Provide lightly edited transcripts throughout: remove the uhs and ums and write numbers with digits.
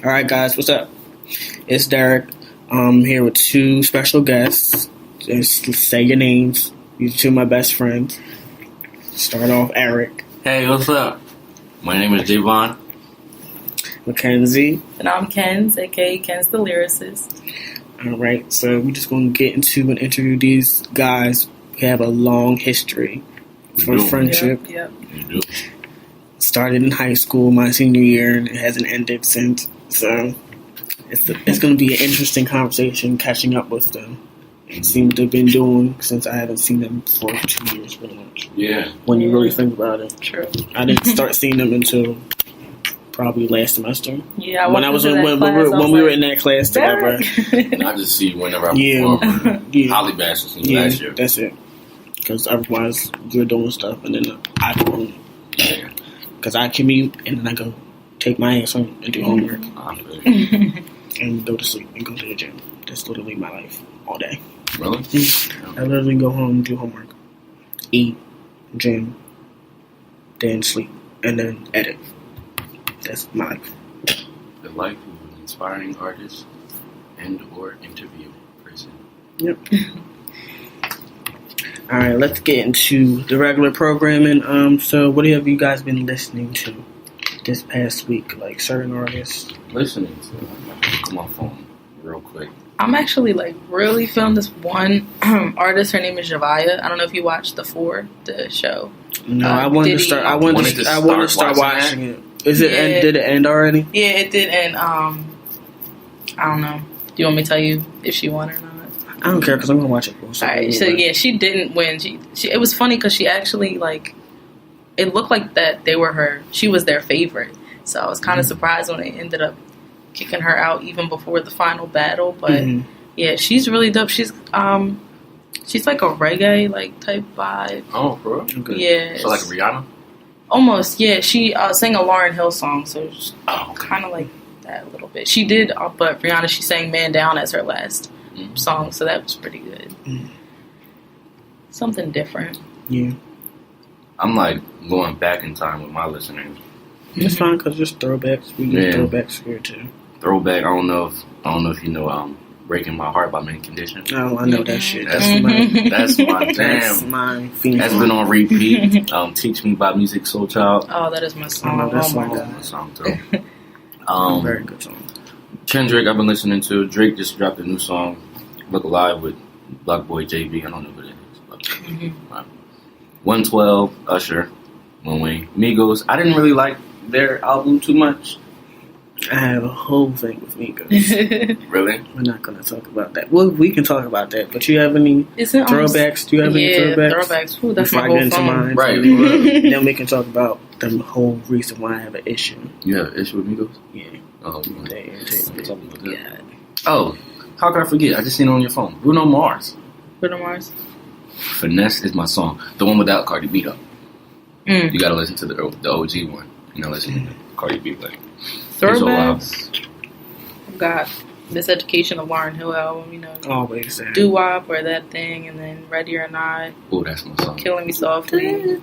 All right, guys, what's up? It's Derek. I'm here with two special guests. Just say your names. These are two of my best friends. Start off, Eric. Hey, what's up? My name is Javon. Mackenzie. And I'm Kenz, aka Kenz the Lyricist. All right, so we're just going to get into and interview these guys. We have a long history for friendship. Yep. Started in high school, my senior year, and it hasn't ended since. So it's going to be an interesting conversation catching up with them. It seems to have been doing since I haven't seen them for 2 years, pretty much. Yeah. When you really think about it. True. I didn't start seeing them until probably last semester. Yeah, when we were in that class together. And I just see you whenever I perform. Yeah. Holly Bash last year. That's it. Because otherwise you're doing stuff and then I do. Yeah. Because I commute and then I go take my ass home and do homework. And go to sleep and go to the gym. That's literally my life all day. Really? I literally go home, do homework, eat, gym, then sleep, and then edit. That's my life. The life of an inspiring artist and or interview person. Yep. Alright, let's get into the regular programming. So what have you guys been listening to this past week? Like certain artists? Listening to my phone real quick. I'm actually really feeling this one artist. Her name is Javaya. I don't know if you watched the show. No, I wanted to start. I wanted to start watching it. Is it? Did it end already? Yeah, it did end. I don't know. Do you want me to tell you if she won or not? I don't care because I'm gonna watch it. Alright, so yeah, she didn't win. She it was funny because she actually it looked like that she was their favorite. So I was kind of surprised when they ended up kicking her out even before the final battle. But yeah, she's really dope. She's like a reggae type vibe. Oh, bro. Okay. Yeah. So like Rihanna. Almost. Yeah. She sang a Lauryn Hill song, so it's kind of like that a little bit. She did, but Rihanna, she sang "Man Down" as her last song, so that was pretty good. Something different. Yeah. I'm going back in time with my listeners. It's fine because just throwbacks. We use throwbacks here too. Throwback. I don't know if you know "Breaking My Heart" by Mint Condition. Oh, I know that shit. That's my jam. That's my theme. That's been on repeat. "Teach Me" by Music Soul Child. Oh, that is my song. Oh my god, my song too. Very good song. Kendrick, I've been listening to. Drake just dropped a new song, "Look Alive" with Black Boy JB. I don't know who that is. But, 112, Usher, Lil Wayne, Migos. I didn't really like their album too much. I have a whole thing with Migos. Really? We're not going to talk about that. Well, we can talk about that. But you have any throwbacks? Do you have any throwbacks? Ooh, that's before my I whole get into mine, right? Then we can talk about the whole reason why I have an issue. You have an issue with Migos? Yeah. Oh, they irritate me. Yeah. Oh, how could I forget? I just seen it on your phone. Bruno Mars. Bruno Mars. "Finesse" is my song. The one without Cardi B though. You gotta listen to the OG one. You know, listen to Cardi B play. Throwbacks. I've got Miseducation of Lauryn Hill album, you know. Always that. Doo Wop or That Thing, and then Ready or Not. Oh, that's my song. Killing Me Softly.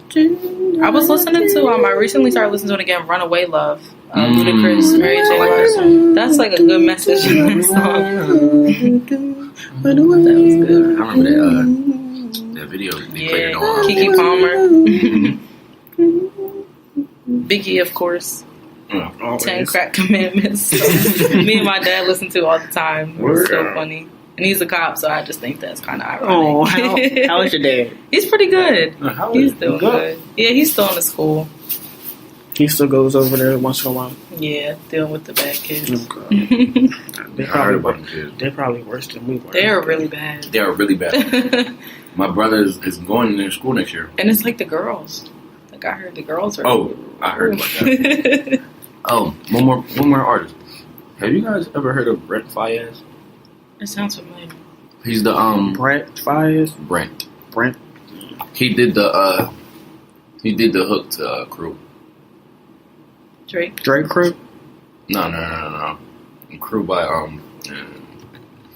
I was listening to, I recently started listening to it again, Runaway Love. Ludacris, Mary J. Blige. That's a good message in that song. That was good. I remember that video. They played it on Keke Palmer. Biggie, of course. 10 Crack Commandments. Me and my dad listen to all the time. It's so funny. And he's a cop, so I just think that's kind of ironic. Oh, how is your dad? He's pretty good. He's still good. Yeah, he's still in the school. He still goes over there once in a while. Yeah, dealing with the bad kids. They're probably worse than we were. They're really bad. They are really bad. My brother is going to their school next year. And it's like the girls. I heard the girls are... Oh, I heard about that. One more artist. Have you guys ever heard of Brent Faiyaz? It sounds familiar. He's the Brent Faiyaz. Brent. He did the hook to Crew. Drake Crew? No. Crew by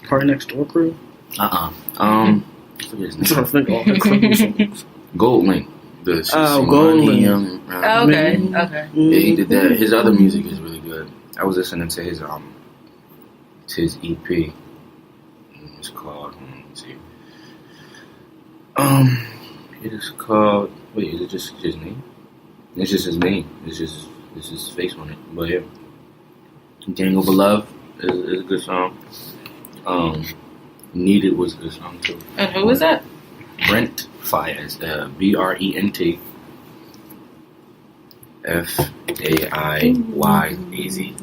Party Next Door Crew? I forget his name. Gold Link. Gold Link. Okay. Yeah, he did that. His other music is really good. I was listening to his EP. It's called. Let's see. It is called. Wait, is it just his name? It's just his name. It's just his face on it. But yeah, "Gang Over Love" is a good song. "Needed" was a good song too. And who was that? Brent Fayez. BRENT FAIYAZ.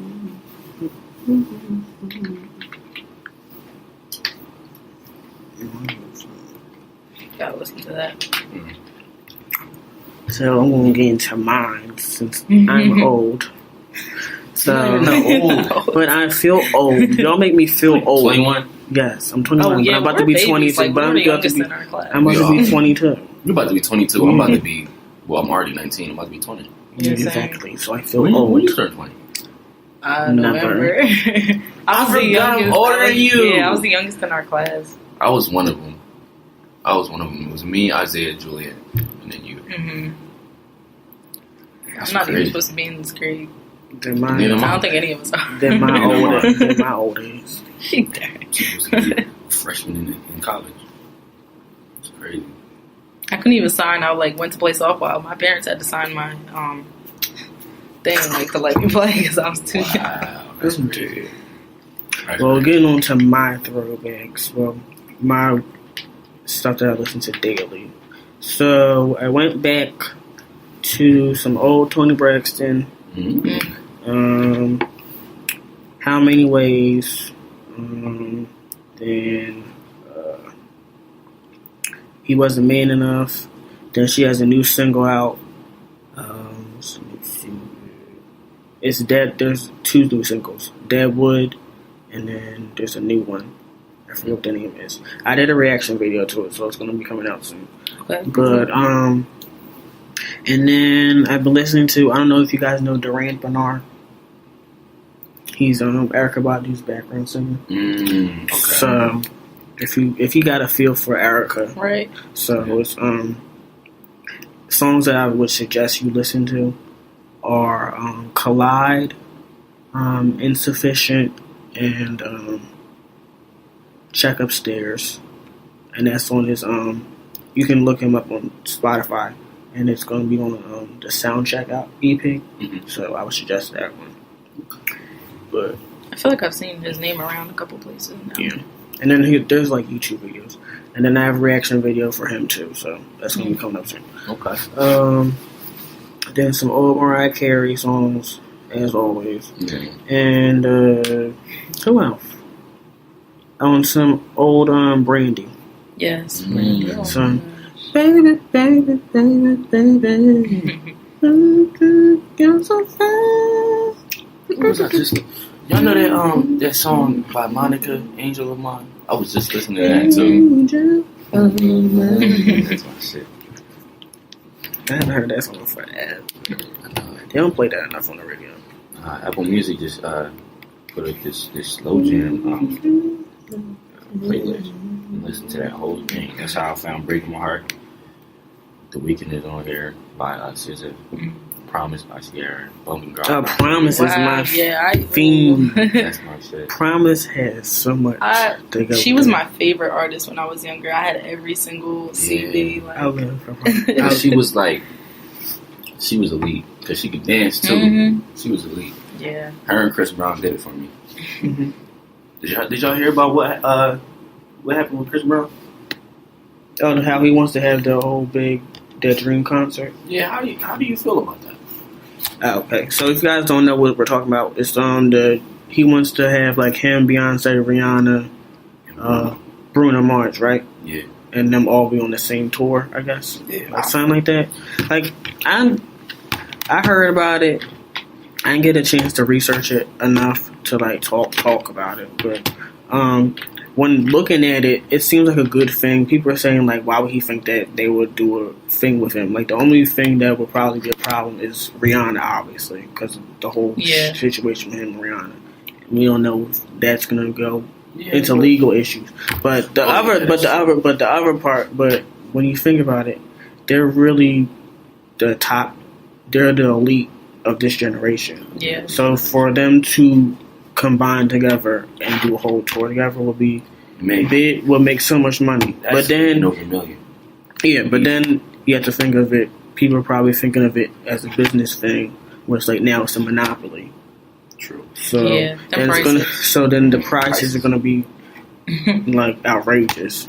Gotta listen to that. So I'm gonna get into mine since I'm old. So No, but I feel old. Y'all make me feel old. 21. Yes, I'm 21. Oh, yeah, but I'm about to be we're 22. babies. Like, But we're I'm the about to youngest be. in our class. I'm about to be 22. You're about to be 22. I'm about to be. Well, I'm already 19. I'm about to be 20. Yeah, Exactly. So I feel When old. you turn 20? November. I was the youngest. Older than you. Yeah, I was the youngest in our class. I was one of them. It was me, Isaiah, Juliet, and then you. Mm-hmm. That's I'm not even crazy. supposed to be in this grade. They're my, Neither am I don't think any of us are. they're my older. They're my old age. She died. She was a freshman in college. It's crazy. I couldn't even sign. I went to play softball. My parents had to sign my thing to let me play because I was too young. Wow, that's crazy. That's Well, crazy. getting on to my throwbacks. Well, my stuff that I listen to daily. So I went back to some old Tony Braxton. Mm-hmm. How Many Ways. Then He Wasn't Man Enough. Then she has a new single out. So let's see. It's Dead. There's two new singles. Deadwood, and then there's a new one. I forget what the name is. I did a reaction video to it, so it's gonna be coming out soon. Okay. But and then I've been listening to. I don't know if you guys know Durant Bernard. He's Erykah Badu's background singer. Okay. So if you got a feel for Erykah, Right. so it's songs that I would suggest you listen to are Collide, Insufficient, and Check Upstairs. And that's on his you can look him up on Spotify, and it's going to be on the Soundcheck out EP. Mm-hmm. So I would suggest that one. But I feel like I've seen his name around a couple places now. yeah, and then there's YouTube videos, and then I have a reaction video for him too. So that's going to be coming up soon. Okay. Then some old Mariah Carey songs, as always, Okay. and who else? On some old Brandy. Yes. Mm. Oh, Some gosh. baby, baby, baby, baby. You're so fast. What was I just? Y'all know that song by Monica, Angel of Mine? I was just listening to that too. That's my shit. I haven't heard that song forever. I know it. They don't play that enough on the radio. Apple Music just put up this slow jam playlist and listen to that whole thing. That's how I found "Breaking My Heart." The Weeknd is on there by SZA. "Promise" by Sierra. "Bumping Girl." Promise is my theme. That's my shit. Promise has so much to go. She with was it. my favorite artist when I was younger. I had every single CD. I live for And she was elite because she could dance too. Mhm. She was elite. Yeah. Her and Chris Brown did it for me. Mhm. Did y'all hear about what happened with Chris Brown? Oh, how he wants to have the whole big Dream concert. Yeah, how do you feel about that? Okay, so if you guys don't know what we're talking about, it's he wants to have like him, Beyonce, Rihanna, Bruno Mars, right? Yeah. And them all be on the same tour, I guess. Yeah. Like something like that. Like I heard about it. I didn't get a chance to research it enough to like talk about it, but when looking at it, it seems like a good thing. People are saying like, why would he think that they would do a thing with him? Like the only thing that would probably be a problem is Rihanna, obviously, because of the whole situation with him and Rihanna. We don't know if that's gonna go into legal issues. But the other part. But when you think about it, they're really the top. They're the elite of this generation. Yeah. So for them to combine together and do a whole tour together will be big, will make so much money. But then over $1 million. Yeah, but then you have to think of it. People are probably thinking of it as a business thing, where it's like now it's a monopoly. True. So Yeah, then the prices are gonna be like outrageous.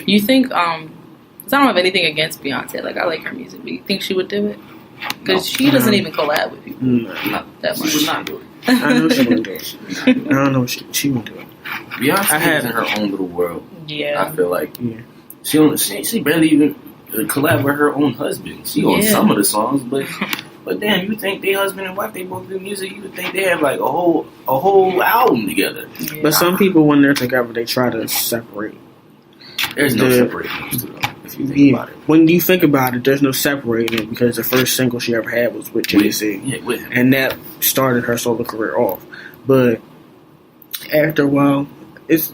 You think? 'Cause I don't have anything against Beyonce. Like I like her music, but you think she would do it? Because she doesn't even collab with people. Not that much. She would not do it. I know she wouldn't do it. I don't know she would do it. Beyonce is in her own little world. Yeah. I feel like she barely even collab with her own husband. She on some of the songs, but damn, you think they husband and wife, they both do music, you would think they have like a whole album together. Yeah. But some people, when they're together, they try to separate. There's no separating those two, though, if you think about it. When you think about it, there's no separating it because the first single she ever had was with Jay-Z. Yeah, with him. And that started her solo career off. But after a while, it's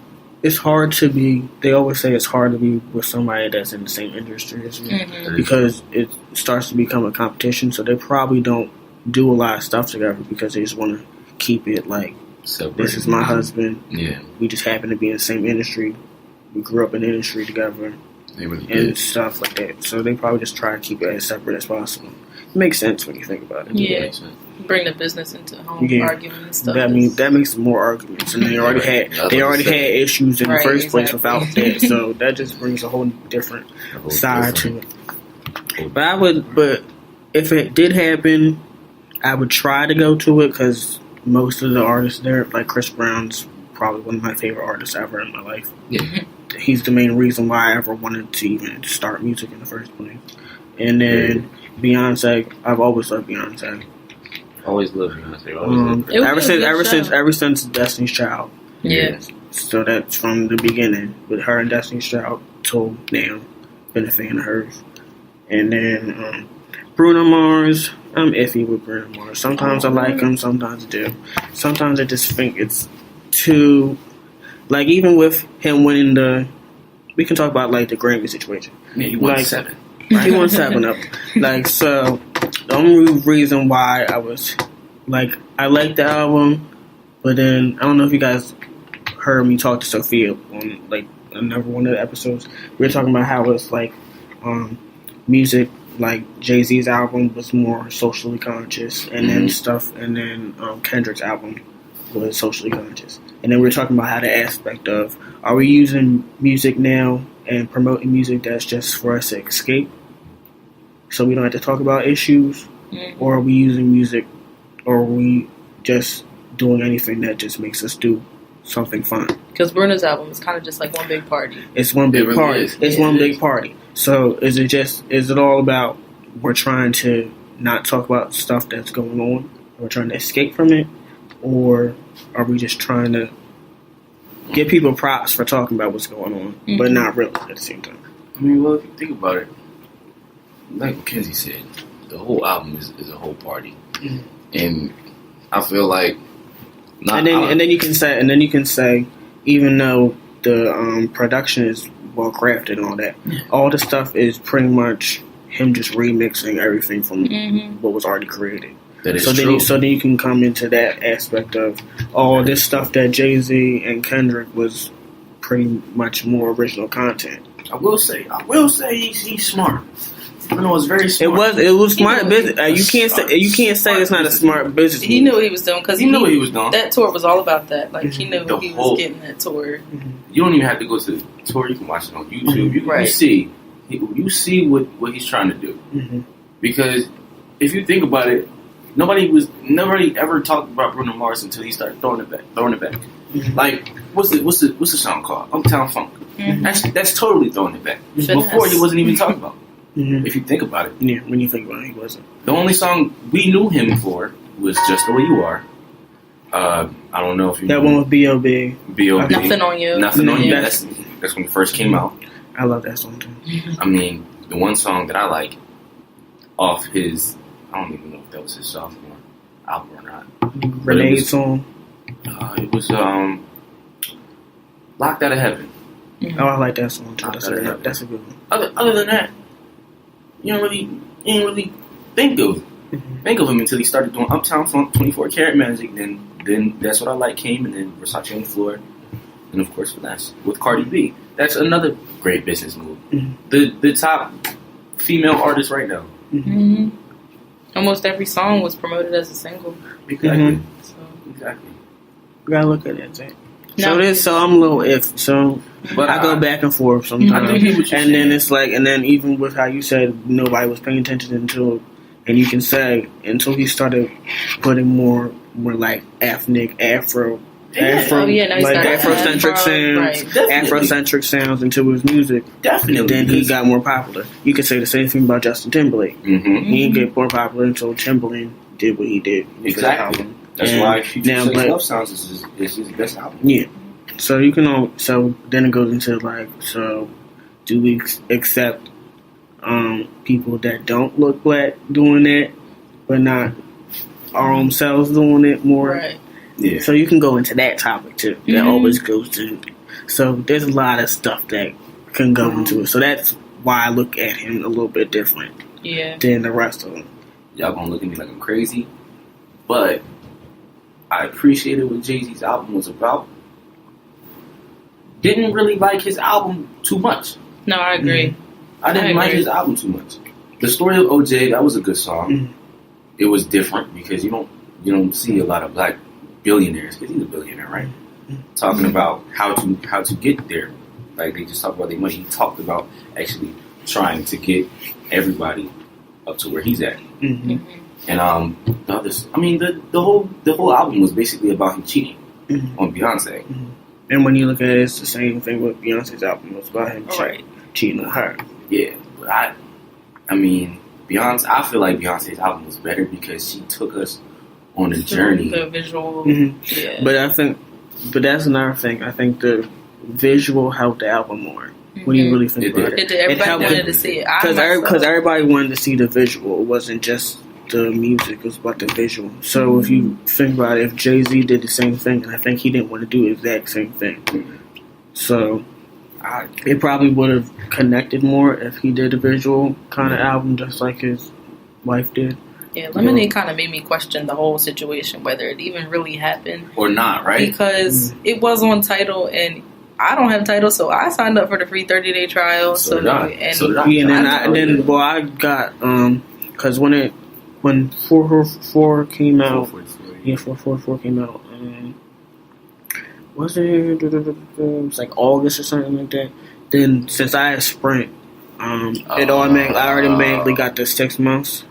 hard to be. They always say it's hard to be with somebody that's in the same industry as you because it starts to become a competition. So they probably don't do a lot of stuff together because they just want to keep it like this is my husband. Yeah, we just happen to be in the same industry. We grew up in the industry together and stuff like that. So they probably just try to keep it as separate as possible. It makes sense when you think about it. Yeah. Bring the business into home argument and stuff. That makes more arguments, and they already had issues in the first place without that. So that just brings a whole different side to it. But if it did happen, I would try to go to it because most of the artists there, like Chris Brown's probably one of my favorite artists ever in my life. Yeah. He's the main reason why I ever wanted to even start music in the first place. And then Beyonce, I've always loved Beyonce. Always loved Beyonce. Ever since Destiny's Child. Yeah. So that's from the beginning with her and Destiny's Child till now. Been a fan of hers. And then Bruno Mars, I'm iffy with Bruno Mars. Sometimes I like him, sometimes I do. Sometimes I just think it's too, like even with him winning we can talk about like the Grammy situation. Yeah, he won 7. He won 7 of them. Like, so the only reason why I was like, I liked the album, but then I don't know if you guys heard me talk to Sophia on like another one of the episodes. We were talking about how it's like music, like Jay-Z's album was more socially conscious, and then stuff, and then Kendrick's album was socially conscious. And then we were talking about how the aspect of, are we using music now and promoting music that's just for us to escape so we don't have to talk about issues, or are we using music, or are we just doing anything that just makes us do something fun? Because Bruno's album is kind of just like one big party. It's one big party. It's one big party. So is it all about we're trying to not talk about stuff that's going on, we're trying to escape from it, or are we just trying to give people props for talking about what's going on, but not really at the same time? I mean, well, if you think about it, like Quincy said, the whole album is a whole party, and I feel like, and then you can say, even though the production is well crafted and all that, all the stuff is pretty much him just remixing everything from what was already created. That is true. So then you can come into that aspect of all this stuff that Jay-Z and Kendrick was pretty much more original content. I will say he's smart. I know it's very smart. It was smart business. You can't say it's not a smart business. He knew what he was doing because he knew what he was doing. That tour was all about that. Like he knew he was getting that tour. You don't even have to go to the tour. You can watch it on YouTube. You see what he's trying to do. Because if you think about it, nobody ever talked about Bruno Mars until he started throwing it back. Like what's the song called? Uptown Funk. That's totally throwing it back. Before he wasn't even talking about it. If you think about it. Yeah, when you think about it, he wasn't. The only song we knew him for was Just the Way You Are. I don't know if you that one with B.O.B. Nothing on You. Nothing on You. That's when it first came out. I love that song too. I mean, the one song that I like off his, I don't even know if that was his sophomore album or not. Renee's song. It was Locked Out of Heaven. Oh, I like that song too. That's a good one. Other than that, you don't really think of think of him until he started doing Uptown Funk, 24 Karat Magic. Then That's What I Like came, and then Versace on the Floor, and of course Finesse with Cardi B. That's another great business move. The top female artist right now. Almost every song was promoted as a single. Exactly. Exactly. You gotta look at it, Zach. So I'm a little iffy. So, but I go back and forth sometimes, and then it's like, and then even with how you said nobody was paying attention until, and you can say until he started putting more like ethnic Afro, like Afrocentric sounds, Afrocentric sounds into his music. Definitely. Then he got more popular. You could say the same thing about Justin Timberlake. He didn't get more popular until Timberlake did what he did. Exactly. That's why Future Sex Love Sounds is his best album. Yeah. So you can all. So then it goes into like, so do we accept people that don't look black doing that, but not our own selves doing it more? Right. Yeah. So you can go into that topic too. That always goes to. So there's a lot of stuff that can go into it. So that's why I look at him a little bit different. Yeah. Than the rest of them. Y'all gonna look at me like I'm crazy, but I appreciated what Jay-Z's album was about. Didn't really like his album too much. No, I agree. I didn't like his album too much. The Story of OJ, that was a good song. It was different because you don't see a lot of black billionaires, because he's a billionaire, right? Talking about how to get there. Like, they just talk about their money. He talked about actually trying to get everybody up to where he's at. And the whole album was basically about him cheating on Beyonce. And when you look at it, it's the same thing with Beyonce's album. It was about him cheating on her. Yeah, but I Beyonce. I feel like Beyonce's album was better because she took us on a journey. The visual, yeah. But that's another thing. I think the visual helped the album more. When you really think about it, everybody wanted to see it because everybody wanted to see the visual. It wasn't just the music; it was about the visual. So if you think about it, if Jay-Z did the same thing, and I think he didn't want to do the exact same thing, so it probably would have connected more if he did a visual kind of album, just like his wife did. Yeah, Lemonade kind of made me question the whole situation, whether it even really happened or not, right? Because it was on Tidal, and I don't have Tidal, so I signed up for the free 30-day trial. I got because when 444 came out, 444 came out. Was it was like August or something like that. Then since I had Sprint, I automatically got the 6 months.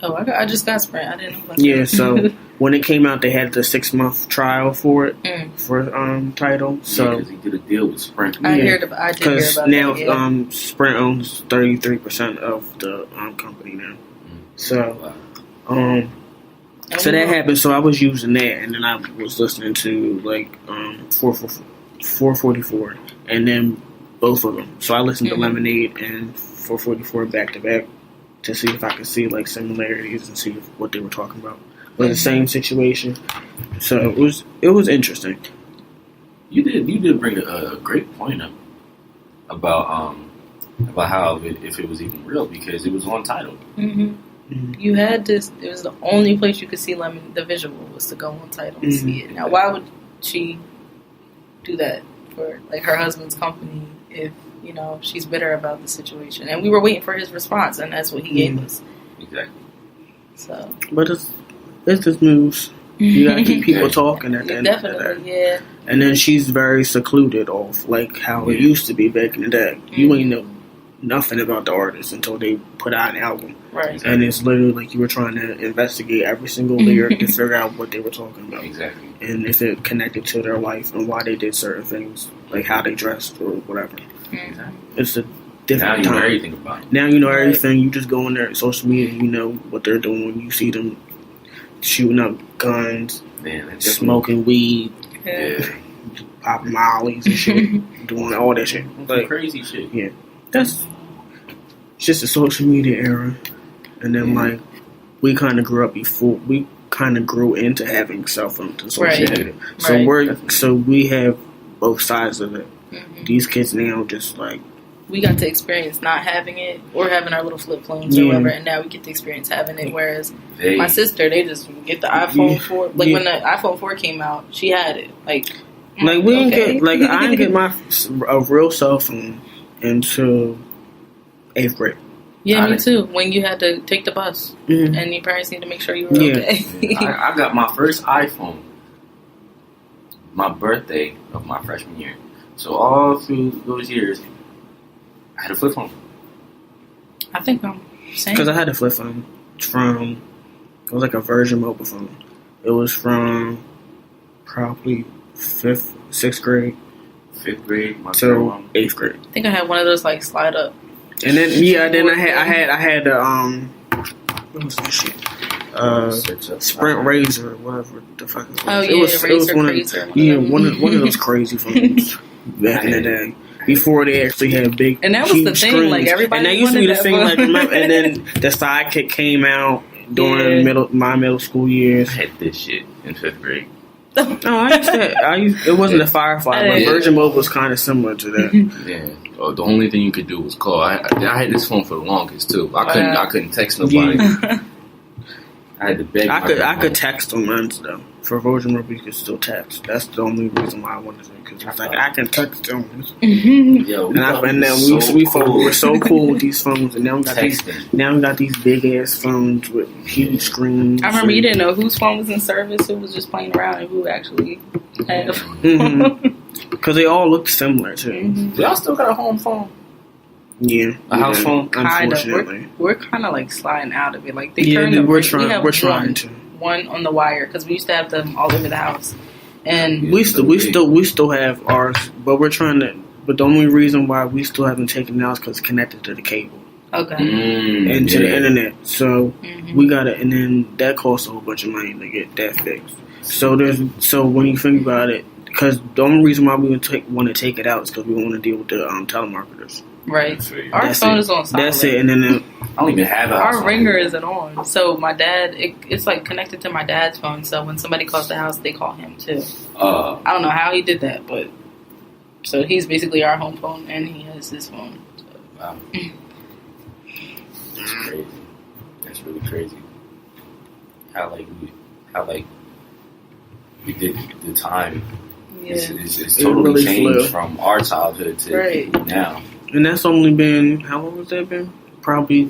Oh, I just got Sprint. I didn't know about that. So when it came out, they had the 6 month trial for it for Tidal. So because he did a deal with Sprint. I did hear about that. Now Sprint owns 33% of the company now. So so that happened. So I was using that, and then I was listening to like 444, and then both of them. So I listened to Lemonade and 444 back to back to see if I could see like similarities and see what they were talking about. But the same situation. So it was interesting. You did bring a great point up about how if it was even real, because it was on Tidal. You had this. It was the only place you could see the visual was to go on Tidal and see it. Now, why would she do that for like her husband's company if she's bitter about the situation? And we were waiting for his response, and that's what he gave us. Exactly. So, but it's just news. You gotta keep people talking at the end of the day. Yeah. And then she's very secluded off like how it used to be back in the day. You ain't know nothing about the artist until they put out an album. Right. And it's literally like you were trying to investigate every single lyric to figure out what they were talking about. Exactly. And if it connected to their life and why they did certain things, like how they dressed or whatever. It's a different time. Now you know everything about it. Now you know everything. You just go on their social media and you know what they're doing. You see them shooting up guns, smoking weed, popping mollies and shit, doing all that shit. Like crazy shit. Yeah. It's just a social media era. And then like we kind of grew up before we kind of grew into having cell phones and social media. So we have both sides of it. These kids now just like we got to experience not having it or having our little flip phones or whatever, and now we get to experience having it. Whereas my sister, they just get the iPhone 4. Like when the iPhone 4 came out, she had it. Like we didn't get I didn't get a real cell phone until 8th grade. Yeah, me too. When you had to take the bus and your parents need to make sure you were okay. I got my first iPhone my birthday of my freshman year. So all through those years, I had a flip phone. I think I'm same. Because I had a flip phone from, it was like a Virgin mobile phone. It was from probably 6th grade. 5th grade, till 8th grade. I think I had one of those like slide up. And then then I had what was that shit? Sprint Razor, whatever the fuck it was. Oh yeah, it was one of those crazy phones back in the day. Before they actually had big, and that was the thing. Screens. Like everybody, and that used to be the thing. Like, remember, and then the Sidekick came out during my middle school years. I had this shit in 5th grade. No, it wasn't a Firefly, but Virgin Mobile was kind of similar to that. Yeah. Oh, the only thing you could do was call. I had this phone for the longest too. I couldn't text nobody. I had to beg. I could text on mine though. For Virgin Mobile, you could still text. That's the only reason why I wanted it, because it's like I can text them. Yo, and then we were so cool with these phones, and now we got these big ass phones with huge screens. I remember you didn't know whose phone was in service, who was just playing around, and who actually had. Because they all look similar too. Y'all still got a home phone? Yeah, a house phone. Unfortunately, we're kind of like sliding out of it. Like we're trying to. One on the wire because we used to have them all over the house, and we still have ours, but we're trying to. But the only reason why we still haven't taken it out is because it's connected to the cable, and to the internet. So we got it, and then that costs a whole bunch of money to get that fixed. So when you think about it, because the only reason why we want to take it out is because we want to deal with the telemarketers. Right. Our phone is on silent. That's it, and then I don't even have it. Our ringer isn't on. So my dad, it's like connected to my dad's phone. So when somebody calls the house, they call him too. I don't know how he did that, but so he's basically our home phone, and he has his phone. So. Wow. That's crazy. That's really crazy. How we did the time. Yeah. It's totally really changed from our childhood to now. And that's only been, how long has that been? Probably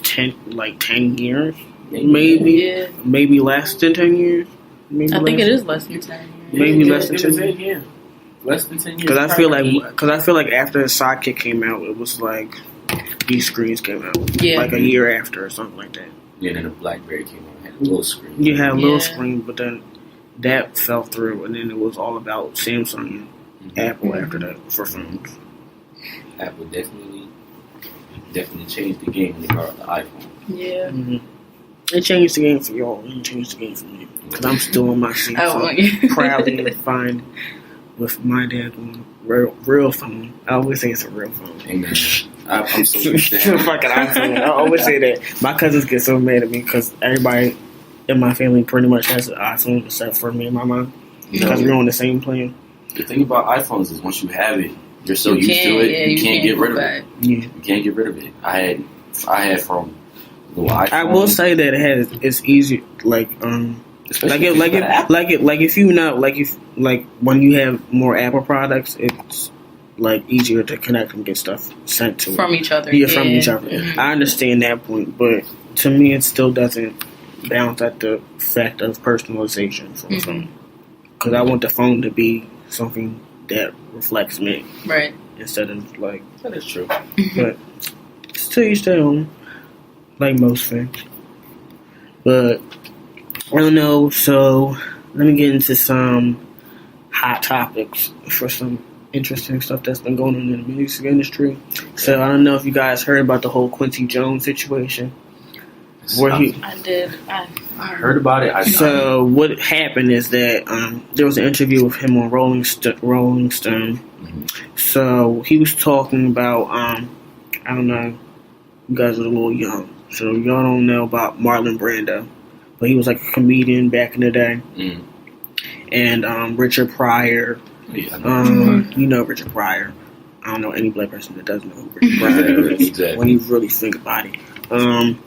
10 years, maybe. Maybe less than 10 years. I think it is less than 10 years. Maybe less than 10 years. Yeah. Less than 10 years. Because I feel like after the Sidekick came out, it was like these screens came out, like a year after or something like that. Yeah, then the BlackBerry came out, had a little screen. You had a little screen, but then that fell through, and then it was all about Samsung and Apple after that for phones. Apple definitely changed the game in regard to the iPhone. Yeah. It changed the game for y'all. It changed the game for me. Because I'm still on my seat. Proudly and fine with my dad on real phone. I always say it's a real phone. Amen. I'm so used to having fucking iPhone. I always say that. My cousins get so mad at me because everybody in my family pretty much has an iPhone except for me and my mom. Because we're on the same plan. The thing about iPhones is once you have it, you're so used to it, you can't get rid of it. Yeah. You can't get rid of it. I had from little iPhone. I will say that it's easy, if you know, if when you have more Apple products, it's like easier to connect and get stuff sent to from each other. Yeah, from each other. I understand that point, but to me, it still doesn't bounce at the fact of personalization for the phone. Because I want the phone to be something that reflects me, right? Instead of like that is true, but still you stay on like most things. But I don't know. So let me get into some hot topics for some interesting stuff that's been going on in the music industry. So I don't know if you guys heard about the whole Quincy Jones situation. I did. I heard about it. So what happened is that there was an interview with him on Rolling Stone. So he was talking about I don't know, you guys are a little young, so y'all don't know about Marlon Brando, but he was like a comedian back in the day. And Richard Pryor, you know Richard Pryor. I don't know any black person that doesn't know who Richard Pryor is. Exactly. When you really think about it.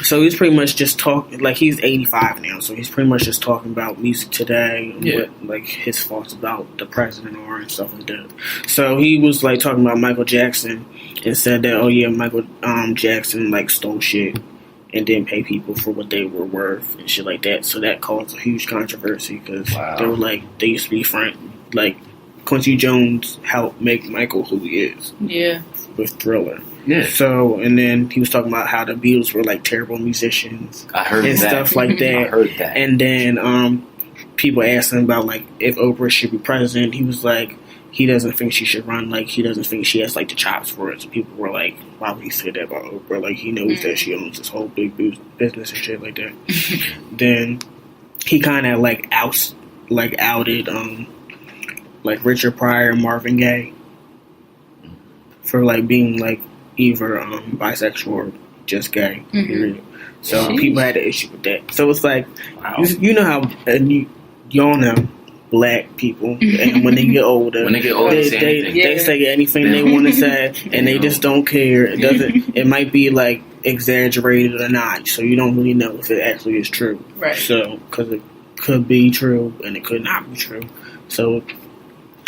So he's pretty much just talking, like he's 85 now, so he's pretty much just talking about music today and what like his thoughts about the president are and stuff like that. So he was like talking about Michael Jackson and said that, oh yeah, Michael Jackson like stole shit and didn't pay people for what they were worth and shit like that. So that caused a huge controversy because they were like, they used to be friends. Like Quincy Jones helped make Michael who he is. Yeah. With Thriller. Yeah. So, and then he was talking about how the Beatles were like terrible musicians. I heard and that. stuff like that. I heard that. And then people asked him about like if Oprah should be president. He was like, he doesn't think she should run. Like he doesn't think she has like the chops for it. So people were like, why would he say that about Oprah? Like he knows that she owns this whole big business and shit like that. Then he kind of like outed like Richard Pryor and Marvin Gaye for like being like either bisexual or just gay. Period. So people had an issue with that. So it's like, you know how y'all know black people, and when they get older, they say anything they want to say, and they just don't care. It doesn't. It might be like exaggerated or not, so you don't really know if it actually is true. Right. So because it could be true and it could not be true. So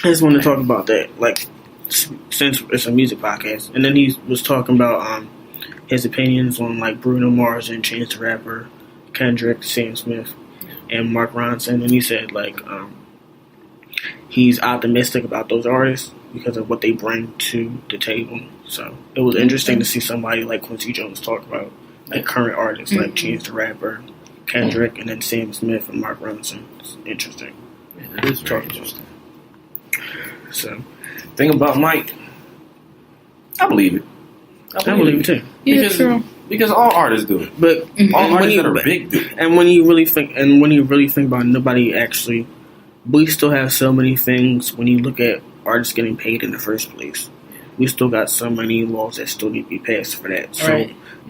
I just want to talk about that, like since it's a music podcast. And then he was talking about his opinions on like Bruno Mars and Chance the Rapper, Kendrick, Sam Smith, and Mark Ronson. And he said like he's optimistic about those artists because of what they bring to the table. So it was interesting to see somebody like Quincy Jones talk about like current artists like Chance the Rapper, Kendrick, and then Sam Smith and Mark Ronson. It's interesting. Yeah, it is very interesting. So, thing about Mike, I believe it. I believe it too. Yeah, true. Because all artists do it. But all artists that are big do it. And when you really think about it, nobody actually. We still have so many things when you look at artists getting paid in the first place. We still got so many laws that still need to be passed for that. So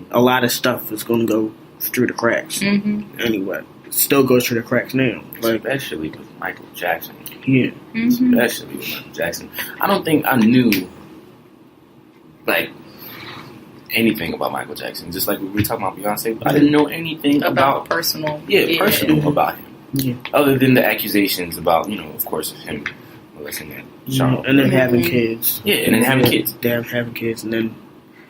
a lot of stuff is going to go through the cracks anyway. It still goes through the cracks now. Like, especially with Michael Jackson. Yeah. Especially with Michael Jackson. I don't think I knew, like, anything about Michael Jackson. Just like we were talking about Beyonce. I didn't know anything about personal. Personal about him. Yeah. Other than the accusations about, of course, him molesting that child. And then having kids. Yeah, and then having kids. Them having kids, and then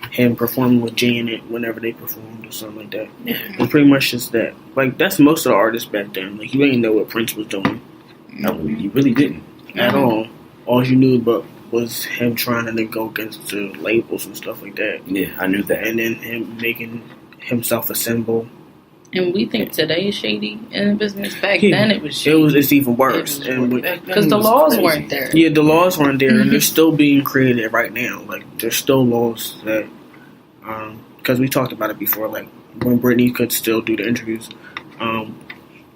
him performing with Janet whenever they performed or something like that. Yeah. And pretty much just that. Like, that's most of the artists back then. Like, you ain't know what Prince was doing. No, you really didn't. At all. All you knew about was him trying to go against the labels and stuff like that. Yeah, I knew that. And then him making himself a symbol. And we think today is shady in the business. Back then it was shady. It's even worse. Because the laws weren't there. Yeah, the laws weren't there, and they're still being created right now. Like, there's still laws that, because we talked about it before, like, when Britney could still do the interviews,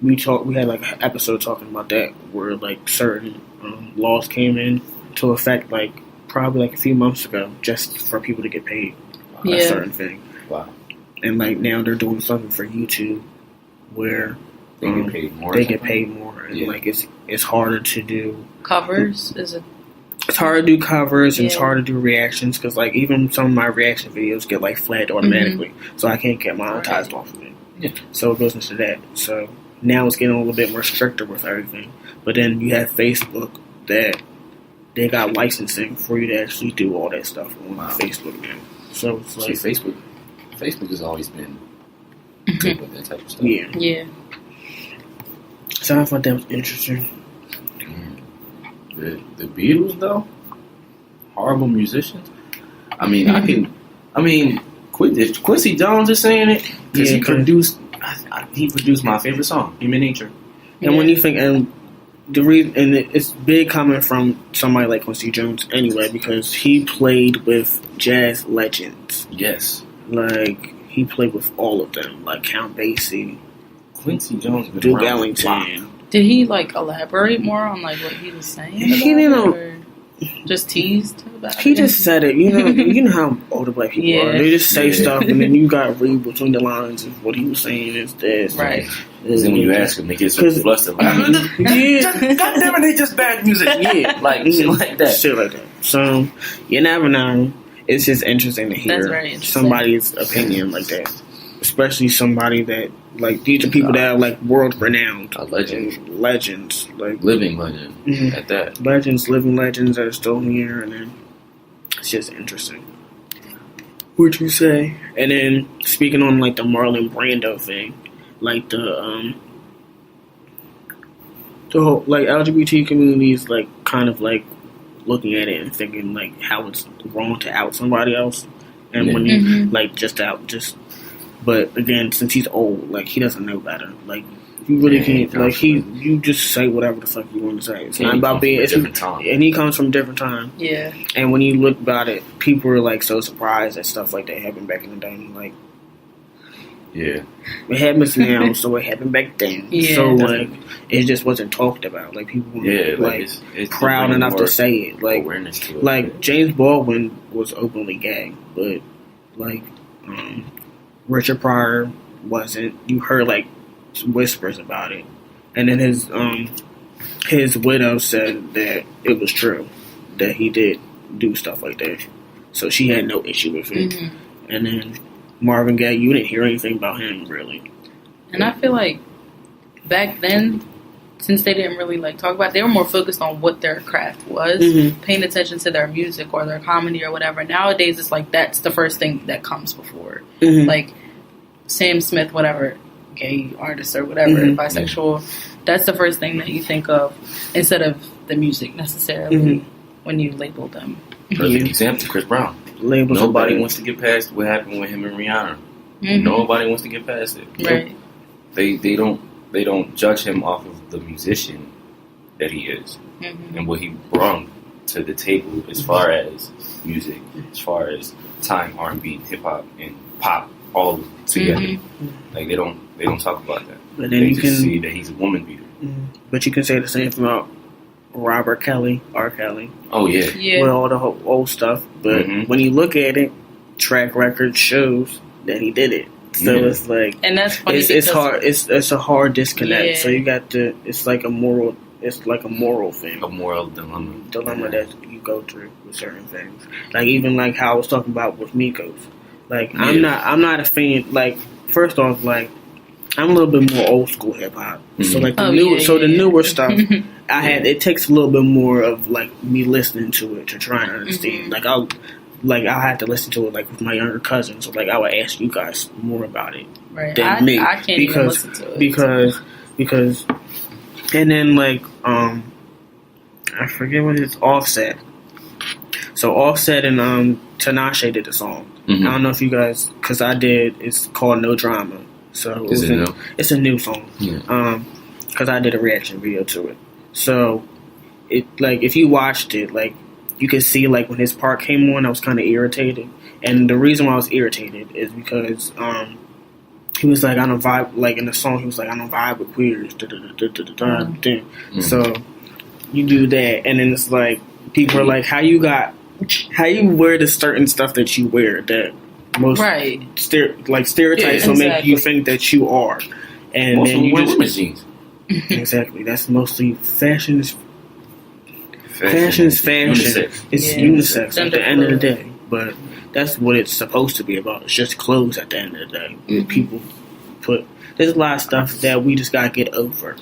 we had, like, an episode talking about that, where, like, certain laws came in to effect, like, probably, like, a few months ago, just for people to get paid a certain thing. Wow. And like now they're doing something for YouTube where they get paid more. They get paid more, and like it's harder to do covers. Is it? It's hard to do covers, and it's hard to do reactions because like even some of my reaction videos get like flagged automatically, so I can't get monetized off of it. Yeah. So it goes into that. So now it's getting a little bit more stricter with everything. But then you have Facebook that they got licensing for you to actually do all that stuff on Facebook now. So it's like Facebook has always been good with that type of stuff. Yeah. Yeah. So I thought that was interesting. The Beatles, though, horrible musicians. I mean, if Quincy Jones is saying it because he produced my favorite song, Human Nature. And when you think, and the reason, and it's big coming from somebody like Quincy Jones anyway, because he played with jazz legends. Yes. Like, he played with all of them, like Count Basie, Quincy Jones, Duke Ellington. Did he like elaborate more on like what he was saying? He didn't. Just teased about it. He just said it. You know how older black people are. They just say stuff, and then you got to read between the lines of what he was saying is this. Right. And then when you ask them, they get so flustered. Like, God damn it, they just bad music. Yeah, like shit like that. Shit like that. So you never know. It's just interesting to That's hear very interesting. somebody's opinion like that, especially somebody that like these are people that are like world renowned, legends, like living legend at that. Living legends that are still here, and then it's just interesting. What'd you say? And then speaking on like the Marlon Brando thing, like the whole like LGBT community is like kind of like looking at it and thinking like how it's wrong to out somebody else, and when you like but again, since he's old, like he doesn't know better. Like you really can't. Like you just say whatever the fuck you want to say. It's not about being. It's different time, and he comes from a different time. Yeah. And when you look about it, people are like so surprised that stuff like that happened back in the day. Like, yeah, it happens now, so it happened back then. Yeah, so like, it just wasn't talked about. Like people, were, like it's proud enough to say it. Like James Baldwin was openly gay, but like Richard Pryor wasn't. You heard like whispers about it, and then his widow said that it was true that he did do stuff like that, so she had no issue with it. And then Marvin Gaye, you didn't hear anything about him really. And I feel like back then, since they didn't really like talk about it, they were more focused on what their craft was, paying attention to their music or their comedy or whatever. Nowadays, it's like that's the first thing that comes before. Like Sam Smith, whatever, gay artist or whatever, bisexual, that's the first thing that you think of instead of the music necessarily when you label them. Perfect example, Chris Brown. Nobody wants to get past what happened with him and Rihanna. Nobody wants to get past it. Right. They don't judge him off of the musician that he is and what he brought to the table as far as music, as far as time, R&B, hip hop, and pop all together. Like they don't talk about that. But then they you just can see that he's a woman beater. But you can say the same thing about Robert Kelly, R. Kelly. Oh yeah, with all the old stuff. But when you look at it, track record shows that he did it. So it's like, and that's funny. It's hard. It's a hard disconnect. Yeah. So you got to. It's like a moral. It's like a moral thing. A moral dilemma that you go through with certain things. Like even like how I was talking about with Migos. Like I'm not a fan. Like first off, like I'm a little bit more old school hip hop. So like the newer stuff, it takes a little bit more of like me listening to it to try and understand. Like I'll have to listen to it like with my younger cousins. So like I would ask you guys more about it than me. I can't even listen to it because and then like I forget what it's Offset. So Offset and Tinashe did the song. I don't know if you guys, because I did. It's called No Drama. So it's a new song. Because I did a reaction video to it. So it like if you watched it, like you could see like when his part came on, I was kind of irritated. And the reason why I was irritated is because he was like, I don't vibe, like in the song he was like, I don't vibe with queers. So you do that, and then it's like people are like, how you wear the certain stuff that you wear that most stereotypes will make you think that you are, and most then you wear just women's jeans. Exactly. That's mostly fashion. Fashion is fashion. Unisex. It's unisex at the end of the day, but that's what it's supposed to be about. It's just clothes at the end of the day. People there's a lot of stuff that we just gotta get over.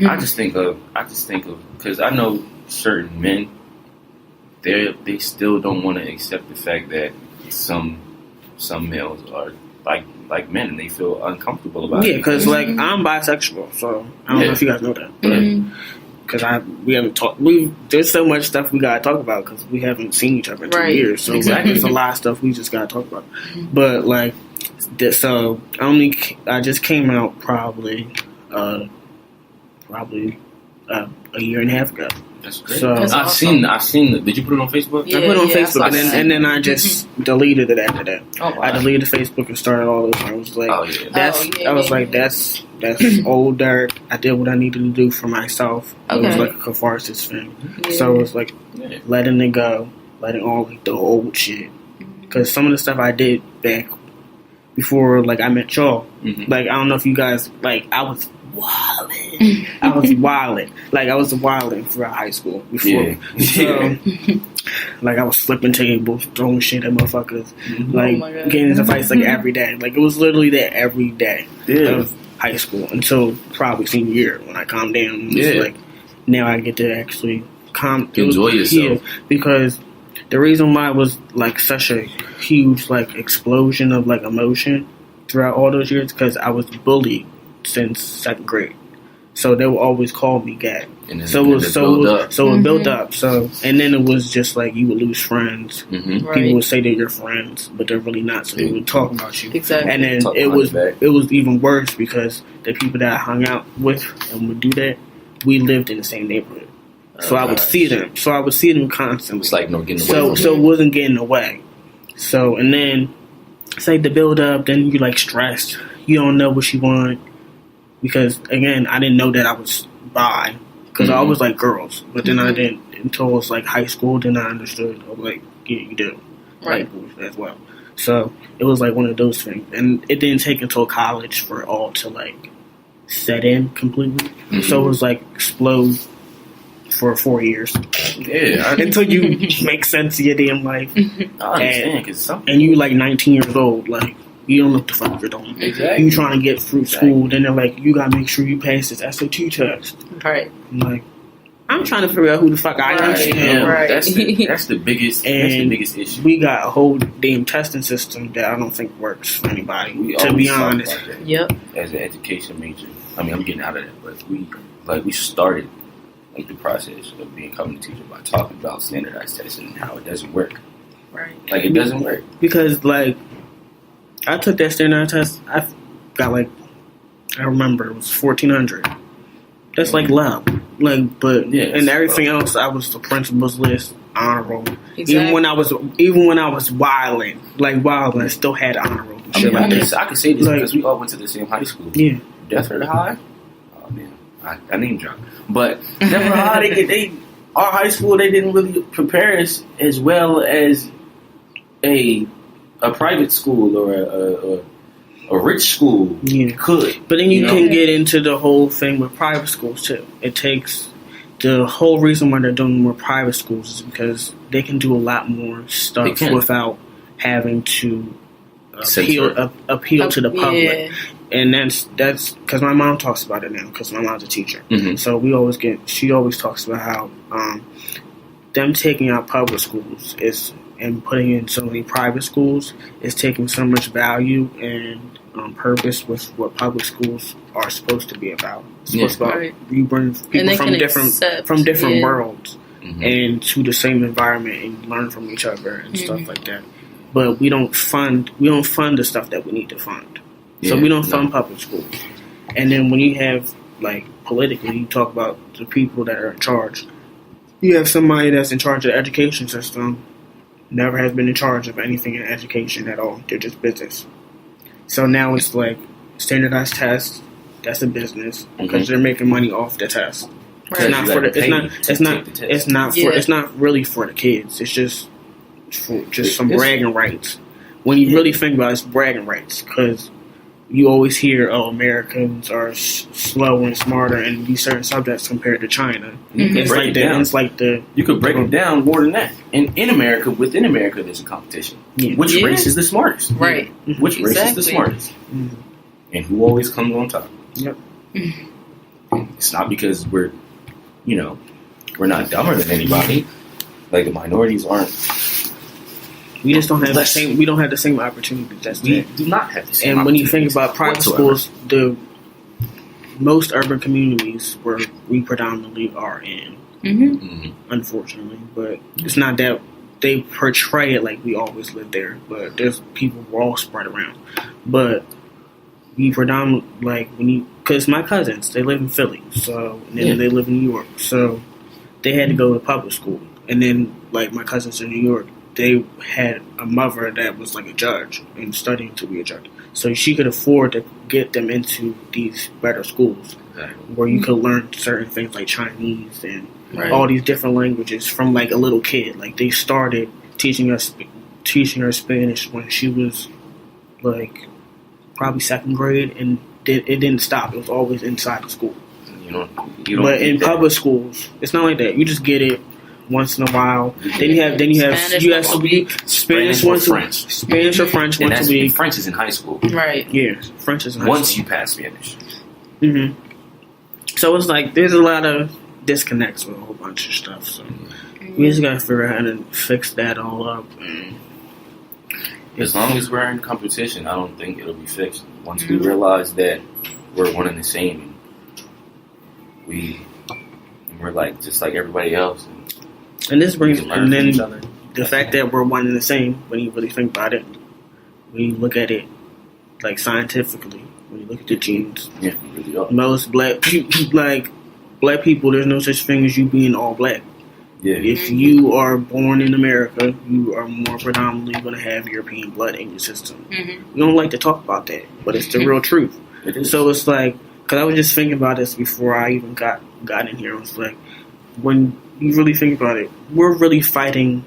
I just think of because I know certain men, they still don't want to accept the fact that some males are like men and they feel uncomfortable about it. Yeah, because like I'm bisexual, so I don't know if you guys know that, but because we haven't talked. There's so much stuff we gotta talk about because we haven't seen each other in 2 years. So like, there's a lot of stuff we just gotta talk about. But like, so I just came out probably a year and a half ago. That's great. So I've seen. Did you put it on Facebook? I put it on Facebook, and then I just deleted it after that. Oh, wow. I deleted Facebook and started all over. I was like, that's old dirt. I did what I needed to do for myself. It was like a catharsis thing. So it was like letting it go, letting all like the old shit. Because some of the stuff I did back before, like I met y'all, like I don't know if you guys like. I was wilding. I was wilding. Like, I was wilding throughout high school before. Yeah. So, like, I was flipping tables, throwing shit at motherfuckers. Like, my God. getting into fights, like, every day. Like, it was literally that every day Yeah. of high school until probably senior year when I calmed down. It's like, now I get to actually enjoy yourself. Yeah, because the reason why it was, like, such a huge, like, explosion of, like, emotion throughout all those years, because I was bullied since 2nd grade. So they would always call me gay. And then, So it built up. So, and then it was just like you would lose friends. Mm-hmm. Right. People would say they're your friends, but they're really not. So they would talk about you. Exactly. And then it was even worse because the people that I hung out with and would do that, we lived in the same neighborhood. So I would see them. So I would see them constantly. It's like no getting away. So it wasn't getting away. So, and then it's like the build up. Then you like stressed. You don't know what you want. Because, again, I didn't know that I was bi. Because I always liked girls. But then I didn't, until it was, like, high school, then I understood. I was like, yeah, you do. Right. Like boys as well. So, it was, like, one of those things. And it didn't take until college for it all to, like, set in completely. Mm-hmm. So, it was, like, explode for 4 years. Yeah. Until you make sense of your damn life. I understand. Cause And you, like, 19 years old, like, you don't know what the fuck you're doing. Exactly. You trying to get through school, then they're like, you gotta make sure you pass this SAT test. Right. I'm like, I'm trying to figure out who the fuck I am. Right. Yeah, Right. that's the biggest issue. We got a whole damn testing system that I don't think works for anybody. We To always be talk honest, about that Yep. as an education major. I mean, I'm getting out of that, but we started like the process of becoming a teacher by talking about standardized testing and how it doesn't work. Right. Like it doesn't work. because like I took that standardized test, I got like I remember it was 1400. That's like low, like but Yeah, and everything else I was the principal's list honorable. Exactly. Even when I was wilding, I still had honorable and I shit mean, like that. I can say this Like- because we all went to the same high school. Yeah. Deptford High. Oh man, I name drop. But Deptford High, our high school, they didn't really prepare us as well as a private school or a rich school could. But then you know? can get into the whole thing with private schools too. It takes the whole reason why they're doing more private schools is because they can do a lot more stuff without having to appeal to the public. Yeah. And that's because my mom talks about it now because my mom's a teacher. Mm-hmm. So she always talks about how them taking out public schools and putting in so many private schools is taking so much value and purpose with what public schools are supposed to be about. It's supposed to be you bring people from different worlds into the same environment and learn from each other and stuff like that. But we don't fund the stuff that we need to fund. So we don't fund public schools. And then when you have like politically, you talk about the people that are in charge. You have somebody that's in charge of the education system, never has been in charge of anything in education at all. They're just business. So now it's like standardized tests. That's a business because they're making money off the test. Right. It's not for the. It's not really for the kids. It's just some bragging rights. When you really think about it, it's bragging rights because you always hear, Americans are slow and smarter in these certain subjects compared to China. It's like that. It's like you could break it down more than that. In America, within America, there's a competition. Yeah. Which race is the smartest? Right. Which race is the smartest? And who always comes on top? Yep. It's not because we're not dumber than anybody. Like the minorities aren't. We just don't have the same. We don't have the same opportunities. That's We it. do not have the same. And when you think about private schools, the most urban communities where we predominantly are in, unfortunately, but it's not that they portray it like we always live there. But there's people who are all spread around. But we predominantly because my cousins they live in Philly, so and then they live in New York, so they had to go to public school, and then like my cousins in New York. They had a mother that was like a judge and studying to be a judge. So she could afford to get them into these better schools where you could learn certain things like Chinese and all these different languages from like a little kid. Like they started teaching her Spanish when she was like probably 2nd grade and it didn't stop. It was always inside the school. You don't But in public schools, it's not like that. You just get it once in a while. Then you have Spanish US a week, Spanish once French. Spanish or French And once a week. French is in high school. Right. Yeah, French is in high Once school. you pass Spanish. Mm-hmm. So it's like there's a lot of disconnects with a whole bunch of stuff. So we just gotta figure out how to fix that all up. As long as we're in competition, I don't think it'll be fixed. Once we realize that we're one and the same, we're like just like everybody else. And this brings, We can learn and from then each other. the fact that we're one and the same. When you really think about it, when you look at it like scientifically, when you look at the genes, Yeah, we really are. most black people, there's no such thing as you being all black. Yeah. If you are born in America, you are more predominantly going to have European blood in your system. Mm-hmm. We don't like to talk about that, but it's the real truth. It is. So it's like, because I was just thinking about this before I even got in here. I was like, when you really think about it, we're really fighting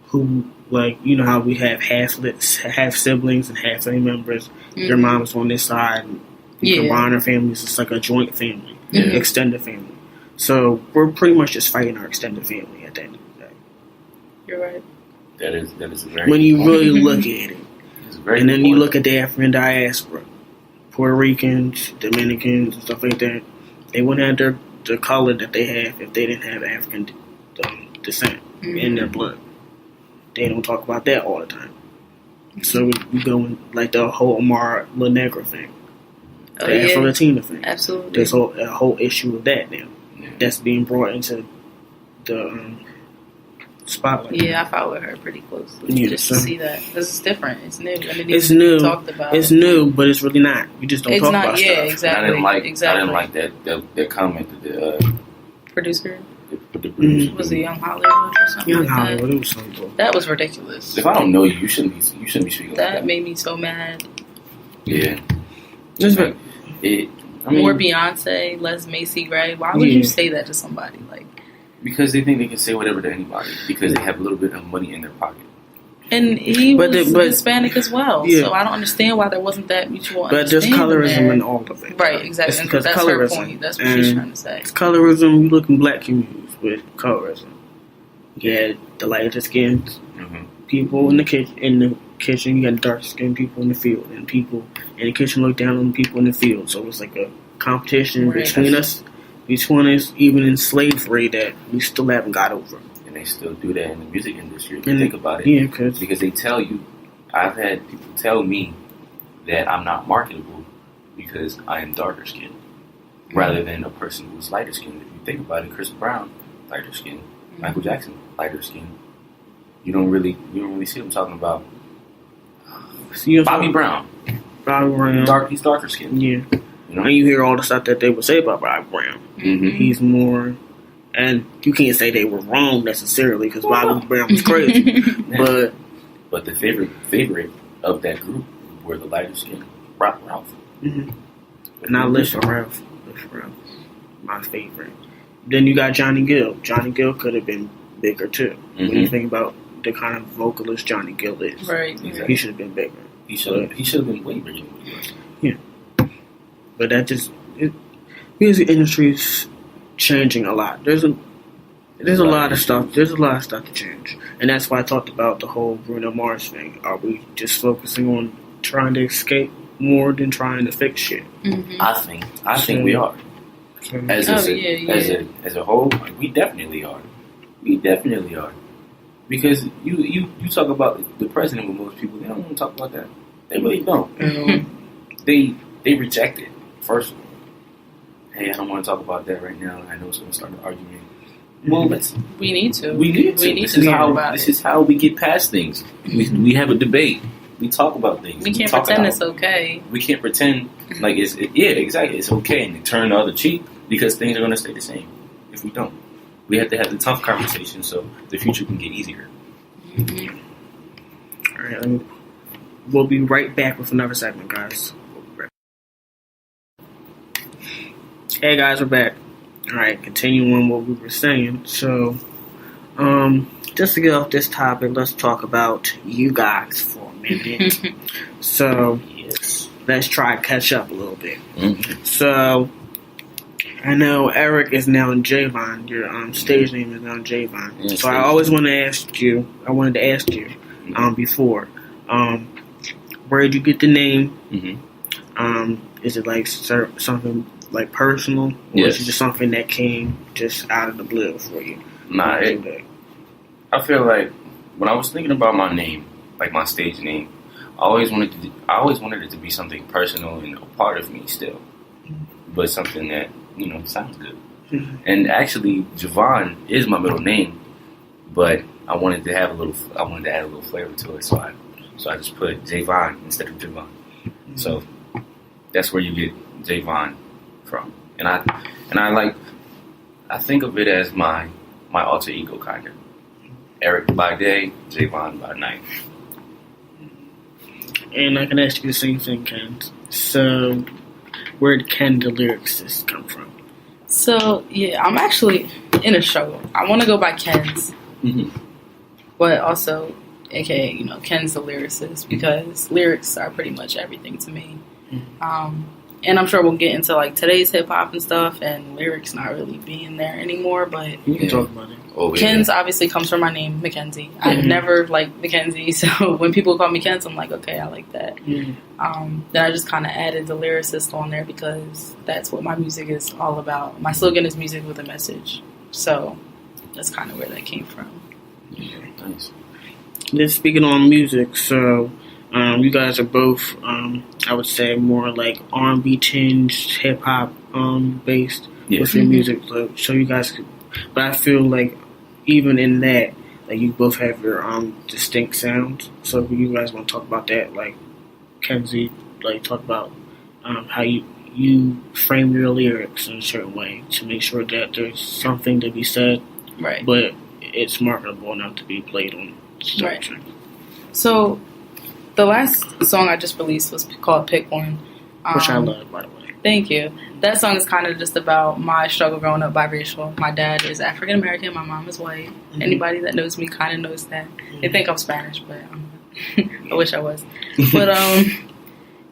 who, like, you know how we have half siblings and half family members. Their mom's on this side. And you combine our families. It's like a joint family, extended family. So we're pretty much just fighting our extended family at the end of the day. You're right. That is a very When you really look at it, it's very and then you important. look at the African diaspora, Puerto Ricans, Dominicans, and stuff like that, they wouldn't have the color that they have if they didn't have African descent in their blood. They don't talk about that all the time. So we go in like the whole Omar La Negra thing, the Afro-Latina thing. Absolutely. There's a whole issue with that now. Yeah. That's being brought into the spotlight. Yeah, I followed her pretty closely just to see that. Because it's different. It's new. And it needs It's to be new. talked about. It's new, but it's really not. We just don't It's talk not, about yeah, stuff. exactly. I didn't like exactly. that comment that Producer? the producer. Was it Young Hollywood or something? Young like Hollywood, it was something. That was ridiculous. If I don't know you, you shouldn't be speaking like That that. made me so mad. Yeah. It's like, I mean, More Beyonce, less Macy Gray. Why would you say that to somebody? Like, because they think they can say whatever to anybody because they have a little bit of money in their pocket. and he But was but- Hispanic as well, Yeah. so I don't understand why there wasn't that mutual but there's understanding colorism there. in all of it. Right, exactly. It's And because that's her colorism. point. That's what And she's trying to say. It's colorism. You look in black communities with colorism. You had the lighter skinned Mm-hmm. people in the kitchen. You got dark skinned people in the field, and people in the kitchen look down on the people in the field. So it's like a competition Right. between us, even in slavery, that we still haven't got over. And they still do that in the music industry. If And- you think about it. Yeah, because Because they tell you, I've had people tell me that I'm not marketable because I am darker skinned rather than a person who's lighter skinned. If you think about it, Chris Brown, lighter skinned. Michael Jackson, lighter skinned. You don't really see them talking about Bobby Brown. Bobby Brown, He's darker skinned. yeah. You know? And you hear all the stuff that they would say about Bobby Brown. Mm-hmm. He's more, and you can't say they were wrong necessarily because Bobby Brown was crazy, But the favorite of that group were the lighter skinned Ralph. and I live for Ralph. My favorite. Then you got Johnny Gill. Johnny Gill could have been bigger too. When you think about the kind of vocalist Johnny Gill is, Right. Exactly. he should have been bigger. He should have been way bigger than he was. But that music industry is changing a lot. There's a lot of stuff. There's a lot of stuff to change, and that's why I talked about the whole Bruno Mars thing. Are we just focusing on trying to escape more than trying to fix shit? Mm-hmm. I think we are. As a whole, we definitely are. We definitely are. Because you talk about the president with most people, they don't want to talk about that. They really don't. They reject it. First, hey, I don't want to talk about that right now. I know it's going to start an argument. Well, We need to. We need to. This is how we get past things. We have a debate. We talk about things. We can't pretend it's okay. We can't pretend like exactly. It's okay and turn the other cheek because things are going to stay the same if we don't. We have to have the tough conversation so the future can get easier. Mm-hmm. All right, we'll be right back with another segment, guys. Hey guys, we're back. All right, continuing what we were saying. So, just to get off this topic, let's talk about you guys for a minute. So, Yes. let's try to catch up a little bit. Mm-hmm. So, I know Eric is now Javon. Your stage name is now Javon. Yeah, so I wanted to ask you before, where did you get the name? Mm-hmm. Is it like something like personal, or Yes. is it just something that came just out of the blue for you? Nah, I feel like when I was thinking about my name, like my stage name, I always wanted it to be something personal and a part of me still, but something that sounds good. Mm-hmm. And actually, Javon is my middle name, but I wanted to add a little flavor to it, so I just put Javon instead of Javon. Mm-hmm. So that's where you get Javon from, and I think of it as my alter ego, kind of. Eric by day, Javon by night. And I can ask you the same thing, Ken. So, where can the lyrics come from? So, yeah, I'm actually in a struggle. I want to go by Ken's, but also, aka, Ken's the lyricist, because lyrics are pretty much everything to me. And I'm sure we'll get into like today's hip hop and stuff, and lyrics not really being there anymore. But You can talk about it. Oh, yeah. Ken's obviously comes from my name, Mackenzie. I've never liked Mackenzie, so when people call me Ken's, I'm like, okay, I like that. Then I just kind of added the lyricist on there because that's what my music is all about. My slogan is music with a message, so that's kind of where that came from. Yeah, nice. Just speaking on music, so you guys are both, I would say, more like R&B tinged, hip hop based with your music. So you guys, but I feel like even in that, like you both have your distinct sounds. So if you guys want to talk about that, like Kenzie, like talk about how you frame your lyrics in a certain way to make sure that there's something to be said, Right. but it's marketable enough to be played on Right. stage. So the last song I just released was called Pick One. Which I love, by the way. Thank you. That song is kind of just about my struggle growing up biracial. My dad is African American. My mom is white. Anybody that knows me kind of knows that. They think I'm Spanish, but I wish I was. But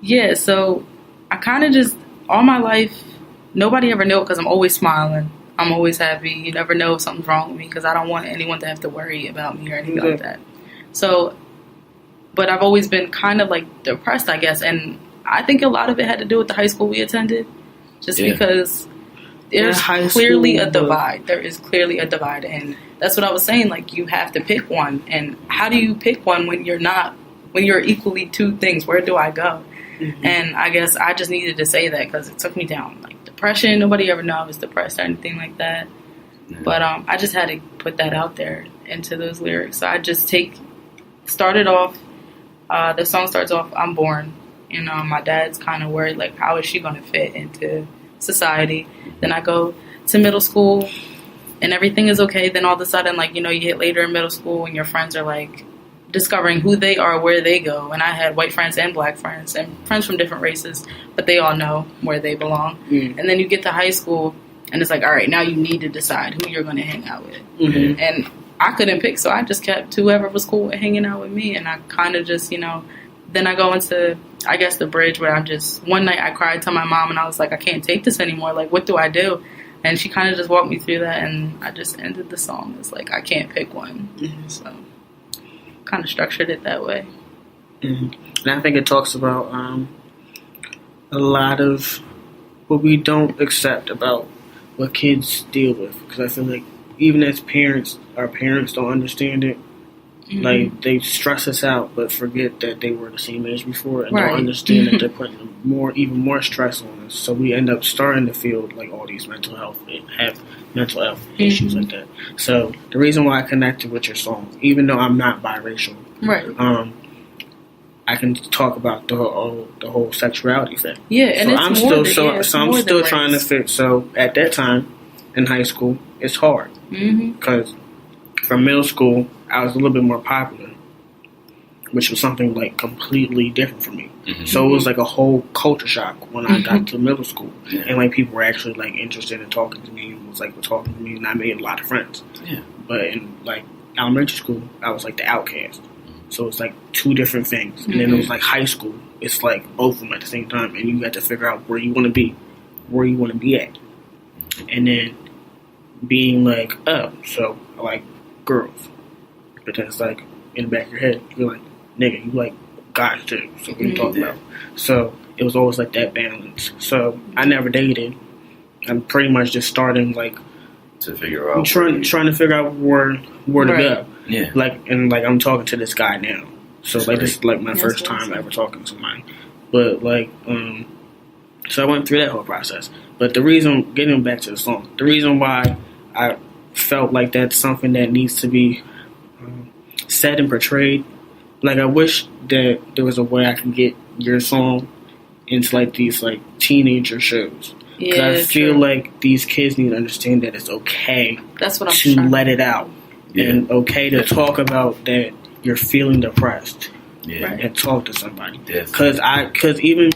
yeah. So I kind of just all my life, nobody ever knew it because I'm always smiling. I'm always happy. You never know if something's wrong with me because I don't want anyone to have to worry about me or anything like that. So, but I've always been kind of like depressed, I guess, and I think a lot of it had to do with the high school we attended, just because there's clearly a divide. There is clearly a divide, and that's what I was saying. Like, you have to pick one, and how do you pick one when you're equally two things? Where do I go? And I guess I just needed to say that because it took me down. Like depression, nobody ever knew I was depressed or anything like that. But I just had to put that out there into those lyrics. So I just started off. The song starts off, I'm born. And my dad's kind of worried, like, how is she going to fit into society? Then I go to middle school, and everything is okay. Then all of a sudden, like, you get later in middle school, and your friends are, like, discovering who they are, where they go. And I had white friends and black friends, and friends from different races, but they all know where they belong. And then you get to high school, and it's like, all right, now you need to decide who you're going to hang out with. And I couldn't pick, so I just kept whoever was cool with hanging out with me, and I kind of just, then I go into, I guess, the bridge where one night I cried to my mom and I was like, I can't take this anymore. Like, what do I do? And she kind of just walked me through that, and I just ended the song. It's like, I can't pick one. So, kind of structured it that way. And I think it talks about a lot of what we don't accept about what kids deal with. Because I feel like even as parents, our parents don't understand it. Like, they stress us out, but forget that they were the same age before, and don't understand that they're putting even more stress on us. So we end up starting to feel like all these mental health issues like that. So the reason why I connected with your song, even though I'm not biracial, I can talk about the whole sexuality thing. Yeah, and I'm still trying to fit. So at that time in high school, it's hard because from middle school, I was a little bit more popular, which was something like completely different for me. So it was like a whole culture shock when I got to middle school, and like people were actually like interested in talking to me, and were talking to me, and I made a lot of friends. But in like elementary school, I was like the outcast. So it's like two different things. And then it was like high school. It's like both of them at the same time. And you got to figure out where you want to be at. And then being like, oh, so I like girls. But then it's like, in the back of your head, you're like, nigga, you like guys too. So what are you talking about? So it was always like that balance. So I never dated. I'm pretty much just starting like to figure out trying to figure out where to go. Yeah. Like I'm talking to this guy now. So That's like great. this is like my first time ever talking to somebody. But like so I went through that whole process. But the reason, getting back to the song, the reason why I felt like that's something that needs to be said and portrayed, like I wish that there was a way I could get your song into like these like teenager shows. Because I feel like these kids need to understand that it's okay That's what I'm to trying. let it out. Yeah. And okay to talk about that you're feeling depressed. Yeah. And talk to somebody. Definitely. Because even,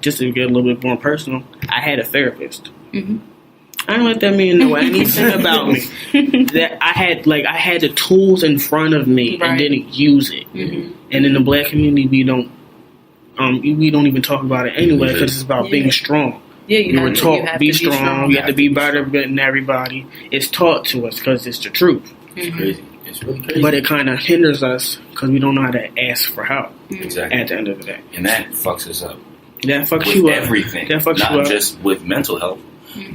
just to get a little bit more personal, I had a therapist. Mm-hmm. I don't let that man know anything about me. That I had the tools in front of me and didn't use it. Mm-hmm. And in the black community, we don't even talk about it anyway because it's about being strong. Yeah, you were taught have to be strong. You have to be better strong. than everybody. It's taught to us because it's the truth. It's crazy. It's really crazy. But it kind of hinders us because we don't know how to ask for help. Exactly. At the end of the day, And that fucks us up. that fucks With you up. everything. That fucks Not you up. just with mental health,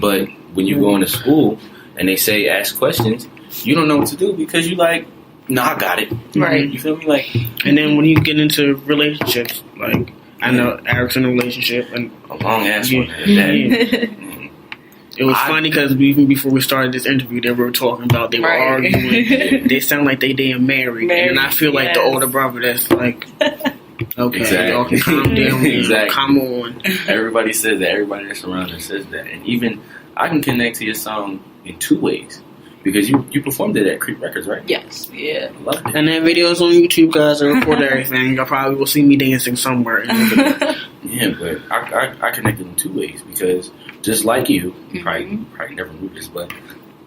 but when you go into school and they say ask questions, you don't know what to do because you like, no, I got it. Right. You feel me? Like, And then when you get into relationships, like I know Eric's in a relationship, and a long ass one. At that. It was funny because even before we started this interview, they were talking about they were arguing. They sound like they damn married, and I feel like the older brother that's like, okay, y'all can calm down, Exactly. come on. Everybody says that. Everybody that's around us says that. And even I can connect to your song in two ways. Because you performed it at Creek Records, right? Yes. Yeah. I loved it. And that video's on YouTube, guys. I record everything. Y'all probably will see me dancing somewhere. Yeah, but I connected in two ways because just like you probably never knew this, but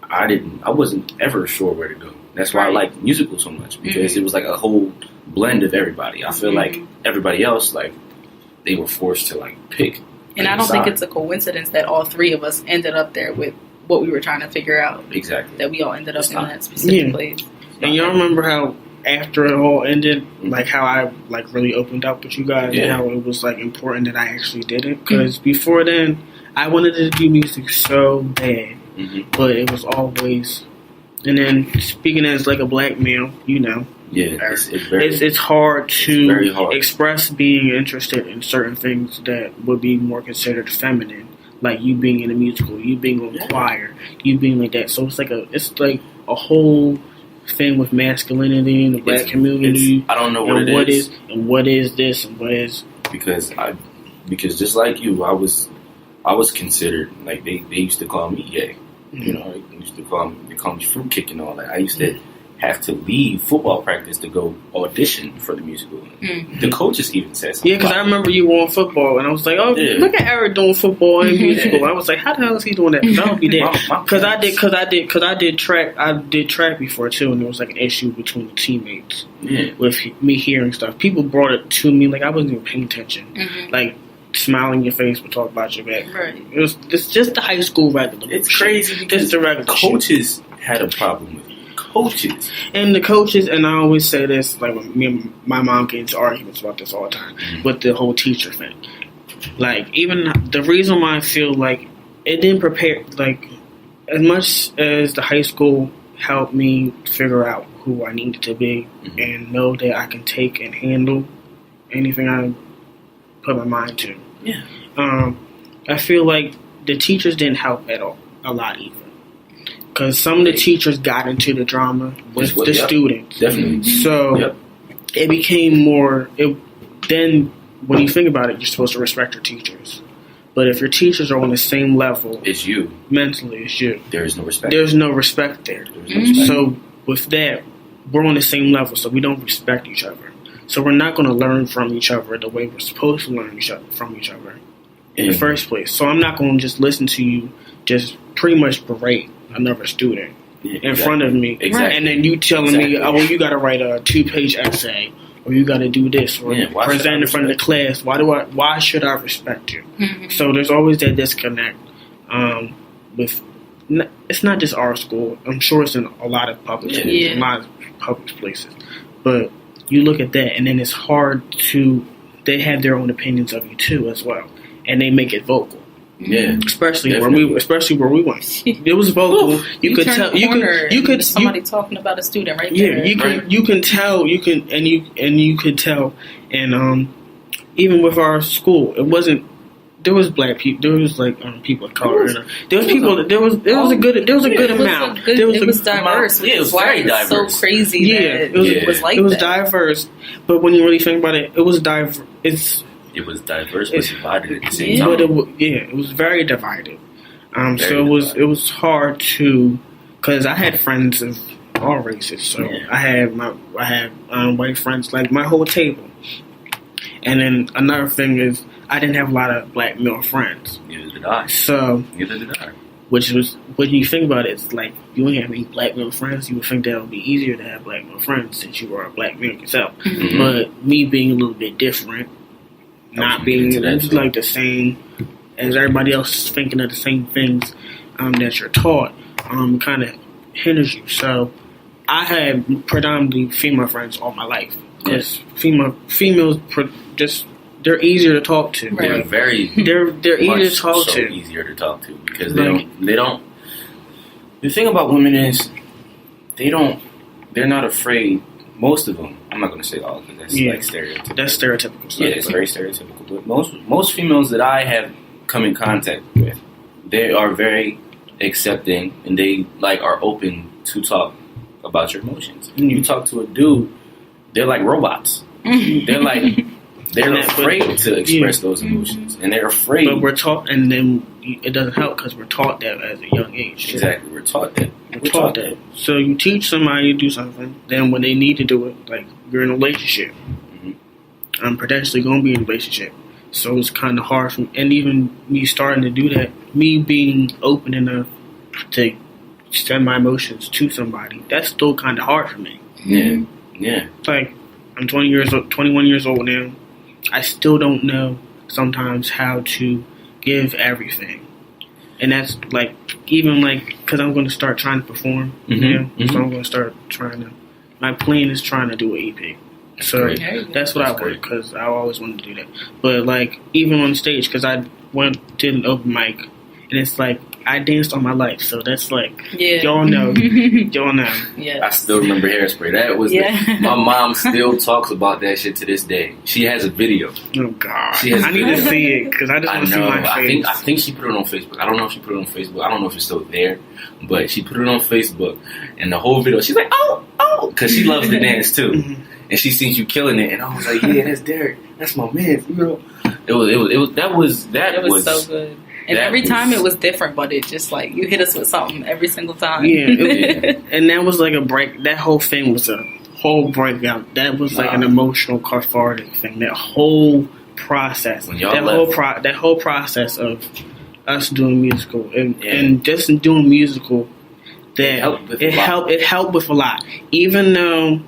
I wasn't ever sure where to go. That's why I like musicals so much because it was like a whole blend of everybody. I feel like everybody else, like they were forced to like pick. And I don't think it's a coincidence that all three of us ended up there with what we were trying to figure out. Exactly. That we all ended up in that specific place. And y'all remember how after it all ended, like how I like really opened up with you guys and how it was like important that I actually did it? Because before then, I wanted to do music so bad, but it was always. And then speaking as like a black male, you know, it's hard to express being interested in certain things that would be more considered feminine. Like you being in a musical, you being on choir, you being like that. So it's like a whole thing with masculinity in the black community. I don't know what it is. And what is this and what is because just like you, I was considered like they used to call me gay. You know, they used to call me fruitcake and all that. I used to have to leave football practice to go audition for the musical. The coaches even said something. Yeah, because I remember you were on football, and I was like, "Oh, look at Eric doing football and musical." I was like, "How the hell is he doing that?" That would be there because I did track. I did track before too, and there was like an issue between the teammates with me hearing stuff. People brought it to me like I wasn't even paying attention, like. Smile in your face but talk about your back. Right. It's just the high school regular. It's crazy because the regular coaches had a problem with it. Coaches. And the coaches, and I always say this, like when me and my mom get into arguments about this all the time, with the whole teacher thing. Like, even the reason why I feel like it didn't prepare, like, as much as the high school helped me figure out who I needed to be and know that I can take and handle anything I put my mind to. Yeah. I feel like the teachers didn't help at all, a lot either. Because some of the teachers got into the drama with the students. Definitely. So it became more. Then when you think about it, you're supposed to respect your teachers. But if your teachers are on the same level, it's you. Mentally, it's you. There is no respect. There's no respect there. There's no respect. So with that, we're on the same level, so we don't respect each other. So we're not going to learn from each other the way we're supposed to learn from each other in the first place. So I'm not going to just listen to you just pretty much berate another student in front of me. Exactly. And then you telling me, oh, well, you got to write a 2-page essay or you got to do this, or Yeah, present in front of the class. Why should I respect you? Mm-hmm. So there's always that disconnect. With it's not just our school. I'm sure it's in a lot of public schools, a lot of public places. But you look at that, and then it's hard to. They have their own opinions of you too, as well, and they make it vocal. Yeah, especially where we went. It was vocal. Oof, you could tell. You could somebody talking about a student right there. Yeah, you can tell. You could tell. And even with our school, it wasn't. There was black people. There was like people of color. There was people. There was a good amount. It was diverse. Yeah, it was very diverse. So crazy. Yeah, it was like it was that. diverse. But when you really think about it, it was diverse. It was diverse, but divided at the same time. But it was very divided. So it was hard to, because I had friends of all races. So I had white friends, like my whole table. And then another thing is, I didn't have a lot of black male friends. Neither did I. So neither did I. Which was, when you think about it, it's like you don't have any black male friends. You would think that it would be easier to have black male friends since you are a black male yourself. Mm-hmm. But me being a little bit different, not being like the same as everybody else, thinking of the same things that you're taught, kind of hinders you. So I had predominantly female friends all my life. Because females just, they're easier to talk to. They're like, very they're easier to talk so to. Easier to talk to because they don't. The thing about women is they're not afraid. Most of them. I'm not going to say all because that's like stereotypical. That's stereotypical stuff. Yeah, it's very stereotypical. But most females that I have come in contact with, they are very accepting and they like are open to talk about your emotions. Mm-hmm. You talk to a dude, they're like robots. They're afraid to express those emotions, and they're afraid. But we're taught, and then it doesn't help because we're taught that at a young age. Exactly, we're taught that. We're taught that. So you teach somebody to do something, then when they need to do it, like you're in a relationship, I'm potentially going to be in a relationship. So it's kind of hard for me. And even me starting to do that, me being open enough to send my emotions to somebody, that's still kind of hard for me. Yeah, yeah. Like, I'm 21 years old now. I still don't know sometimes how to give everything. And that's like, even like, because I'm going to start trying to perform now. So I'm going to start my plan is trying to do an EP. So that's what I want, because I always wanted to do that. But like, even on stage, because I did an open mic, and it's like, I danced all my life, so that's like, y'all know. Yeah. I still remember Hairspray. That was my mom still talks about that shit to this day. She has a video. Oh God, I need to see it because I just want to see my face. I think she put it on Facebook. I don't know if she put it on Facebook. I don't know if it's still there, but she put it on Facebook, and the whole video, she's like, oh, because she loves to dance too, and she seen you killing it, and I was like, yeah, that's Derek, that's my man, you know. It was so good. And every time it was different, but it just like, you hit us with something every single time. Yeah. And that was like a break. That whole thing was a whole breakout. That was like an emotional, cathartic thing. That whole process. That whole process of us doing musical. And just doing musical, that it helped with a lot. Even though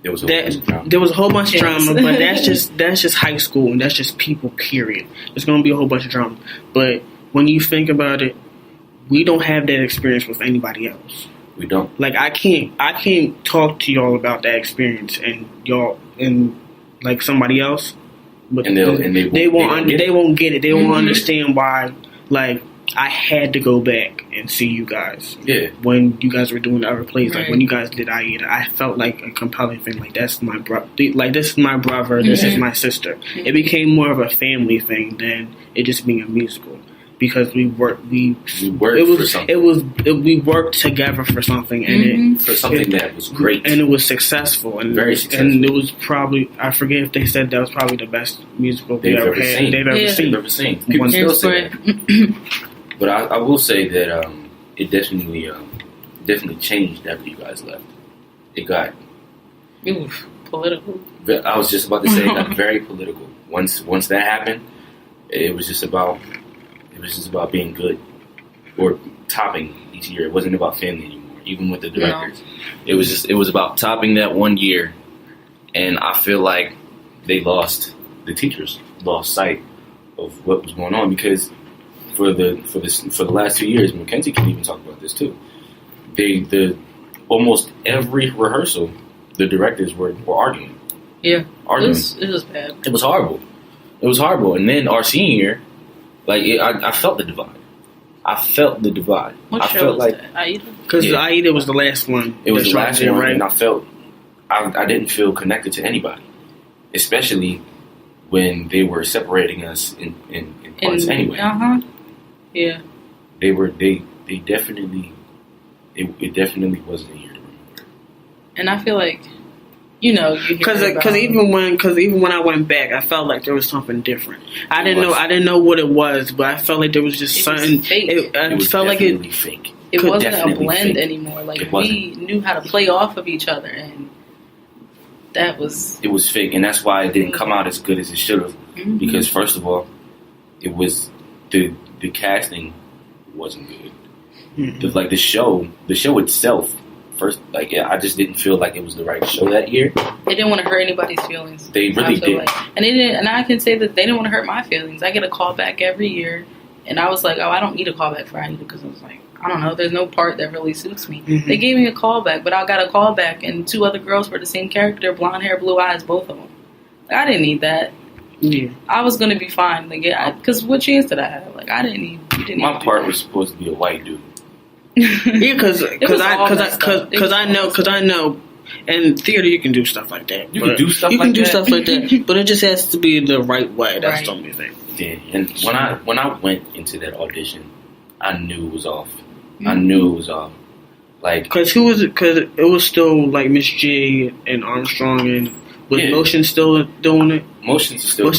there was a whole bunch of drama, but that's just high school, and that's just people, period. There's going to be a whole bunch of drama. But when you think about it, we don't have that experience with anybody else. We don't. Like, I can't talk to y'all about that experience and y'all and like somebody else, but they won't get it. They won't understand why. Like, I had to go back and see you guys. Yeah. When you guys were doing the other plays, like when you guys did Aida, I felt like a compelling thing. Like, that's my like, this is my brother. This is my sister. It became more of a family thing than it just being a musical, because we worked together for something, and that was great, and it was successful, and very successful. And it was probably, I forget if they said that was probably the best musical they've ever seen. People still say that. But I will say that it definitely changed after you guys left. It got political. I was just about to say it got very political. Once that happened, it was just about being good or topping each year. It wasn't about family anymore. Even with the directors, it was about topping that one year And I feel like the teachers lost sight of what was going on, because for the last 2 years, Mackenzie can even talk about this too. Almost every rehearsal, the directors were arguing. Yeah, arguing. It was bad. It was horrible. It was horrible. And then our senior year, I felt the divide. What show was that? Aida? Because Aida was the last one. It was the last one, right? And I didn't feel connected to anybody, especially when they were separating us in parts anyway. Yeah. It definitely wasn't a year to remember. And I feel like, because even when I went back, I felt like there was something different. I didn't know what it was, but I felt like there was just something. It was felt like it fake. It wasn't a blend anymore. Like, we knew how to play off of each other, and it was fake. And that's why it didn't come out as good as it should have. Mm-hmm. Because first of all, it was the casting wasn't good. Mm-hmm. The show itself. First, I just didn't feel like it was the right show that year. They didn't want to hurt anybody's feelings. They really did. And they didn't. And I can say that they didn't want to hurt my feelings. I get a call back every year, and I was like, I don't need a call back for Aida, because I was like, I don't know, there's no part that really suits me. Mm-hmm. They gave me a call back, but I got a call back, and 2 other girls were the same character, blonde hair, blue eyes, both of them. I didn't need that. Yeah. I was gonna be fine. Because what chance did I have? I didn't need. My part was supposed to be a white dude. Yeah, because I know, in theater you can do stuff like that. You can do stuff like that, but it just has to be the right way. That's the only thing. Yeah, and when I went into that audition, I knew it was off. Mm-hmm. I knew it was off. Because who was it? Because it was still Miss J and Armstrong, and was Motion still doing it? Motion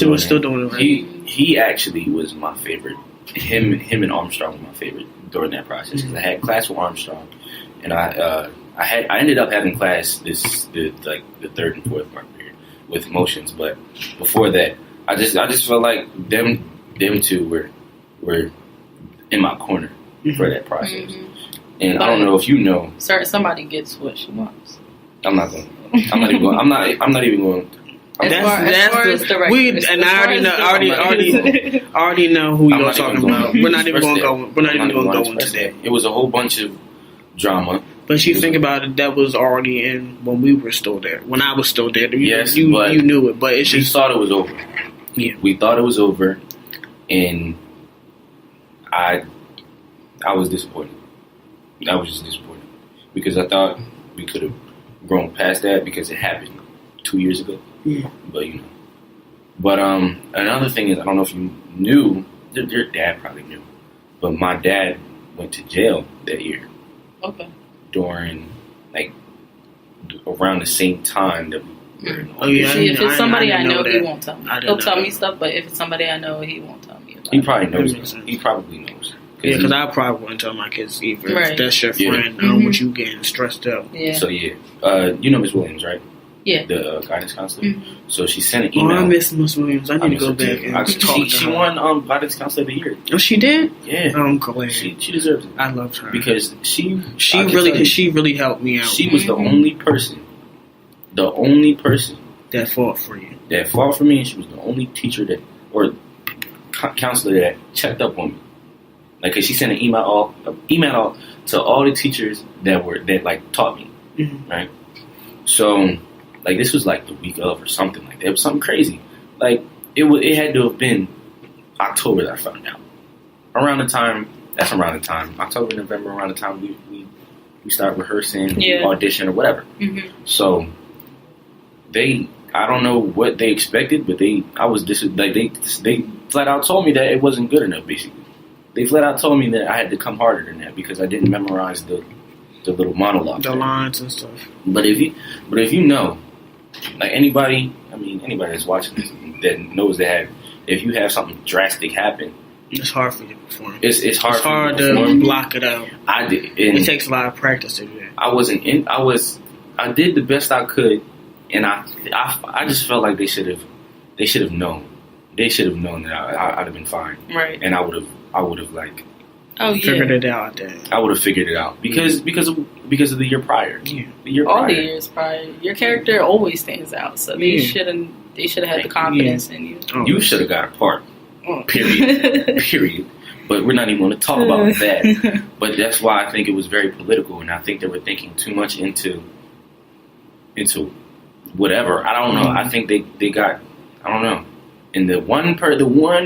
was still doing it. Right? He actually was my favorite. Him and Armstrong were my favorite during that process, because I had class with Armstrong, and I ended up having class the 3rd and 4th part period with Motions, but before that, I just felt like them 2 were in my corner for that process. Mm-hmm. And I don't know if you know. Somebody gets what she wants. I'm not even going. I already know who you're talking about. We're not even going to go. We're not even going to go into that. It was a whole bunch of drama. But you think about it, that was already in when we were still there. When I was still there, yes, you knew it. But it's just, we thought it was over. Yeah, we thought it was over, and I was disappointed. I was just disappointed because I thought we could have grown past that, because it happened 2 years ago. Yeah. But another thing is, I don't know if you knew, your dad probably knew, but my dad went to jail that year. Okay. During around the same time that we were in. If it's somebody I know, he won't tell me. He'll tell me stuff, but if it's somebody I know, he won't tell me. He probably knows. He probably knows. Yeah, because I probably wouldn't tell my kids either. Right. If that's your friend, I don't want you getting stressed out. Yeah. So you know Miss Williams, right? Yeah. The guidance counselor. Mm-hmm. So she sent an email. I miss Miss Williams. I need to go back and talk to her. She won guidance counselor of the year. Oh, she did? Yeah. I'm glad. She deserves it. I loved her because she really helped me out. She was the only person that fought for you. That fought for me, and she was the only teacher or counselor that checked up on me. Cause she sent an email to all the teachers that taught me, mm-hmm. right? So, this was the week of or something like that. It was something crazy. It had to have been October that I found out. Around the time, October, November, around the time we start rehearsing, audition or whatever. Mm-hmm. So I don't know what they expected, but they flat out told me that it wasn't good enough. Basically, they flat out told me that I had to come harder than that because I didn't memorize the little monologue, the lines and stuff. But if you know, anybody that's watching this that knows that if you have something drastic happen, it's hard for you to perform. It's hard to block it out. I did. It takes a lot of practice to do that. I did the best I could, and I just felt like they should have known. They should have known that I'd have been fine, right? And I would have Oh yeah. Figured it out then. I would have figured it out because of the year prior. Yeah. The year All prior. the years prior, your character always stands out. So they shouldn't. They should have had the confidence in you. Oh. You should have got a part. Oh. Period. Period. But we're not even going to talk about that. But that's why I think it was very political, and I think they were thinking too much into whatever. I don't know. I think they got. I don't know. And the one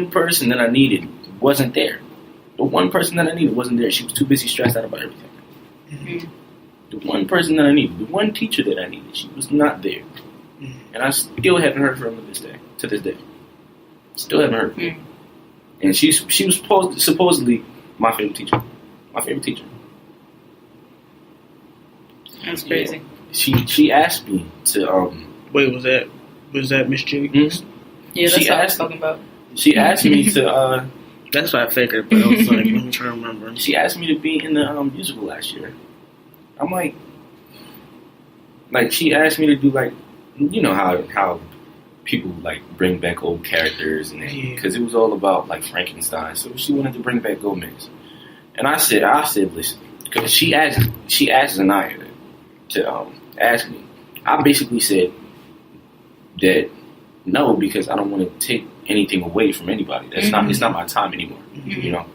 person that I needed wasn't there. The one person that I needed wasn't there. She was too busy stressed out about everything. Mm-hmm. The one person that I needed, the one teacher that I needed, she was not there. And I still haven't heard from her to this day. Still haven't heard from her. And she was supposedly my favorite teacher. My favorite teacher. That's crazy. Yeah. She asked me to Wait, was that Miss Jimmy? Mm-hmm. Yeah, that's She what I was asked- talking about. She asked me to That's what I figured, but I was like, let me try to remember. she asked me to be in the musical last year. I'm like she asked me to do like, you know how people like bring back old characters and because it was all about like Frankenstein. So she wanted to bring back Gomez, and I said listen, because she asked Zanaya to ask me. I basically said that no, because I don't want to take anything away from anybody. That's not. It's not my time anymore. Mm-hmm. You know,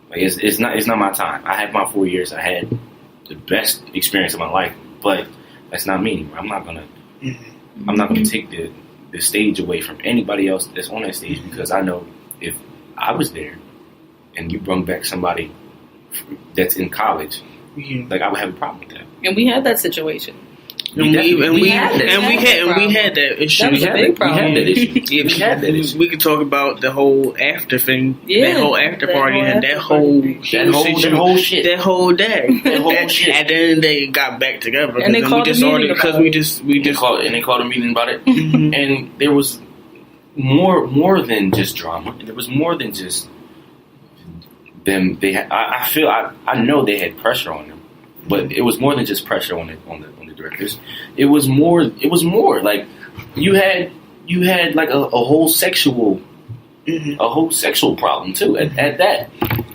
like it's not my time. I had my 4 years. I had the best experience of my life, but that's not me anymore. I'm not gonna take the stage away from anybody else that's on that stage, because I know if I was there and you brought back somebody that's in college, like I would have a problem with that. And we had that situation. We had that issue. That was a big problem. We had that issue. Yeah, we had that issue. We could talk about the whole after thing, Yeah, that whole after that party, whole and that after whole party. That whole shit. that whole day, That whole shit. At the end of the day, it got back together, And they then called we a just meeting ordered because about we it. just They called a meeting about it, Mhm. and there was more than just drama. There was more than just them. I know they had pressure on them, but it was more than just pressure on the directors. It was more like you had like a whole sexual problem too at that.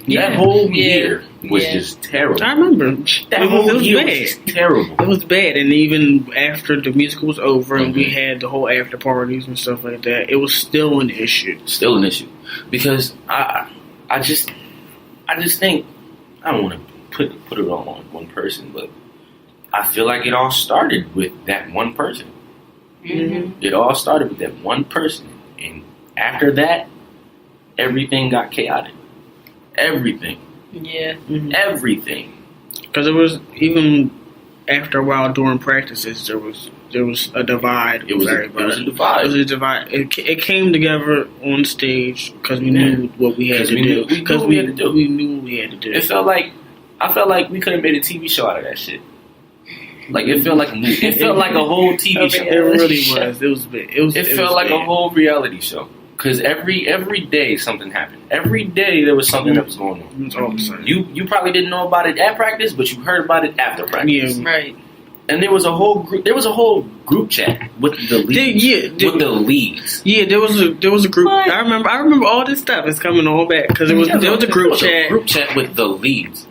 Yeah. That whole Yeah. year was Yeah. just terrible. I remember That it whole was year bad. was just terrible. It was bad, and even after the musical was over and we Mhm. had the whole after parties and stuff like that, it was still an issue. Still an issue because I just think I don't want to put it all on one person, but I feel like it all started with that one person. Mm-hmm. It all started with that one person, and after that, everything got chaotic. Everything, Yeah. everything. Because it was even after a while during practices, there was a divide. It was a divide. It was a divide. It came together on stage because we knew what we had to do. Because we knew what we had to do. I felt like we could have made a TV show out of that shit. Like it felt like a movie. It felt like a whole TV show. It really was. It was big. It felt like a whole reality show. Because every day something happened. Every day there was something that was going on. It was all the same. You probably didn't know about it at practice, but you heard about it after practice. Yeah. Right. And there was a whole group chat with the leads. With the leads. Yeah, there was a group. What? I remember all this stuff. It's coming all back because there was a group chat. Group chat with the leads.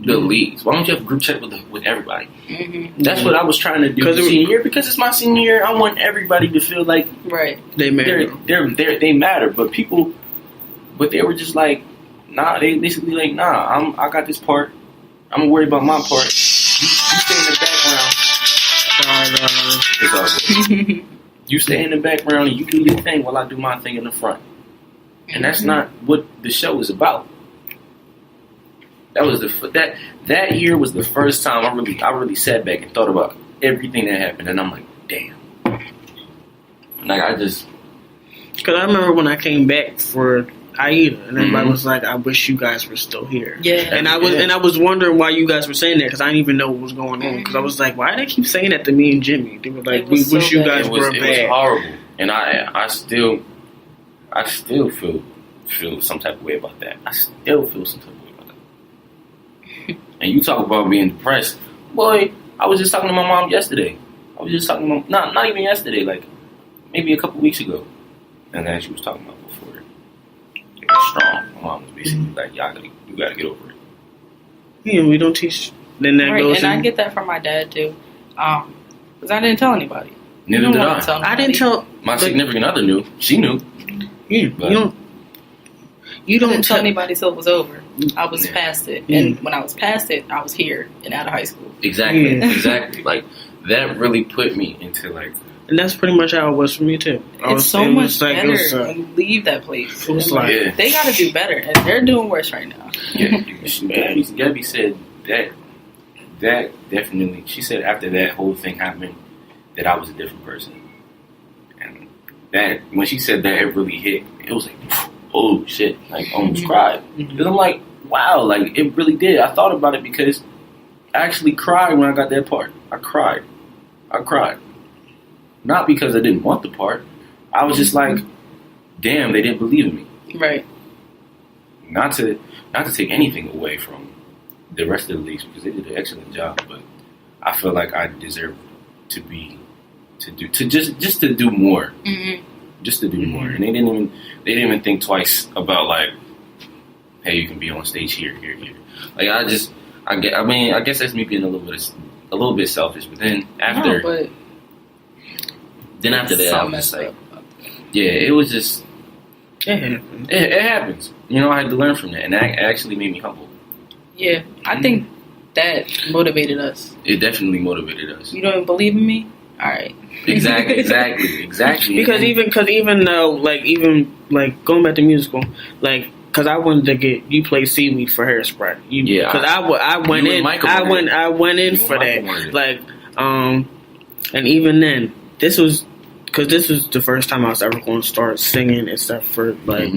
The leads. Why don't you have a group chat with everybody? Mm-hmm. That's what I was trying to do senior year, because it's my senior year. I want everybody to feel like Right. They matter. they matter. But they were just like, nah. They basically like, nah. I got this part. I'm gonna worry about my part. You stay in the background. It's all good. You stay in the background and you do your thing while I do my thing in the front. And that's not what the show is about. That was that year was the first time I really sat back and thought about everything that happened, and I'm like, damn. Like I just, Because I remember when I came back for Aida, and everybody was like, "I wish you guys were still here." Yeah. and I was wondering why you guys were saying that because I didn't even know what was going on. Because I was like, "Why do they keep saying that to me and Jimmy?" They were like, It "We was so wish you bad. guys were it was bad." horrible, and I still feel some type of way about that. I still feel some type of way about that. And you talk about being depressed, boy. I was just talking to my mom yesterday. I was just talking to not even yesterday, like maybe a couple weeks ago, and then she was talking about before. strong. My mom was basically like, you gotta get over it. Yeah, we don't teach. Then that Right, goes. and I get that from my dad too, because I didn't tell anybody. Neither did I. I didn't tell my significant other knew. She knew. Yeah, but you don't tell anybody till it was over. I was past it, Yeah. and when I was past it, I was here and out of high school. Exactly, Yeah. exactly. Like that really put me into like. And that's pretty much how it was for me too. It's so much better when you leave that place. It was like they got to do better, and they're doing worse right now. Yeah, Gabby said that definitely. She said after that whole thing happened, that I was a different person, and that when she said that, it really hit. It was like, oh shit, like I almost cried because I'm like, wow, like it really did. I thought about it because I actually cried when I got that part. I cried. Not because I didn't want the part. I was just like, damn, they didn't believe in me. Right. Not to take anything away from the rest of the leagues because they did an excellent job, but I feel like I deserve to do more. Mm-hmm. Just to do more. And they didn't even think twice about like, hey, you can be on stage here. Like I guess that's me being a little bit selfish, but then after that, I was just like, yeah, it was just, it happens. You know, I had to learn from that, and that actually made me humble. Yeah, I think that motivated us. It definitely motivated us. You don't believe in me? All right. Exactly. Because even though, going back to musical, because I wanted to get you play Seaweed for Hairspray. Because I went in for that. And even then, this was the first time I was ever going to start singing and stuff for like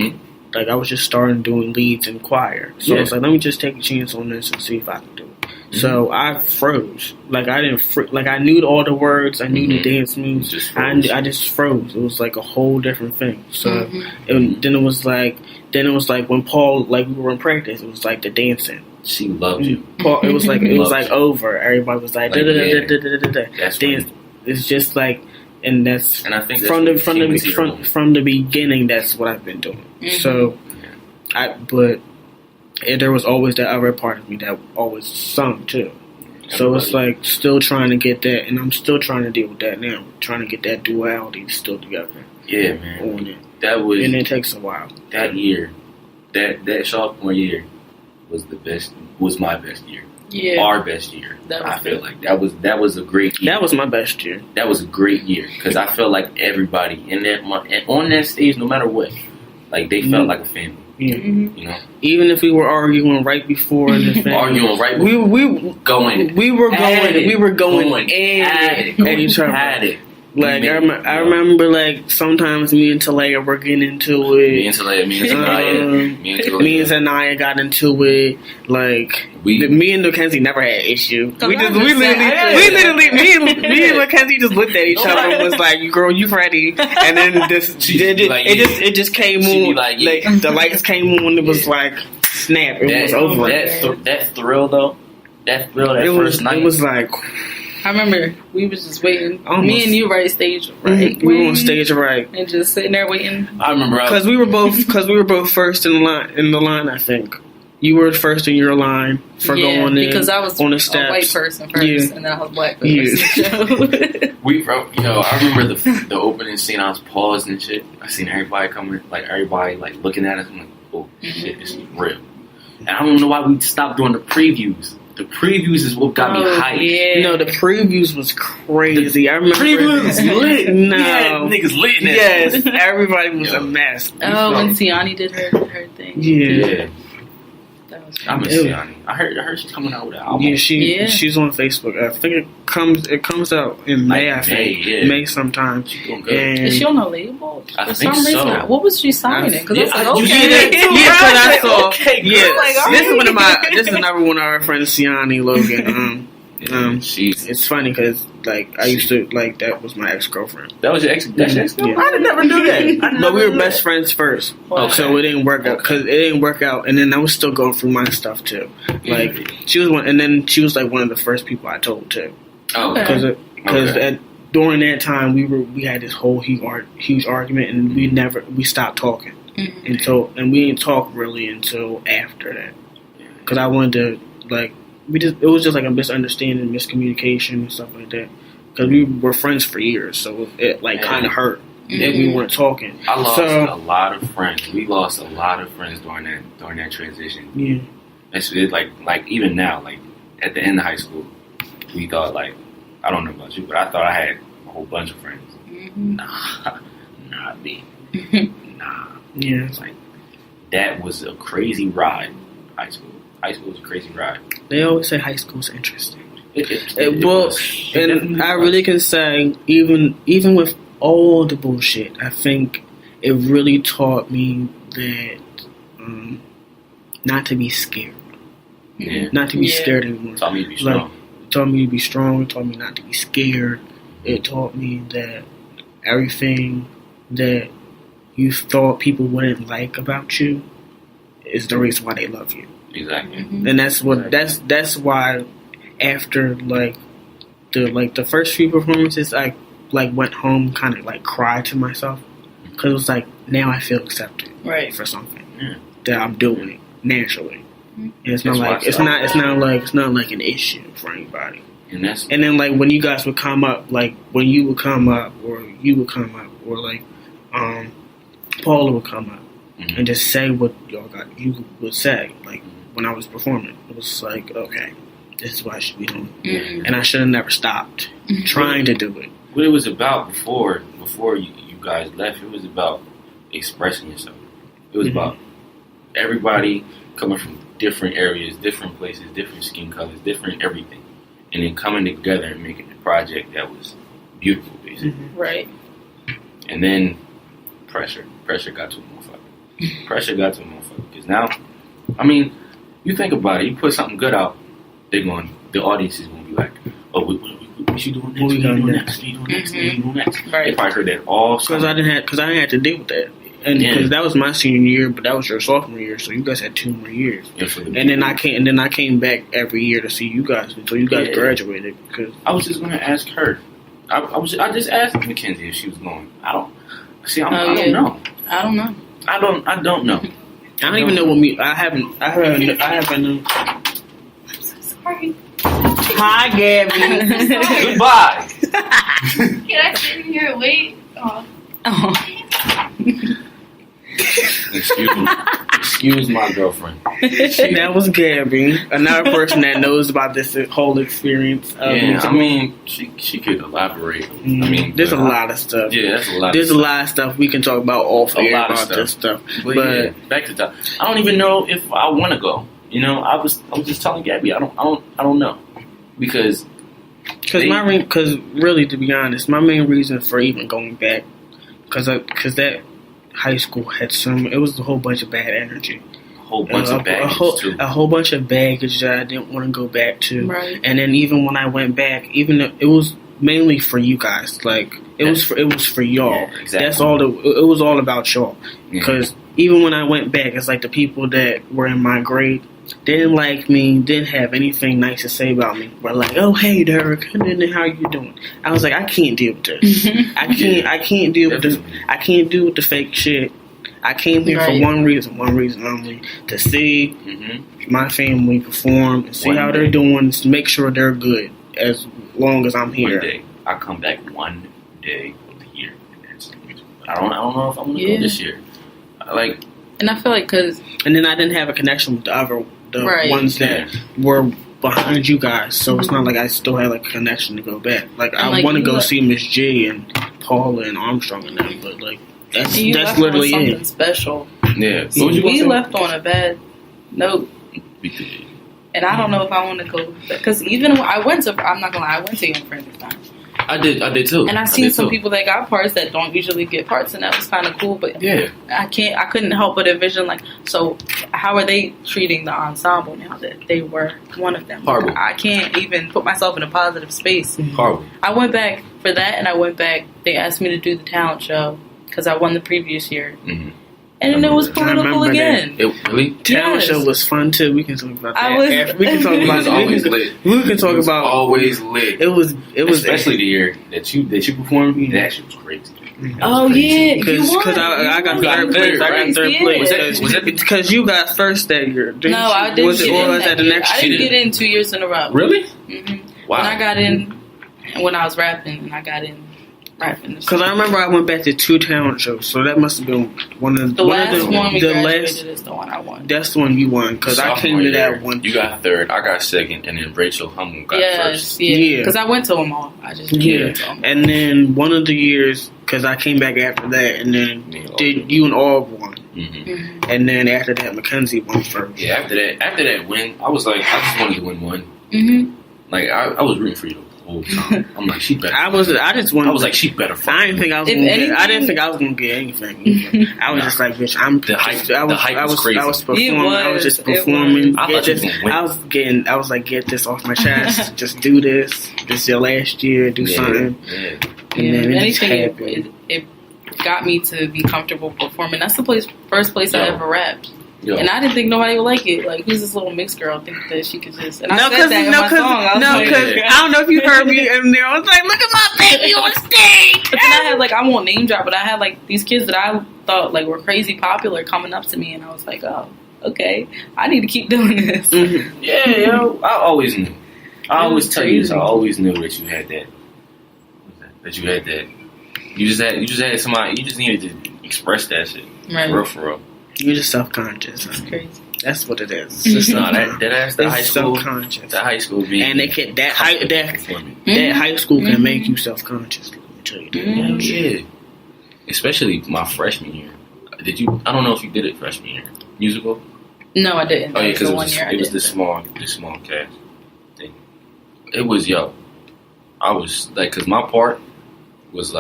I was just starting doing leads in choir. So I was like, let me just take a chance on this and see if I can do it. Mm-hmm. So I froze. Like I didn't like I knew all the words, I knew the dance moves. I just froze. It was like a whole different thing. So then it was like when Paul, like we were in practice, it was like the dancing. She loved you. Paul, it was like over. Everybody was like That's dance. It's just like. And I think that's from the beginning. That's what I've been doing. Mm-hmm. So, but there was always that other part of me that always sung too. So it's like still trying to get that, and I'm still trying to deal with that now. Trying to get that duality still together. Yeah, man. On it. And it takes a while. That year, that sophomore year was my best year. Yeah. Our best year. I feel like that was a great year. That was my best year. That was a great year because I felt like everybody in that month and on that stage, no matter what, like they felt like a family. Yeah. Mm-hmm. You know, even if we were arguing right before the family, we were going at each other. Like I remember, like sometimes me and Talaya were getting into it. Me and Zanaya got into it. Like me and Mackenzie never had issue. Me and Mackenzie just looked at each other and was like, "Girl, you ready?" And then it just came on. Like the lights came on. It was like snap. It was over. That thrill though. That first night. It was like. I remember we was just waiting. Me and you right stage right. We were on stage right and just sitting there waiting. I remember because we were both first in the line. I think you were first in your line for going in because I was on the steps. A white person first, and I was black person. We wrote. I remember the opening scene. I was paused and shit. I seen everybody coming, like everybody like looking at us. I'm like, oh shit, this is real. And I don't know why we stopped doing the previews. The previews is what got me hyped. Yeah. No, the previews was crazy. I remember previews was lit. No, niggas lit in that. Yes, everybody was a mess. When Tiani did her thing. Yeah. I miss Tiani. I heard she's coming out with an album. Yeah, she's on Facebook. I think it comes out in May. I think May sometime. She's doing good. Is she on a label? I think so. What was she signing? Because I was like, okay. Because I saw. This is another one of our friends, Tiani Logan. It's funny because like I used to like that was my ex-girlfriend. That was your ex-girlfriend? Yeah. I never knew that. But we were best friends first, so it didn't work out because it didn't work out. And then I was still going through my stuff too. Like she was one, and then she was like one of the first people I told too. Because during that time we had this whole huge argument, and we stopped talking. Mm-hmm. and we didn't talk really until after that. Because I wanted to, like, it was just like a misunderstanding, miscommunication, and stuff like that. Because we were friends for years, so it like kind of hurt that we weren't talking. I lost a lot of friends. We lost a lot of friends during that transition. Yeah, It's like even now, like at the end of high school, we thought like, I don't know about you, but I thought I had a whole bunch of friends. Mm-hmm. Nah, me. Nah. yeah. It's like that was a crazy ride. High school was a crazy ride. They always say high school's interesting. Well, and I really can say, even with all the bullshit, I think it really taught me that not to be scared. Yeah. Not to be scared anymore. Taught me to be strong. Like, it taught me to be strong. It taught me not to be scared. It taught me that everything that you thought people wouldn't like about you is the reason why they love you. Exactly. Mm-hmm. And that's why after the first few performances, I like went home, kind of like cried to myself because it was like, now I feel accepted for something that I'm doing naturally. Mm-hmm. And it's not like an issue for anybody. And then like when you guys would come up, like when you would come up, or you would come up, or like Paula would come up and just say what you would say, like when I was performing, it was like, okay, this is what I should be doing, and I should have never stopped trying to do it. What it was about before you guys left, it was about expressing yourself. It was about everybody coming from different areas, different places, different skin colors, different everything, and then coming together and making a project that was beautiful, basically. Right. And then pressure got to a motherfucker. Because now, I mean, you think about it, you put something good out, the audience is going to be like, oh, what you doing next? What you doing next? Right. They probably heard that all because I didn't have to deal with that, and because that was my senior year, but that was your sophomore year, so you guys had 2 more years. And then I came back every year to see you guys until you guys graduated. Cause I was just going to ask her. I just asked Mackenzie if she was going. I don't know. I don't know. I don't know. I don't even know what I haven't. I'm so sorry. Hi, Gabby. Goodbye. Can I sit in here and wait? Oh. Excuse my girlfriend. That was Gabby, another person that knows about this whole experience. I mean, she could elaborate. I mean, there's a lot of stuff. Yeah, that's a lot. There's a lot of stuff we can talk about off air about this stuff. But back to top. I don't even know if I want to go. You know, I was just telling Gabby, I don't know, because really, to be honest, my main reason for even going back, because that high school had it was a whole bunch of bad energy. A whole bunch of baggage, a whole bunch of baggage that I didn't want to go back to. Right. And then even when I went back, even though it was mainly for you guys, like it was for y'all. Yeah, exactly. That's all. It was all about y'all. Because even when I went back, it's like the people that were in my grade didn't like me, didn't have anything nice to say about me. Were like, "Oh, hey, Derek, and how you doing?" I was like, "I can't deal with this. I can't deal with this. I can't deal with the fake shit. I came here for one reason only, to see my family perform and see how they're doing, to make sure they're good as long as I'm here." One day, I come back one day of the year. I don't know if I'm gonna go this year. And I feel like and then I didn't have a connection with the ones that were behind you guys, so it's not like I still had like a connection to go back. Like I want to go see Miss G and Paula and Armstrong and them, but like that's literally something special. Yeah, we left on a bad note, and I don't know if I want to go, because even when I'm not gonna lie, I went to Young Friends this time. I did too. And I seen some people that got parts that don't usually get parts, and that was kind of cool. But I couldn't help but envision, like, so how are they treating the ensemble now that they were one of them? Horrible. I can't even put myself in a positive space. Horrible. I went back for that, and I went back. They asked me to do the talent show because I won the previous year. Mm-hmm. And then it was political again. Talent show was fun too. We can talk about that. We can talk about always lit. We can talk about always lit. It was especially the year that you performed. That shit was crazy. Oh yeah, Because I got third place. I got third place. Was that because you got first that year? No, I didn't. Was it get or in was that the year. next I didn't year? get in 2 years in a row. really? Mm-hmm. Wow. When I got in, when I was rapping, and I got in rapping. Because I remember I went back to 2 talent shows, so that must have been one of The last one we the graduated last. is the one I won. That's the one you won. Because I came to that one. You got third. I got second, and then Rachel Hummel got first. Yeah. Because I went to them all. I just And then one of the years, because I came back after that, and then did you and all won. Mm-hmm. And then after that, Mackenzie won first. Yeah, after that win, I was like, I just wanted to win one. Mm-hmm. Like I was rooting for you the whole time. I'm like, she better. I was like, she better. I didn't think I was gonna get. I didn't think I was gonna get anything. I was just like, bitch, I'm. The hype was crazy. I was performing. I was just performing. I thought you was gonna win. I was like, get this off my chest. Just do this. This is your last year. Do something. Yeah. And then it just anything. happened. It got me to be comfortable performing. That's the first place I ever rapped. Yo. And I didn't think nobody would like it. Like, who's this little mixed girl? Think that she could just. And I No, said that in my song. because I don't know if you heard me in there. I was like, look at my baby on stage. But then I had I won't name drop, but I had these kids that I thought were crazy popular coming up to me, and I was like, oh, okay, I need to keep doing this. Mm-hmm. Yeah, yo, I always knew. I always tell you this. I always knew that you had that. That you had that. You just had somebody. You just needed to express that shit. Right. For real. You're just self-conscious. That's crazy. That's what it is. It's No, just that's the high school. Self-conscious. The high school being. And they can that Mm-hmm. high school can make you self-conscious. Let me tell you that. Mm-hmm. Yeah. Especially my freshman year. Did you? I don't know if you did it freshman year. Musical. No, I didn't. Oh yeah, because it was the the small cast thing. It was I was because my part was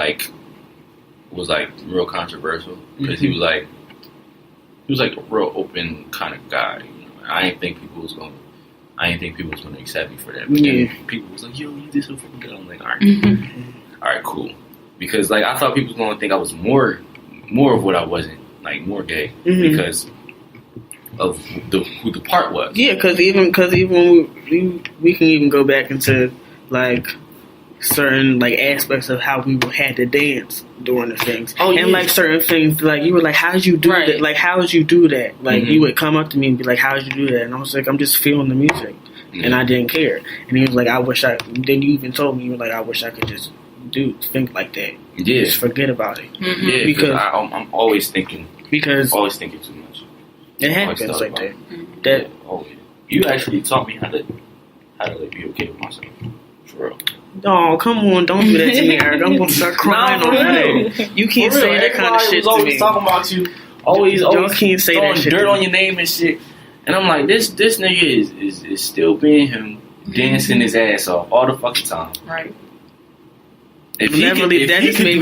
real controversial because he was like a real open kind of guy. You know? I didn't think people was gonna accept me for that. But then people was like, "Yo, you did so fucking good." I'm like, "All right, all right, cool." Because I thought people was gonna think I was more of what I wasn't, more gay because of who the part was. Yeah, because even we can even go back into certain aspects of how we had to dance during the things. Oh, and yeah. certain things you were like, how'd you do that? How'd you do that? You would come up to me and be like, how'd you do that? And I was like, I'm just feeling the music. And I didn't care. And he was like, then you even told me, you were like, I wish I could just think like that. Yeah. Just forget about it. Mm-hmm. Yeah, because I'm always thinking. Because always thinking too much. It happens like that. That you actually taught me how to be okay with myself. For real. Oh, come on, don't do that to me, Eric. I'm gonna start crying on that. You can't say that kind of shit to me. Always talking about you. Always can't say throwing that shit dirt on your name and shit. And I'm like, this nigga is still being him, dancing his ass off all the fucking time. Right. If he could do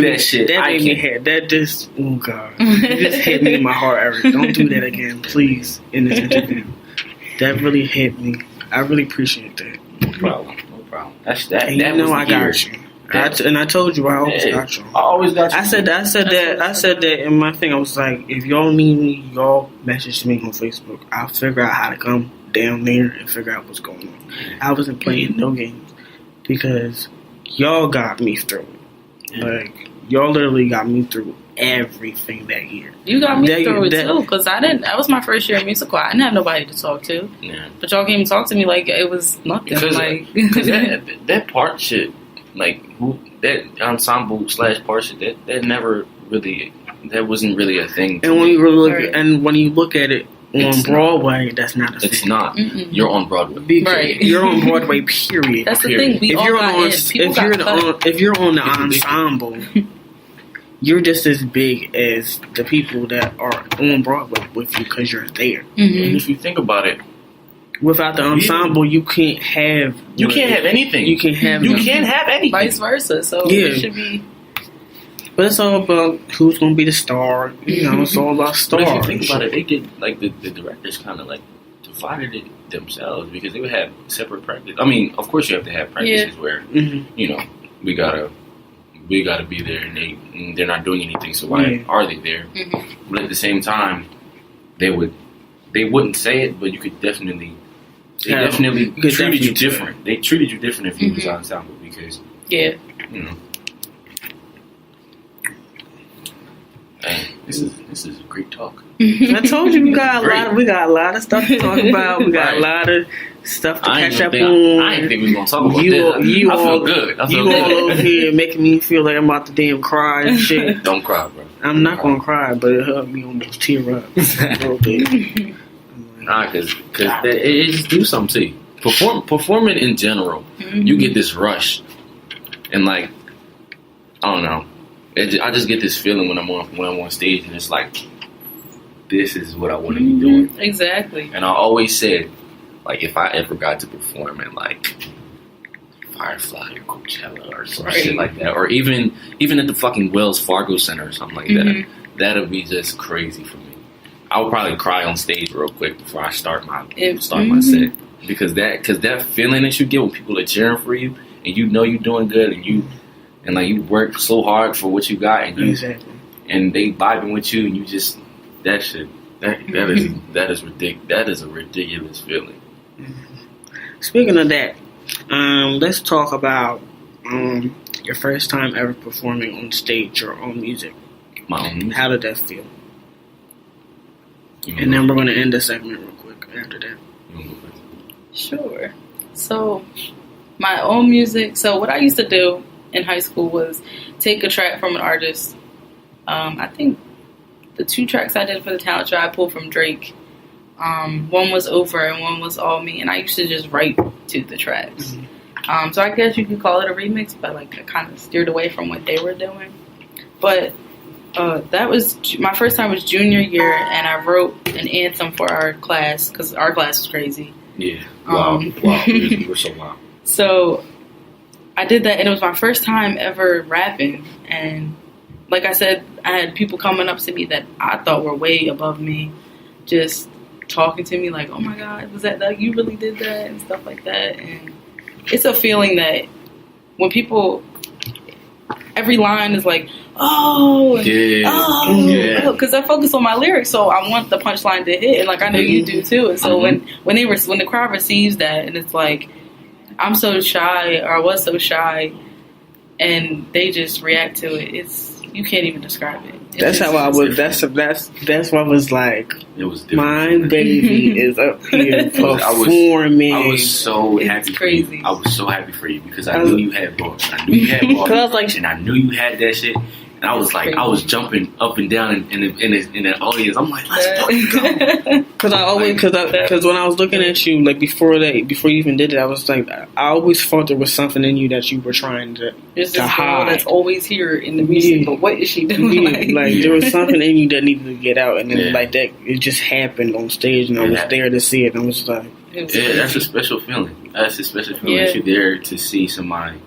that shit, that made me hit. That just, oh god, it just hit me in my heart, Eric. Don't do that again, please, in this interview. That really hit me. I really appreciate that. No problem. That's that. And that you know was I got you. And I told you I always got you. I always got you. I said that in my thing. I was like, if y'all need me, y'all message me on Facebook. I'll figure out how to come down there and figure out what's going on. I wasn't playing no games because y'all got me through it. Y'all literally got me through everything that year. You got me through it too, because I didn't. That was my first year in musical. I didn't have nobody to talk to. Yeah. But y'all came and talked to me like it was nothing. Because that part shit, that ensemble / part shit, that never really, that wasn't really a thing. And when you look at it on Broadway, that's not a thing. It's not. Mm-mm. You're on Broadway. Right. You're on Broadway. Period. That's the thing. If you're on the ensemble, you're just as big as the people that are on Broadway with you because you're there. And if you think about it, without the ensemble, you can't have. You can't have anything. You can't have. You can't have anything. Vice versa. So it should be. But it's all about who's going to be the star. You know, it's all about stars. But if you think about it, they did the directors kind of divided it themselves because they would have separate practice. I mean, of course, you have to have practices where you know we gotta be there, and they're not doing anything. So why are they there? But at the same time, they wouldn't say it, but you could definitely. They definitely treated you different. They treated you different if you was ensemble because you know. Hey, this is a great talk. I told you we got a lot of stuff to talk about. We got a lot of stuff to catch up on. I didn't think we was gonna talk about this. I feel good. I feel good. All over here making me feel like I'm about to damn cry and shit. Don't cry, bro. I'm not gonna cry, but it helped me almost tear up a little bit. Nah, cause it just do something to you. Performing in general, you get this rush, and like I don't know. I just get this feeling when I'm on stage, and it's like, this is what I want to be doing. Exactly. And I always said, like, if I ever got to perform at like Firefly or Coachella or some shit like that, or even at the fucking Wells Fargo Center or something like that, that'd be just crazy for me. I would probably cry on stage real quick before I start my set, because that feeling that you get when people are cheering for you and you know you're doing good and like you work so hard for what you got and and they vibing with you and you just that is ridiculous. That is a ridiculous feeling. Speaking of that, let's talk about your first time ever performing on stage your own music. My own music. How did that feel? And then we're going to end the segment real quick after that. Sure. So, my own music. So, what I used to do in high school was take a track from an artist. I think the 2 tracks I did for the talent show I pulled from Drake. One was Over and one was All Me, and I used to just write to the tracks. So I guess you could call it a remix, but like I kind of steered away from what they were doing. But that was my first time was junior year, and I wrote an anthem for our class because our class was crazy. Yeah, wow, we were so wild. So I did that, and it was my first time ever rapping. And like I said, I had people coming up to me that I thought were way above me, just talking to me like, "Oh my God, was that like you really did that?" and stuff like that. And it's a feeling that when people, every line is like, "Oh, because I focus on my lyrics, so I want the punchline to hit, and like I know you do too." And so when the crowd receives that, and it's like, I'm so shy, or I was so shy, and they just react to it. You can't even describe it. That's how I was. That's why I was like, it was my baby is up here performing. I was so happy for you. I was so happy for you because I knew you had bars. I knew you had bars. I was like, and I knew you had that shit. And I was like, crazy. I was jumping up and down in the audience. I'm like, let's fucking go. Because when I was looking at you, like before you even did it, I was like, I always thought there was something in you that you were trying to hide. That's always here in the music, but what is she doing? Like there was something in you that needed to get out, and then like that, it just happened on stage, and I was there to see it. And I was like, that's a special feeling. That's a special feeling that you're there to see somebody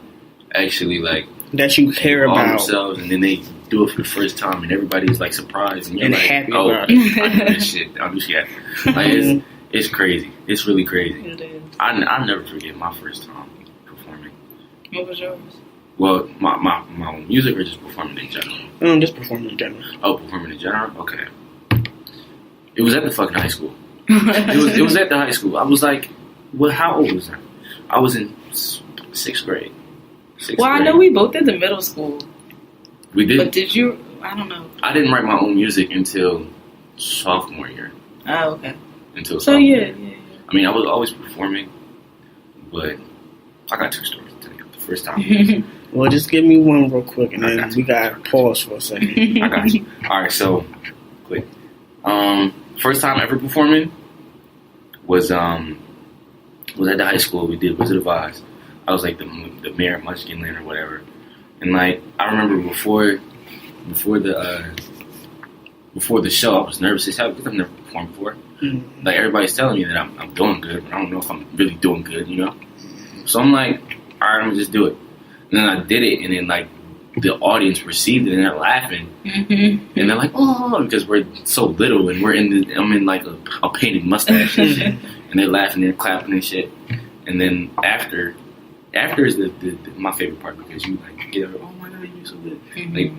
actually like. That you care about themselves, and then they do it for the first time, and everybody's like surprised and you're like, happy "Oh, about it. I do this shit. I do shit." Like it's crazy. It's really crazy. It is. I'll never forget my first time performing. What was yours? Well, my own music or just performing in general? Just performing in general. Oh, performing in general. Okay. It was at the fucking high school. It was at the high school. I was like, well, how old was I? I was in 6th grade. I know we both did the middle school. We did. But did you? I don't know. I didn't write my own music until sophomore year. Oh, okay. Until so sophomore yeah. I mean, I was always performing, but I got 2 stories to tell you. The first time. Well, just give me one real quick, and then we got to pause for a second. I got you. All right, so quick. First time ever performing was at the high school. We did Wizard of Oz. I was like the mayor of Munchkinland or whatever, and like I remember before the show, I was nervous as hell because I've never performed before. Mm-hmm. Like everybody's telling me that I'm doing good, but I don't know if I'm really doing good, you know. So I'm like, all right, I'm gonna just do it. And then I did it, and then like the audience received it, and they're laughing, and they're like, oh, because we're so little, and I'm in like a painted mustache, and shit, and they're laughing, they're clapping and shit, and then after is my favorite part because you like get oh my God, you're so good. Like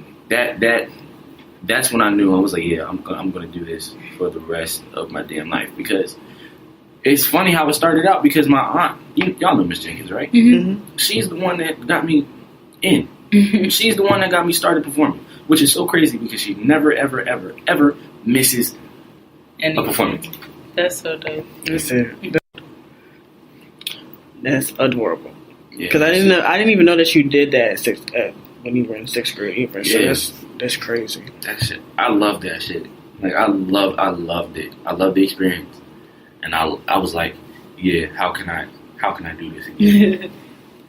that's when I knew I was like, yeah, I'm gonna do this for the rest of my damn life, because it's funny how it started out because my aunt, y'all know Miss Jenkins, right? Mm-hmm. She's the one that got me in. Mm-hmm. She's the one that got me started performing. which is so crazy because she never, ever, ever, ever misses a performance. That's so dope. That's adorable. Yeah, Because I didn't even know that you did that when you were in 6th grade either. So Yeah. that's crazy. That shit, I love that shit. Like I loved it. I loved the experience, and I was like, yeah, how can I do this again?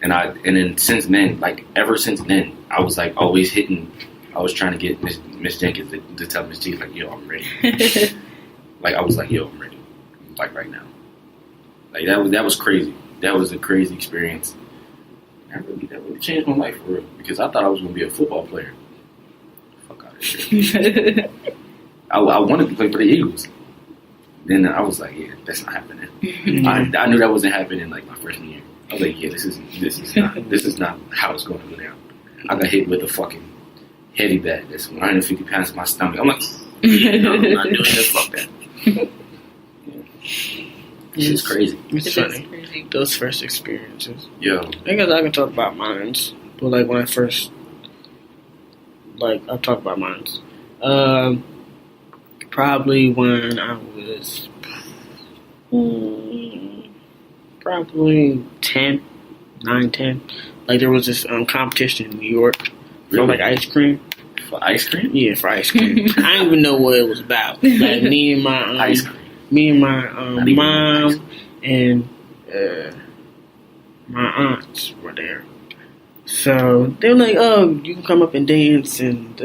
and then since then, like ever since then, I was like always hitting. I was trying to get Miss Jenkins to tell Miss G like, yo, I'm ready. Like I was like, yo, I'm ready. Like right now. Like that was crazy. That was a crazy experience. That really changed my life for real. Because I thought I was gonna be a football player. Fuck out of here. I wanted to play for the Eagles. Then I was like, yeah, that's not happening. I knew that wasn't happening like my freshman year. I was like, yeah, this is not how it's going to go down. I got hit with a fucking heavy bag that's 150 pounds in my stomach. I'm like, no, I'm not doing this. Fuck that. It's crazy. It's funny. Those first experiences. Yo. I guess I can talk about mine. But like when I first, I'll talk about mine. Probably when I was probably 10, 9, 10. Like there was this competition in New York for like ice cream. For ice cream? Yeah, for ice cream. I didn't even know what it was about. Like me and my ice cream. Me and my mom and my aunts were there. So they were like, "Oh, you can come up and dance and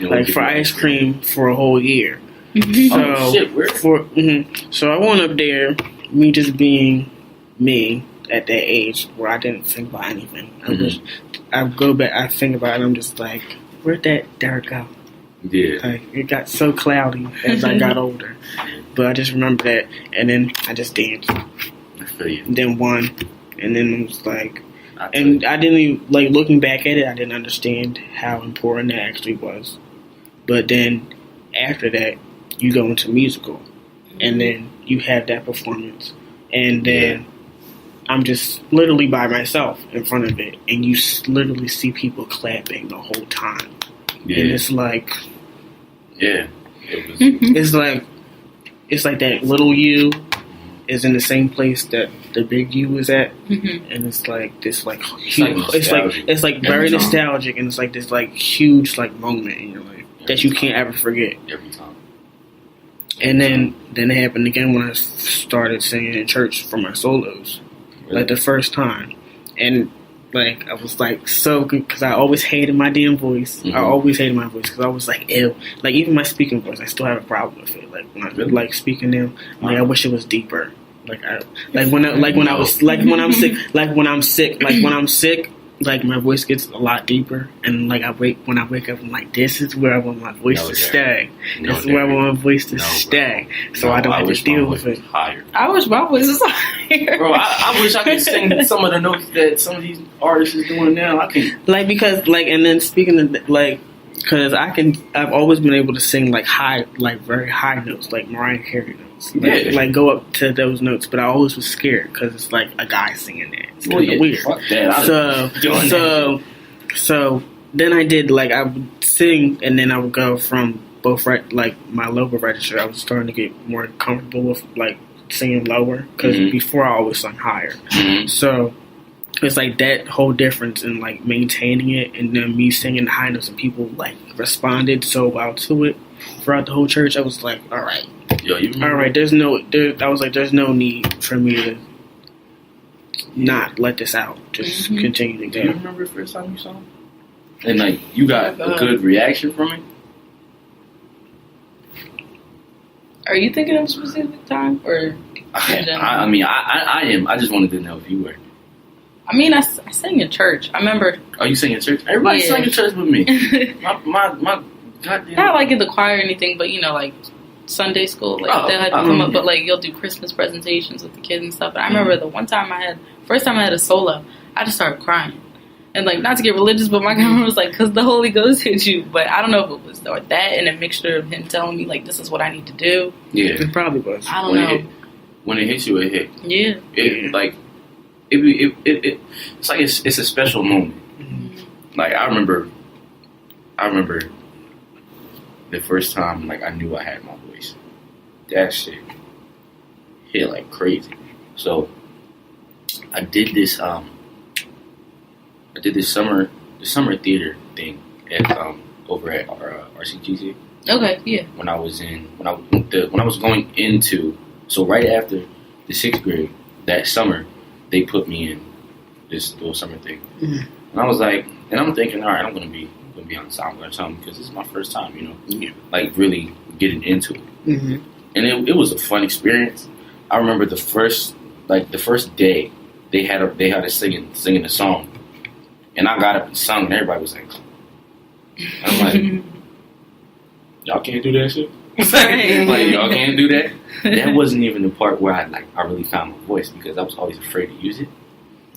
like for ice cream for a whole year." So so I went up there, me just being me at that age where I didn't think about anything. I go back, I think about it, and I'm just like, where'd that dirt go? Yeah. Like, it got so cloudy as I got older. But I just remember that, and then I just danced. I feel you. And then won, and then it was like, and I didn't even, like, looking back at it, I didn't understand how important that actually was. But then, after that, you go into musical, and then you have that performance, and then I'm just literally by myself in front of it, and you literally see people clapping the whole time. Yeah. And it's like, yeah, it was. it's like that little you is in the same place that the big you is at, and it's like this like huge, it's like very nostalgic, and it's like this like huge like moment in your life that you can't ever forget. Every time. And then it happened again when I started singing in church for my solos, like the first time, and. Like, I was, like, so good, because I always hated my damn voice. I always hated my voice, because I was, like, ew. Like, even my speaking voice, I still have a problem with it. Like, when I, like, speaking now, like, I wish it was deeper. Like, when I'm sick, like, my voice gets a lot deeper, and, like, when I wake up, I'm like, this is where I want my voice to stay. This is where I want my voice to stay. So I don't have to deal with it. Higher. I wish my voice was higher. Bro, I wish I could sing some of the notes that some of these artists is doing now. I can. Like, because, like, and then speaking of, like, because I've always been able to sing, like, high, like, very high notes, like Mariah Carey notes. Like go up to those notes, but I always was scared because it's like a guy singing that. It's kind of weird. Fuck that. So then I did, like, I would sing, and then I would go from both like my lower register. I was starting to get more comfortable with like singing lower because before I always sung higher. So it's like that whole difference in like maintaining it, and then me singing high notes, and people like responded so well to it throughout the whole church. I was like, all right. Yo, all right, there's no need for me to not let this out. Just continue to go. Do you remember the first time you saw him? And like, you got a good reaction from it? Are you thinking of a specific time, or? I mean, I am. I just wanted to know if you were. I mean, I sang in church. I remember. Oh, you sang in church? Everybody sang in church with me. my goddamn. Not like in the choir or anything, but you know, like Sunday school, like they'll have to come up, but like you'll do Christmas presentations with the kids and stuff. And I remember the first time I had a solo, I just started crying. And like, not to get religious, but my grandma was like, because the Holy Ghost hit you. But I don't know if it was or that and a mixture of him telling me like, this is what I need to do. Yeah, it probably was. I don't know. When it hits you, it hit. Yeah. It's like it's a special moment. Like I remember I remember the first time like I knew I had my voice. That shit hit like crazy. So I did this summer theater thing at over at our RCGC. Okay, yeah. When I was going into, so right after the 6th grade that summer, they put me in this little summer thing, and I was like, and I'm thinking, all right, I'm gonna be ensemble or something because this is my first time, like really getting into it, and it was a fun experience. I remember the first day they had us singing a song, and I got up and sung, and everybody was like, I'm like, y'all can't do that shit. Like y'all can't do that. That wasn't even the part where I really found my voice because I was always afraid to use it.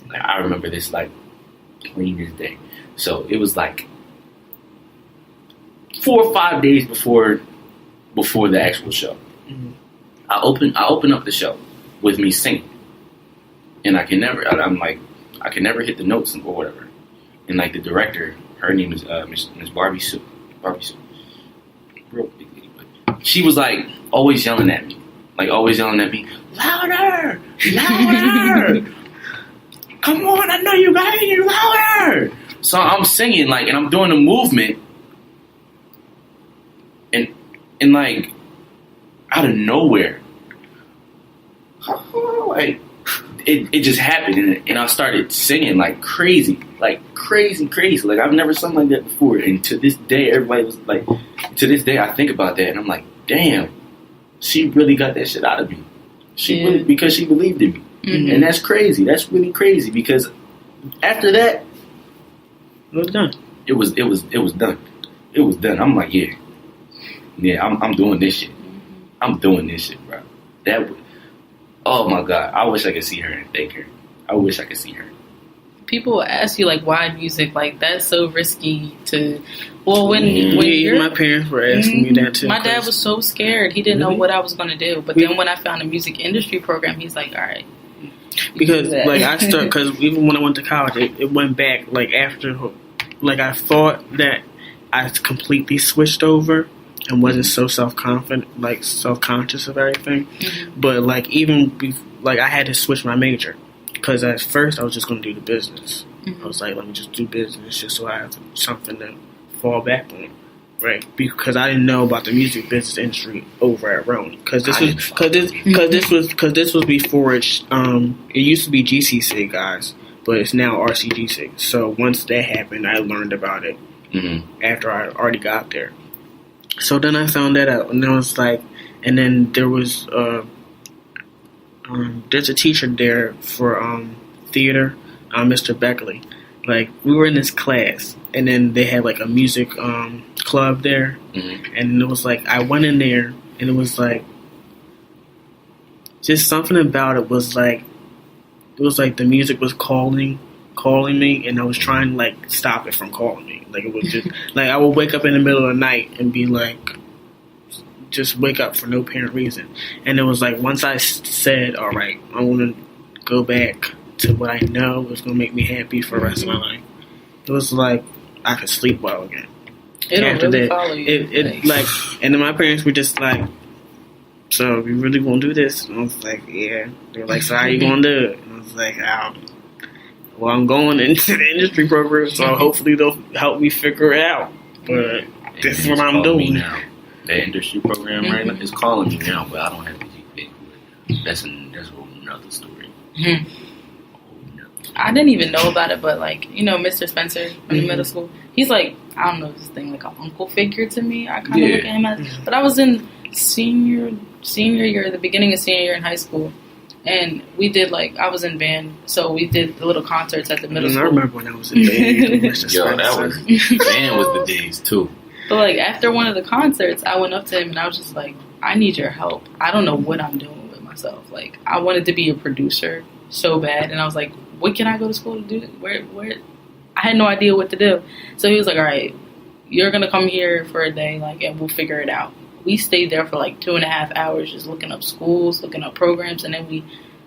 Like I remember this like clean as day. So it was like 4 or 5 days before the actual show. I open up the show with me singing, and I can never hit the notes or whatever. And like the director, her name is Miss Barbie Sue. Real big lady, but she was like always yelling at me, louder, louder. Come on, I know you got it, louder. So I'm singing and I'm doing a movement, and like out of nowhere, like it just happened, and I started singing like crazy. Like I've never sung like that before, and to this day, everybody was like, to this day, I think about that, and I'm like, damn, she really got that shit out of me. Really, because she believed in me, and that's crazy. That's really crazy because after that, it was done. It was done. It was done. I'm like, yeah, I'm doing this shit. I'm doing this shit, bro. Oh my God, I wish I could see her and thank her. I wish I could see her. People will ask you, like, why music? Like, that's so risky to... Well, when my parents were asking me that, too. My dad was so scared. He didn't know what I was going to do. But then when I found a music industry program, he's like, all right. Because, because even when I went to college, it went back, after... I thought that I completely switched over and wasn't so self-confident, self-conscious of everything. But, I had to switch my major. Because at first, I was just going to do the business. I was like, let me just do business just so I have something to fall back on. Right? Because I didn't know about the music business industry over at Rowan. Because this was before it used to be GCC, guys. But it's now RCGC. So once that happened, I learned about it after I already got there. So then I found that out. And I was like, and then there was... there's a teacher there for theater, Mr. Beckley. We were in this class, and then they had a music club there, and it was I went in there, and it was just something about it was it was the music was calling me, and I was trying to stop it from calling me. It was just I would wake up in the middle of the night and be just wake up for no apparent reason. And it was once I said, all right, I want to go back to what I know is going to make me happy for the rest of my life, it was I could sleep well again. After really follow you. And then my parents were just so you really want to do this? And I was yeah. They were so how you going to do it? And I was well, I'm going into the industry program, so hopefully they'll help me figure it out. But this is what I'm doing now. The industry program right now is calling me now, but I don't have to keep it. That's a whole nother story. I didn't even know about it, but Mr. Spencer in the middle school, he's I don't know, this thing an uncle figure to me. I kind of look at him as, but I was in senior year, the beginning of senior year in high school, and we did I was in band, so we did the little concerts at the middle school. I remember when I was in band. Band was the days too. But after one of the concerts, I went up to him and I was just I need your help. I don't know what I'm doing with myself. I wanted to be a producer so bad, and I was what can I go to school to do? Where? I had no idea what to do. So he was all right, you're gonna come here for a day, and we'll figure it out. We stayed there for 2.5 hours just looking up schools, looking up programs, and then we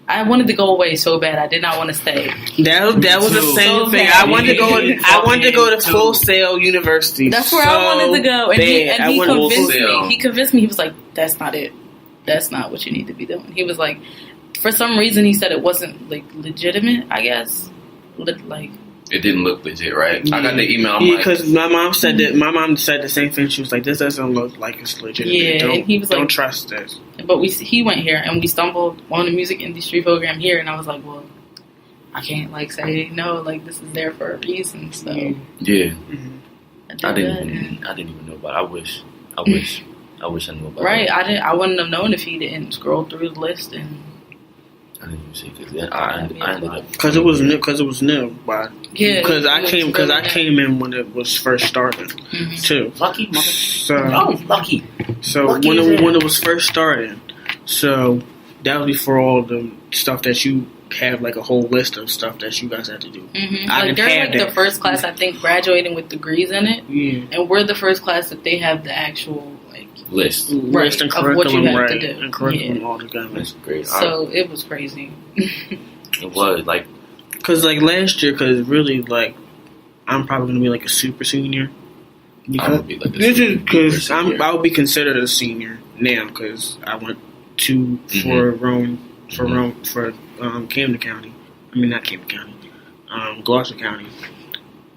I wanted to go away so bad. I did not want to stay. That was the same thing. I wanted to go. I wanted to go to Full Sail University. That's where I wanted to go, and he convinced me. He convinced me. He was like, "That's not it. That's not what you need to be doing." He was like, for some reason, he said it wasn't like legitimate. I guess like. It didn't look legit, right? Yeah. I got the email. Because my mom said that. My mom said the same thing. She was like, "This doesn't look like it's legit. Yeah, and he was like, don't trust this." But he went here, and we stumbled on the music industry program here, and I was like, "Well, I can't like say no. Like this is there for a reason." So yeah, I didn't even know about it. I wish I knew about it. Right, I wouldn't have known if he didn't scroll through the list and. I didn't even see because I ended up because it was new. Because I came in when it was first starting too. Lucky mother. So lucky. So lucky when it was first starting, so that was before all the stuff that you have like a whole list of stuff that you guys had to do. Mm-hmm. Like they're like the first class I think graduating with degrees in it, and we're the first class that they have the actual. List and curriculum, of what you have to do. And curriculum all together. That's great. So it was crazy. It was like, cause like last year, cause really like I'm probably gonna be like a super senior. I would be like a super senior. I would be considered a senior now, cause I went to for Camden County. I mean not Camden County, Gloucester County,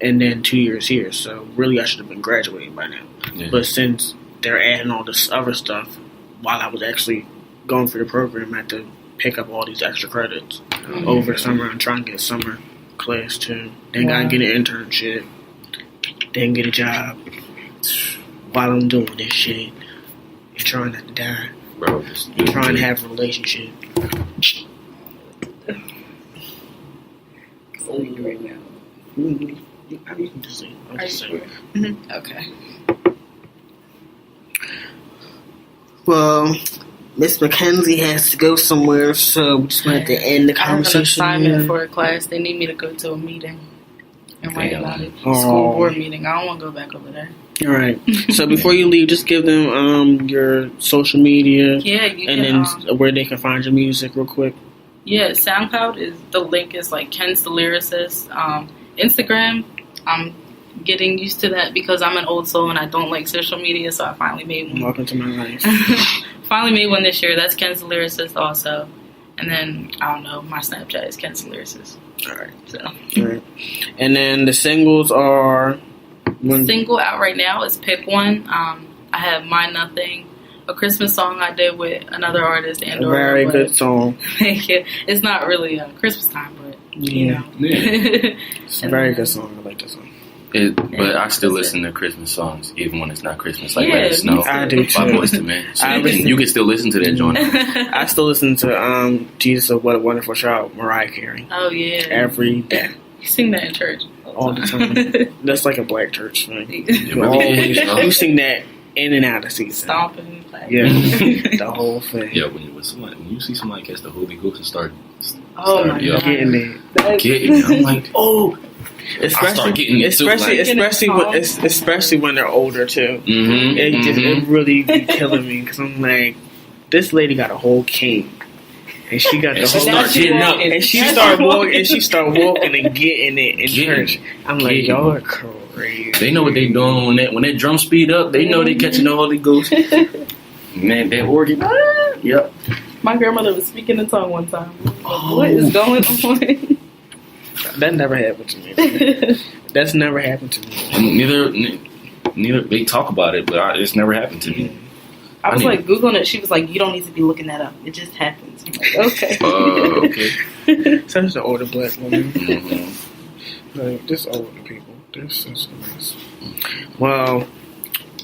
and then 2 years here. So really, I should have been graduating by now. Yeah. But since they're adding all this other stuff while I was actually going through the program. I had to pick up all these extra credits over the summer and try and get a summer class too. Then gotta get an internship. Then get a job while I'm doing this shit. And trying not to die. Bro, trying to have a relationship. Right now. You can just say. Okay. Well, Miss Mackenzie has to go somewhere, so we just want to end the conversation. I have an assignment for a class. They need me to go to a meeting and write about it. School board meeting. I don't want to go back over there. All right. So before you leave, just give them your social media. Yeah, and then where they can find your music real quick. Yeah, SoundCloud the link is like Ken's the Lyricist. Instagram, I'm getting used to that because I'm an old soul and I don't like social media, so I finally made one. Welcome to my life. Finally made one this year. That's Ken's the Lyricist also. And then, I don't know, my Snapchat is Ken's the Lyricist. Alright. So. Alright. And then the singles are... The single out right now is Pick One. I have My Nothing, a Christmas song I did with another artist. A very good song. Thank you. It's not really Christmas time, but, you know. Yeah. It's a very good song. I like that song. But I still listen to Christmas songs even when it's not Christmas. Like Let It Snow. I do too. By Boyz II Men. So you can still listen to that joint. I still listen to Jesus of What a Wonderful Child, Mariah Carey. Oh yeah. Every day. You sing that in church all the time. That's like a black church thing. You sing that in and out of season. Stomping. Yeah. The whole thing. Yeah, when you see somebody catch the Holy Ghost and start my God. Getting it. I'm like, oh. Especially when they're older too. It really be killing me because I'm like, this lady got a whole king, and she got the whole start getting up, and she start walking and getting it in church. I'm like, y'all are crazy. They know what they doing when that drum speed up. They know they catching the Holy Ghost. Man, that organ. Yep. My grandmother was speaking in tongue one time. What is going on? That never happened to me. That's never happened to me. Neither they talk about it, but it's never happened to me. I was like Googling it. She was like, "You don't need to be looking that up. It just happens." I'm like, okay. Okay. Such an older black woman. Like just older people. They're such a mess. Well,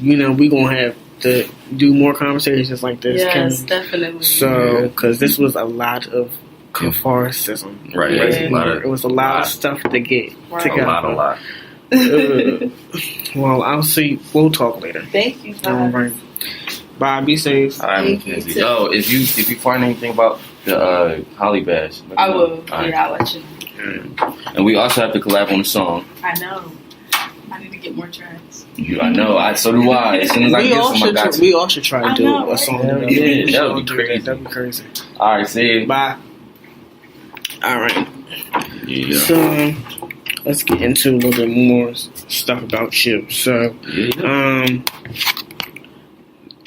we gonna have to do more conversations like this. Yes, definitely. So, because this was a lot of catharsis. Right. It was a lot of stuff to get together. A lot. Well, I'll see. We'll talk later. Thank you. All right. Bye. Be safe. All right, Mackenzie. Oh, if you find anything about the Holly Bash, I will. I'll let you know. And we also have to collab on a song. I know. I need to get more tracks. I know. So do I. As soon as I get some, I got we all should try to do a song. Yeah, that would be crazy. That'd be crazy. All right, see you. Bye. All right. Yeah. So let's get into a little bit more stuff about you. So,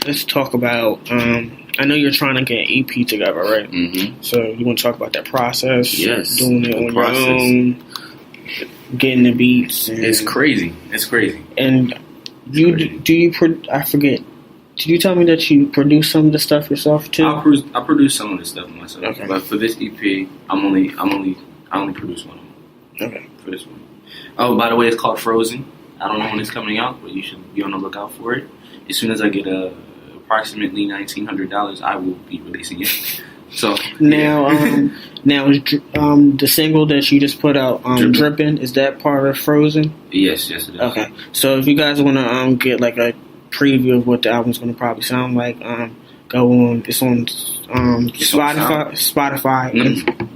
let's talk about. I know you're trying to get an EP together, right? Mm-hmm. So you want to talk about that process? Yes. Doing it on your own, getting the beats. And, It's crazy. And I forget. Did you tell me that you produce some of the stuff yourself too? I produce some of the stuff myself. Okay. But for this EP, I only produce one of them. Okay. For this one. Oh, by the way, it's called Frozen. I don't know when it's coming out, but you should be on the lookout for it. As soon as I get approximately $1,900, I will be releasing it. So now the single that you just put out, Drippin', is that part of Frozen? Yes, it is. Okay, so if you guys want to get like a preview of what the album's going to probably sound like, go on. It's on Spotify,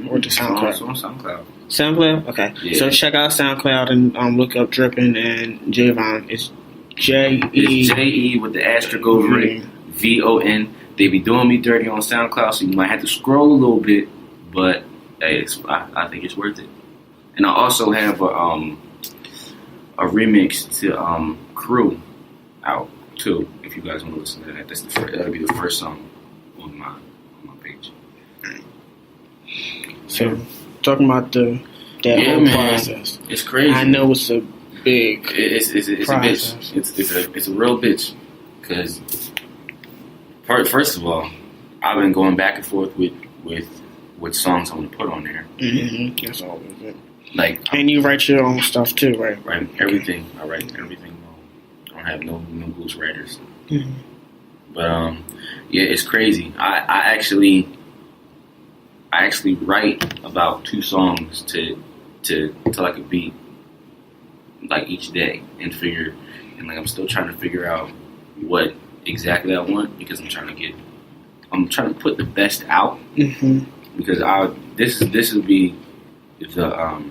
or the SoundCloud. It's on SoundCloud. SoundCloud? Okay. Yeah. So check out SoundCloud and look up Drippin' and Javon. It's J-E. It's J-E with the asterisk over it. V-O-N. They be doing me dirty on SoundCloud, so you might have to scroll a little bit, but hey, I think it's worth it. And I also have a remix to Crew out too. If you guys want to listen to that, that'll be the first song on my page. So talking about that whole process, it's crazy. I know it's a big. It's a bitch. It's a real bitch because. First of all, I've been going back and forth with what songs I want to put on there. Mm-hmm. That's always it. And you write your own stuff too, right? Right, everything. I write everything. I don't have no ghostwriters. Mm-hmm. But yeah, it's crazy. I actually write about 2 songs to like a beat, like each day, and I'm still trying to figure out what exactly I want, because I'm trying to put the best out. Mm-hmm. Because this will be the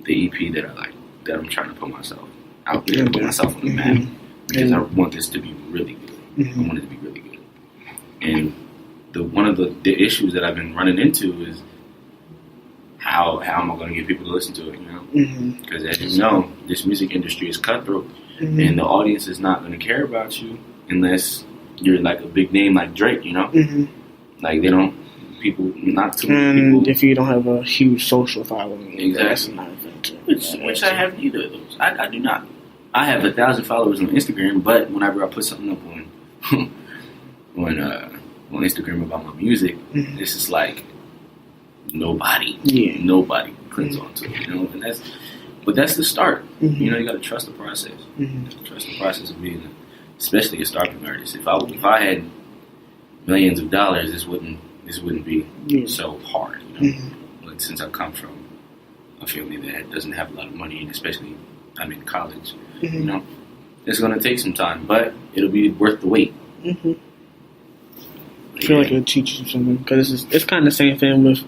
EP that I like, that I'm trying to put myself out there, put myself on the map, because I want this to be really good. Mm-hmm. I want it to be really good. And one of the issues that I've been running into is how am I going to get people to listen to it? You know, because as you know, this music industry is cutthroat, and the audience is not going to care about you unless you're like a big name like Drake, you know? Like not too many people. And if you don't have a huge social following, exactly. That's not event. Which I have neither of those. I do not. I have 1,000 followers on Instagram, but whenever I put something up on Instagram about my music, this is like nobody clicks onto it, you know? And that's the start. You know, you got to trust the process. Trust the process of being especially a starving artist. If I had millions of dollars, this wouldn't be so hard, you know. But since I come from a family that doesn't have a lot of money, and especially I'm in college, you know, it's gonna take some time, but it'll be worth the wait. I feel like it'll teach you something, because it's kind of the same thing with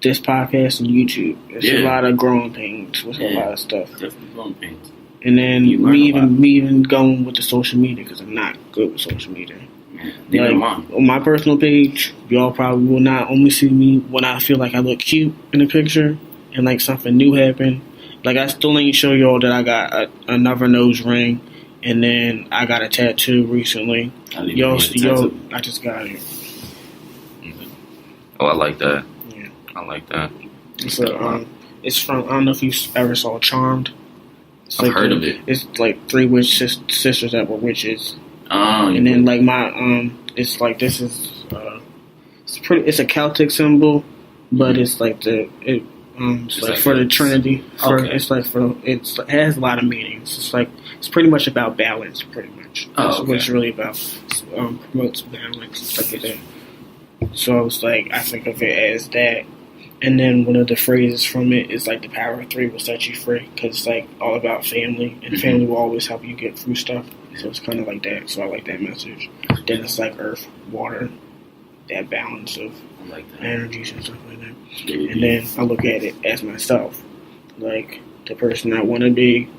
this podcast and YouTube. It's a lot of growing pains with a lot of stuff. Definitely growing pains. And then me even going with the social media, because I'm not good with social media. On my personal page, y'all probably will not only see me when I feel like I look cute in a picture and like something new happened. Like, I still ain't show y'all that I got another nose ring, and then I got a tattoo recently. I just got it. Oh, I like that. Yeah, I like that. It's from, I don't know if you ever saw Charmed. I've heard of it. It's like 3 witch sisters that were witches. And then like my it's like, this is it's a Celtic symbol, but it's like it's like for the Trinity. It has a lot of meanings. It's pretty much about balance, pretty much. That's what it's really about. Promotes balance and stuff like that. So it's like, I think of it as that. And then one of the phrases from it is like, the power of 3 will set you free, because it's like all about family, and family will always help you get through stuff. So it's kind of like that. So I like that message. Then it's like earth, water, that balance of energies and stuff like that. And then I look at it as myself, like the person I want to be,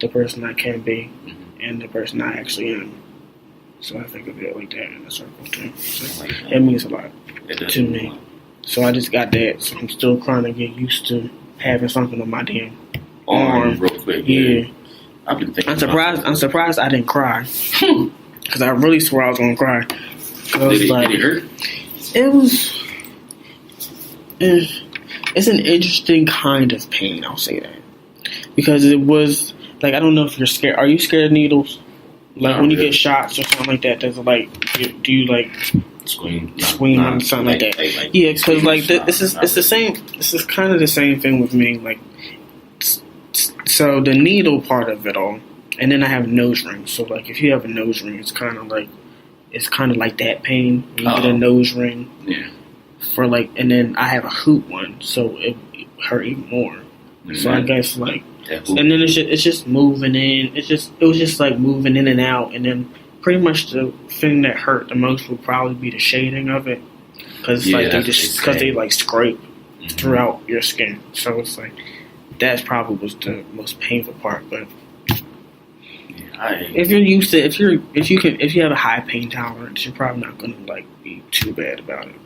the person I can be, and the person I actually am. So I think of it like that in a circle too. So it means a lot to me. So I just got that. So I'm still trying to get used to having something on my damn arm. Real quick. Yeah. I've been thinking. I'm surprised I didn't cry. Because I really swore I was gonna cry. Did it hurt? It was. It's an interesting kind of pain. I'll say that because it was like I don't know if you're scared. Are you scared of needles? Like when you get shots or something like that. Does it like do you like scream or something like that? Yeah, because like it's the same. This is kind of the same thing with me. Like so the needle part of it all, and then I have nose rings. So like if you have a nose ring, it's kind of like that pain when you get a nose ring. Yeah. For like, and then I have a hoop one, so it hurt even more. Mm-hmm. So I guess like, and then it's just moving in. It was just like moving in and out, and then pretty much the thing that hurt the most would probably be the shading of it, because they like scrape throughout your skin. So it's like that's probably was the most painful part. But if you're used to, if you have a high pain tolerance, you're probably not gonna like be too bad about it.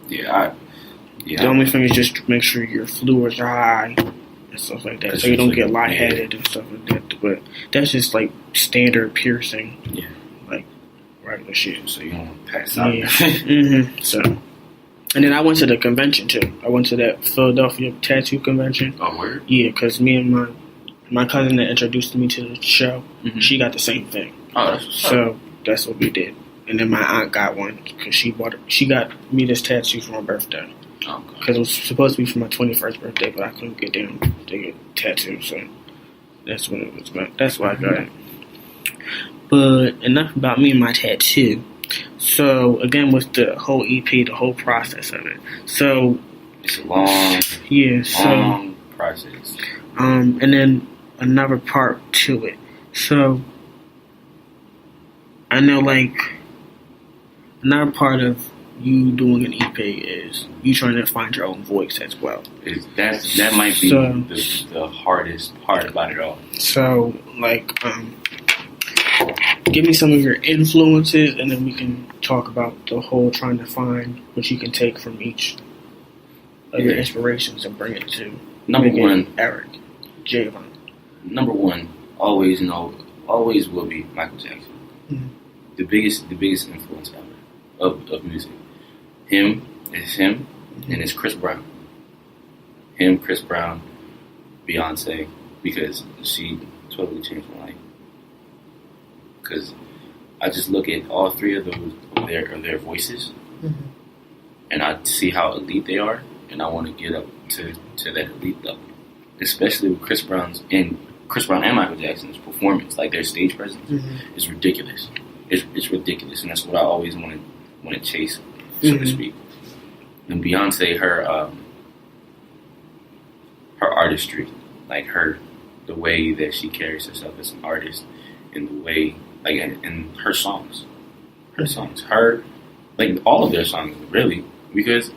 The only thing is just make sure your fluids are high and stuff like that, so you don't get lightheaded and stuff like that. But that's just like standard piercing, like regular shit. So you don't pass out. Yeah. So, and then I went to the convention too. I went to that Philadelphia tattoo convention. Oh, word? Yeah, because me and my cousin that introduced me to the show, she got the same thing. Oh, so that's what we did. And then my aunt got one because she got me this tattoo for my birthday. Because it was supposed to be for my 21st birthday, but I couldn't get down to get tattooed, so that's what it was about. That's why I got it. But enough about me and my tattoo. So again, with the whole EP, the whole process of it. So it's a long process. And then another part to it. So I know, like, another part of you doing an EP is you trying to find your own voice as well. That might be the hardest part about it all. So, like, give me some of your influences, and then we can talk about the whole trying to find what you can take from each of your inspirations and bring it to number one, Eric Javon. Number one, always will be Michael Jackson. Mm-hmm. The biggest influence ever of music. Him, and it's Chris Brown. Him, Chris Brown, Beyonce, because she totally changed my life. Because I just look at all three of those of their voices, and I see how elite they are, and I want to get up to that elite level. Especially with Chris Brown and Michael Jackson's performance, like their stage presence, is ridiculous. It's ridiculous, and that's what I always want to chase, so to speak. And Beyonce, her artistry, like the way that she carries herself as an artist, and the way, like, and her songs, like all of their songs, really, because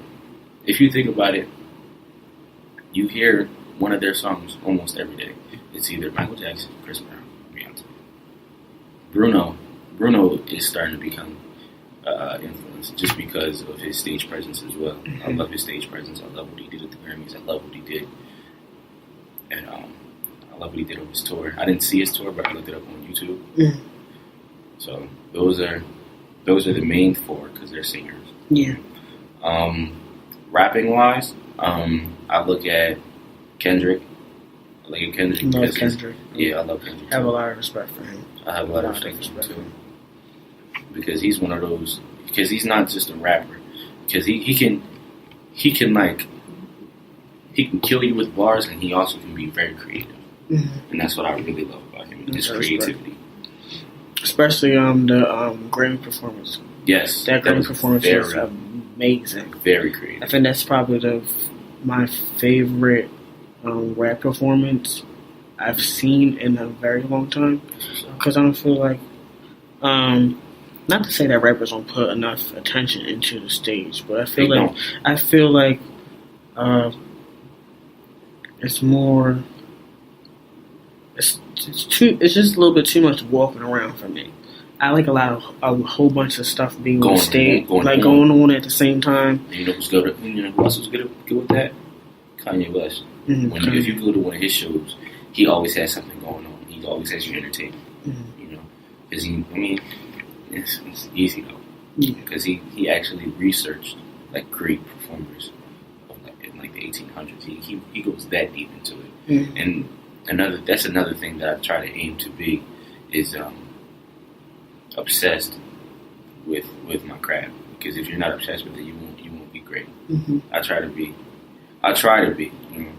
if you think about it, you hear one of their songs almost every day. It's either Michael Jackson, Chris Brown, Beyonce. Bruno is starting to become influenced just because of his stage presence as well. I love his stage presence. I love what he did at the Grammys. I love what he did, and I love what he did on his tour. I didn't see his tour, but I looked it up on YouTube. So those are the main four because they're singers. Yeah. Rapping wise, I look at Kendrick. I look at Kendrick. Love Kendrick. Yeah, I love Kendrick. I have a lot of respect for him. I have a lot of respect for him too. Because he's one of those. Because he's not just a rapper. Because he can kill you with bars, and he also can be very creative. And that's what I really love about him. His creativity. Especially the Grammy performance. Yes, that Grammy performance was amazing. Very creative. I think that's probably my favorite rap performance I've seen in a very long time. Because I don't feel like, not to say that rappers don't put enough attention into the stage, but I feel like it's more. It's just a little bit too much walking around for me. I like a whole bunch of stuff being Going on stage, on. going on at the same time. You know who's good? You know who else was good with that? Kanye West. Mm-hmm. If you go to one of his shows, he always has something going on. He always has you entertained. Mm-hmm. You know, because it's easy though. Yeah. Because he actually researched like great performers of in the 1800s. He goes that deep into it. Mm-hmm. And that's another thing that I try to aim to be is obsessed with my craft. Because if you're not obsessed with it, you won't be great. Mm-hmm. I try to be. You know,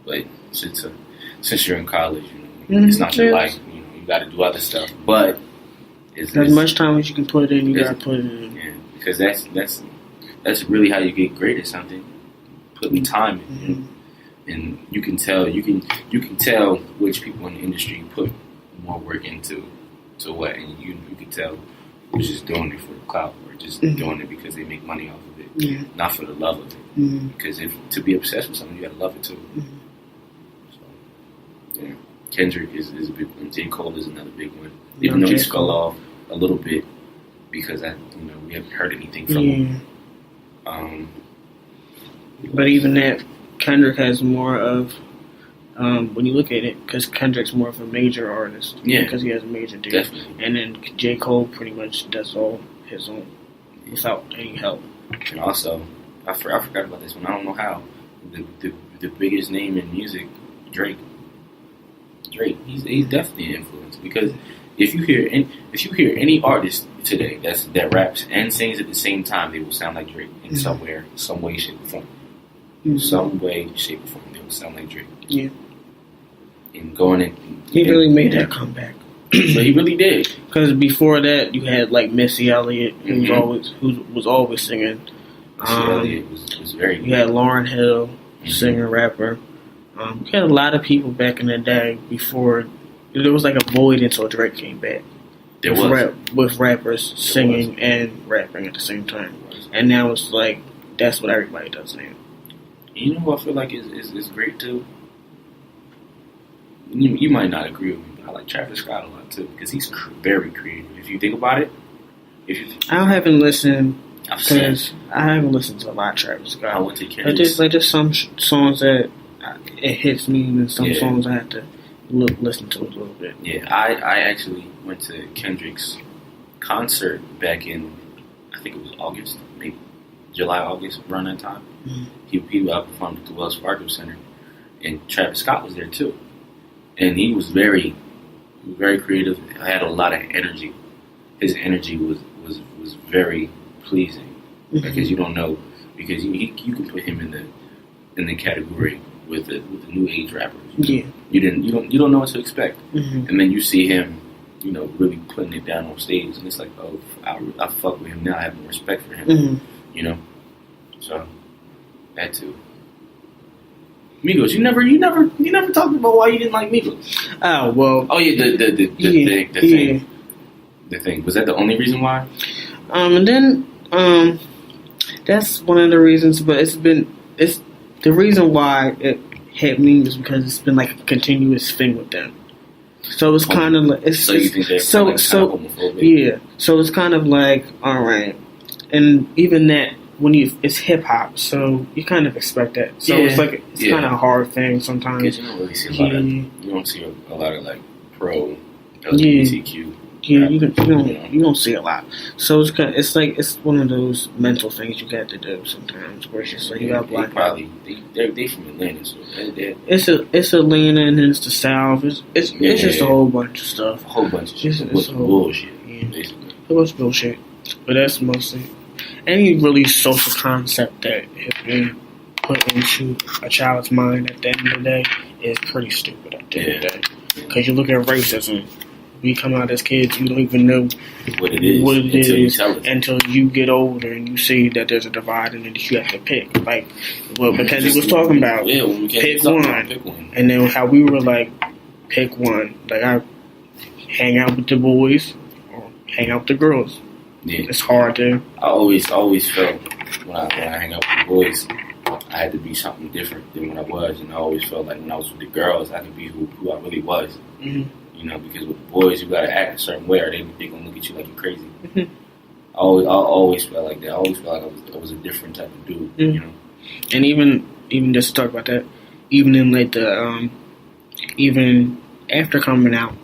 but since you're in college, you know, it's not your life. You know, you got to do other stuff. But it's as much time as you can put in, you got to put it in. Yeah, because that's really how you get great at something. Putting time in, Mm-hmm. and you can tell which people in the industry put more work into what, and you can tell who's just doing it for the clout or just doing it because they make money off of it, not for the love of it. Mm-hmm. Because to be obsessed with something, you gotta love it too. Mm-hmm. So, yeah, Kendrick is a big one. J. Cole is another big one. Even though he's fell off a little bit because we haven't heard anything from him. But even that, Kendrick has more of when you look at it, because Kendrick's more of a major artist, because he has a major deal, definitely. And then J. Cole pretty much does all his own without any help. And also, I forgot about this one. I don't know how. The biggest name in music, Drake. He's definitely an influence because if you hear any artist today that raps and sings at the same time, they will sound like Drake in some way, shape, or form. Mm-hmm. Some way, shape, or form, they will sound like Drake. Yeah. And going in, he really made that comeback. So he really did. Because before that, you had like Missy Elliott, who was always singing. Missy Elliott was very good. You had Lauryn Hill, singer, rapper. You had a lot of people back in the day before. There was like a void until Drake came back. With rappers singing and rapping at the same time. And now it's like, that's what everybody does now. You know who I feel like is great too? You might not agree with me, but I like Travis Scott a lot too because he's very creative. If you think about it, I haven't listened because I haven't listened to a lot of Travis Scott. I went to Kendrick's. Just some songs that it hits me, and some songs I have to listen to a little bit. Yeah, I actually went to Kendrick's concert back in, I think it was August, maybe July, August, around that time. Mm-hmm. He performed at the Wells Fargo Center, and Travis Scott was there too. And he was very, very creative. I had a lot of energy. His energy was very pleasing because you don't know because you can put him in the category with the new age rappers. Yeah, you don't know what to expect, and then you see him, really putting it down on stage, and it's like, oh, I fuck with him now. I have more respect for him. So that too. Migos, you never talked about why you didn't like Migos. Oh well. Oh yeah, the thing. The thing. Was that the only reason why? And then that's one of the reasons. But it's the reason why it hit me is because it's been like a continuous thing with them. So it's kind of like so you think they're kind of homophobic? Yeah. So it's kind of like all right, and even that. It's hip hop, so you kind of expect that. So it's kind of a hard thing sometimes. Because you don't really see a lot of like pro LGBTQ. Yeah, you don't see a lot. So it's one of those mental things you got to do sometimes. Where it's just like you got black. They from Atlanta, so it's Atlanta and then it's the South. It's just a whole bunch of stuff. A whole bunch of bullshit. Yeah, basically. It was bullshit, but that's mostly. Any really social concept that has been put into a child's mind at the end of the day is pretty stupid at the end of the day. Because you look at racism, we come out as kids, you don't even know what it is until you get older and you see that there's a divide and then you have to pick. Like what Mackenzie was talking about, pick one. And then how we were like, pick one. Like I hang out with the boys or hang out with the girls. Yeah. It's hard to. I always felt when I hang out with the boys, I had to be something different than what I was, and I always felt like when I was with the girls, I could be who I really was. Mm-hmm. You know, because with boys, you gotta act a certain way, or they gonna look at you like you're crazy. I always felt like that. I always felt like I was a different type of dude. You know, and even just to talk about that, even in like the even after coming out,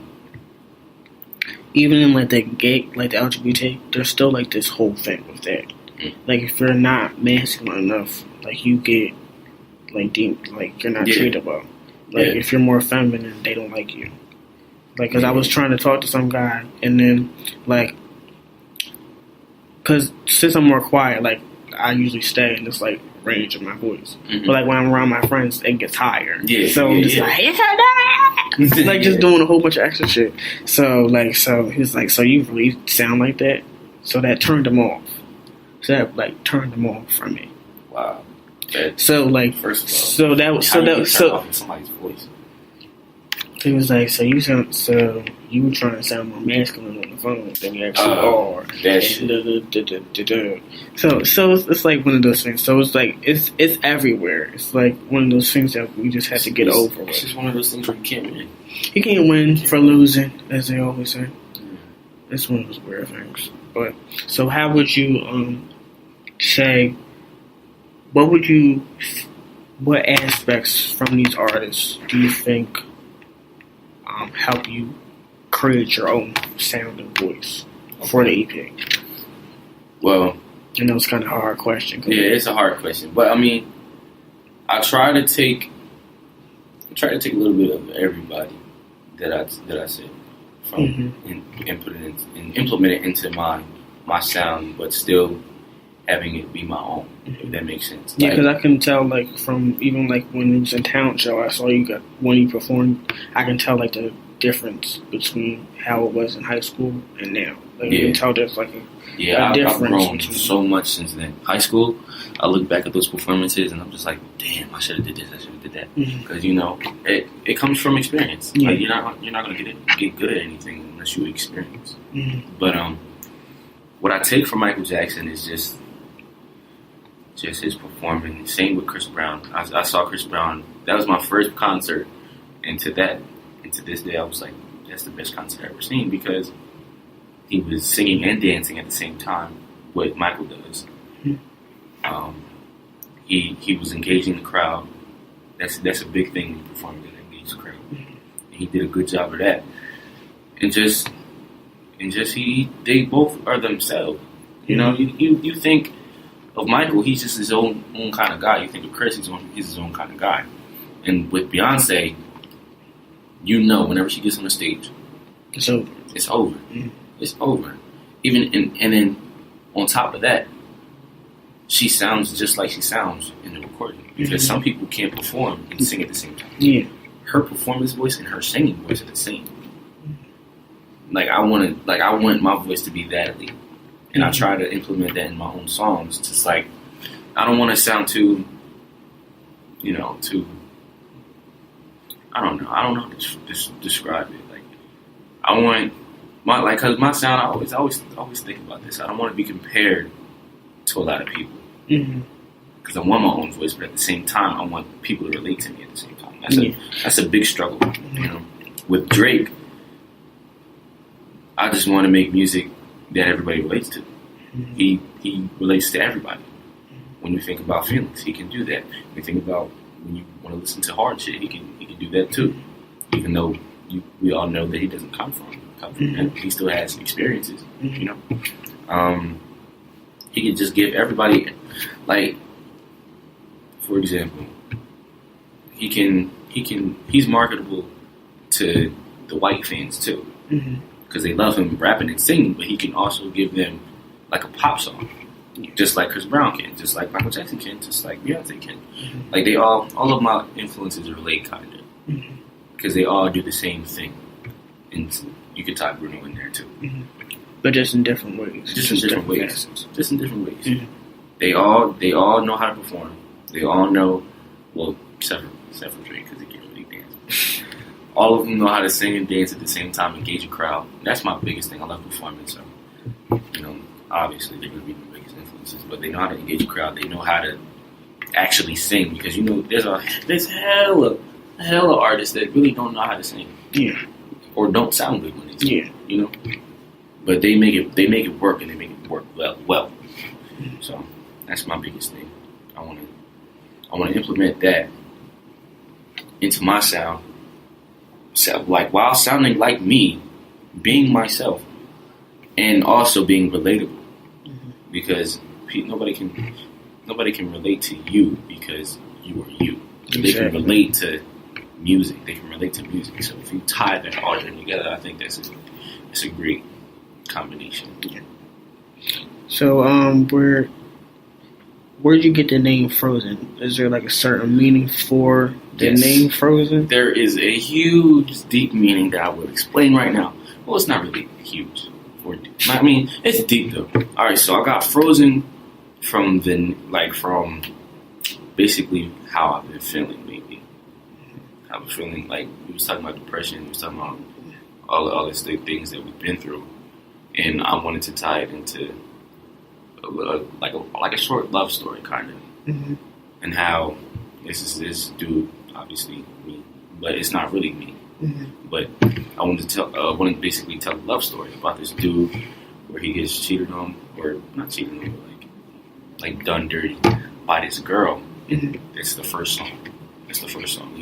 even in like the gay, like the LGBT, there's still like this whole thing with that. Like if you're not masculine enough, like you get like deemed like you're not treated well. Like if you're more feminine, they don't like you. Like, cause I was trying to talk to some guy, and then like, cause since I'm more quiet, like I usually stay in this like range of my voice. But like when I'm around my friends, it gets higher. So I'm just like, like just doing a whole bunch of extra shit. So he's like, so you really sound like that? So that turned him off. So that like turned him off from me. Wow. So like, first of all, so that was somebody's voice. He was like, so you were trying to sound more masculine on the phone than you actually are. So it's like one of those things. So it's like it's everywhere. It's like one of those things that we just have to get over with. It's just one of those things where you can't win. You can't win for losing, as they always say. It's one of those weird things. But so how would you say? What aspects from these artists do you think help you create your own sound and voice for the EP? Well, I know it's kind of a hard question. Yeah, it's a hard question, but I mean, I try to take a little bit of everybody that I said from and put it in, and implement it into my sound, but still having it be my own. If that makes sense. Yeah, because I can tell, like, from even like when it was in talent show, I saw when you performed. I can tell like the difference between how it was in high school and now. Like, you can tell there's like a difference. I've grown so much since then. High school, I look back at those performances and I'm just like, damn, I should have did this, I should have did that. Because you know, it comes from experience. Yeah. Like, you're not gonna get good at anything unless you experience. But what I take from Michael Jackson is just his performance. Same with Chris Brown. I saw Chris Brown. That was my first concert, and to this day, I was like, that's the best concert I've ever seen, because he was singing and dancing at the same time, what Michael does. He was engaging the crowd. That's a big thing when you perform, to engage the crowd. And he did a good job of that. And they both are themselves. You know, you think of Michael, he's just his own kind of guy. You think of Chris, he's his own kind of guy. And with Beyonce, you know, whenever she gets on the stage, it's over. It's over. It's over. And then on top of that, she sounds just like she sounds in the recording, because some people can't perform and sing at the same time. Yeah, her performance voice and her singing voice are the same. I want my voice to be that elite. And I try to implement that in my own songs. Just like, I don't want to sound too, I don't know how to describe it. Like, I want cause my sound, I always think about this. I don't want to be compared to a lot of people. Because I want my own voice, but at the same time, I want people to relate to me at the same time. That's a big struggle. You know, with Drake, I just want to make music that everybody relates to. He relates to everybody. When you think about feelings, he can do that. When you think about when you want to listen to hard shit, he can do that too. Even though we all know that he doesn't come from him. He still has experiences. You know, he can just give everybody, like, for example, he's marketable to the white fans too. Because they love him rapping and singing, but he can also give them like a pop song, just like Chris Brown can, just like Michael Jackson can, just like Beyonce can. Like, they all of my influences relate kind of, because they all do the same thing, and you could tie Bruno in there too, but just in different ways. Just in different ways. They all know how to perform. They all know, well, except for Drake, because he can't really dance. All of them know how to sing and dance at the same time, engage a crowd. That's my biggest thing. I love performing, so, obviously they're going to be my biggest influences, but they know how to engage a crowd. They know how to actually sing, because, there's hella artists that really don't know how to sing. Yeah. or don't sound good when they sing. Yeah. You know, but they make it work, and they make it work well. So that's my biggest thing. I want to implement that into my sound. So, like, while sounding like me, being myself, and also being relatable, because nobody can relate to you because you are you. Exactly. They can relate to music. They can relate to music. So if you tie that all of them together, I think that's a great combination. Yeah. So where'd you get the name Frozen? Is there like a certain meaning for the name Frozen? There is a huge, deep meaning that I will explain right now. Well, it's not really huge. I mean, it's deep though. All right, so I got Frozen from basically how I've been feeling lately. I've been feeling like we was talking about depression. We was talking about all these things that we've been through, and I wanted to tie it into like a short love story kind of, and how this is this dude, obviously me, but it's not really me. But I wanted to basically tell a love story about this dude where he gets cheated on, or not cheated on, but like done dirty by this girl. It's the first song.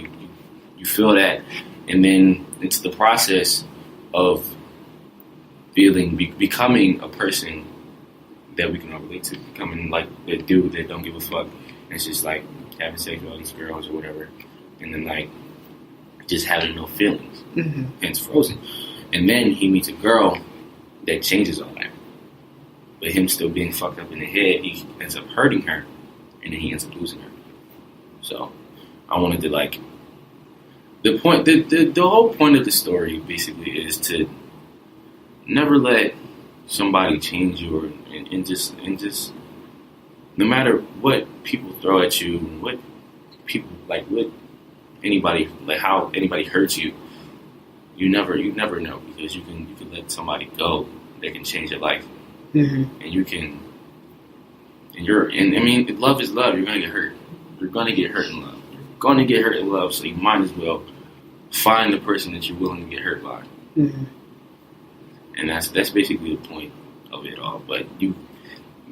You feel that, and then it's the process of becoming a person that we can all relate to, becoming like the dude that don't give a fuck. And it's just like having sex with all these girls or whatever, and then like just having no feelings. Hence Frozen. And then he meets a girl that changes all that. But him still being fucked up in the head, he ends up hurting her, and then he ends up losing her. So I wanted to like the whole point of the story basically is to never let somebody change you, and just no matter what people throw at you, what people like, what anybody, like how anybody hurts you, you never know, because you can let somebody go that can change your life, and you can, and I mean, love is love. You're gonna get hurt. You're gonna get hurt in love. You're gonna get hurt in love. So you might as well find the person that you're willing to get hurt by. And that's basically the point of it all. But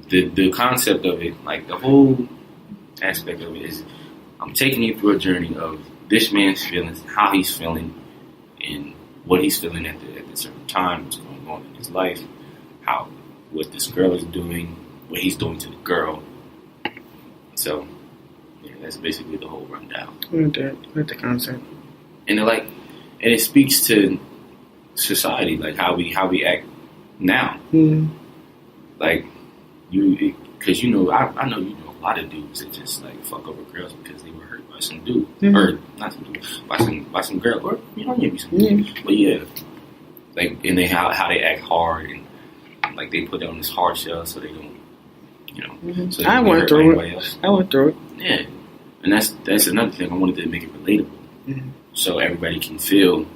the concept of it, like the whole aspect of it, is I'm taking you through a journey of this man's feelings, how he's feeling, and what he's feeling at the certain time, what's going on in his life, what this girl is doing, what he's doing to the girl. So yeah, that's basically the whole rundown. With the concept, and it speaks to society, like how we act now. Like because I know a lot of dudes that just like fuck over girls because they were hurt by some dude, or not some dude, by some girl, or maybe some dude. But yeah, like, and they how they act hard, and like they put on this hard shell so they don't, so they I went through it. Yeah, and that's another thing. I wanted to make it relatable, so everybody can feel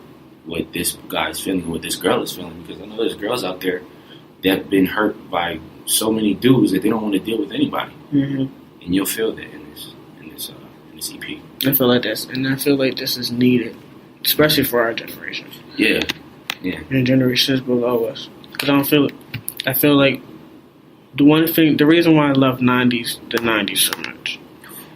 what this guy's feeling, what this girl is feeling, because I know there's girls out there that have been hurt by so many dudes that they don't want to deal with anybody, and you'll feel that in this EP. I feel like this is needed, especially for our generation. Yeah. And generations below us, because I don't feel it. I feel like the reason why I love the '90s so much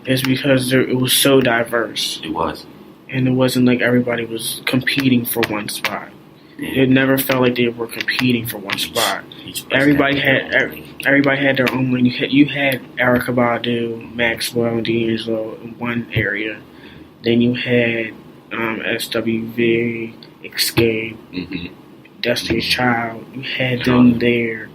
is because it was so diverse. It was. And it wasn't like everybody was competing for one spot. Yeah. It never felt like they were competing for one spot. Everybody had their own lane. You had Erykah Badu, Maxwell, and D'Angelo in one area. Then you had SWV, Escape, Destiny's Child. You had them there.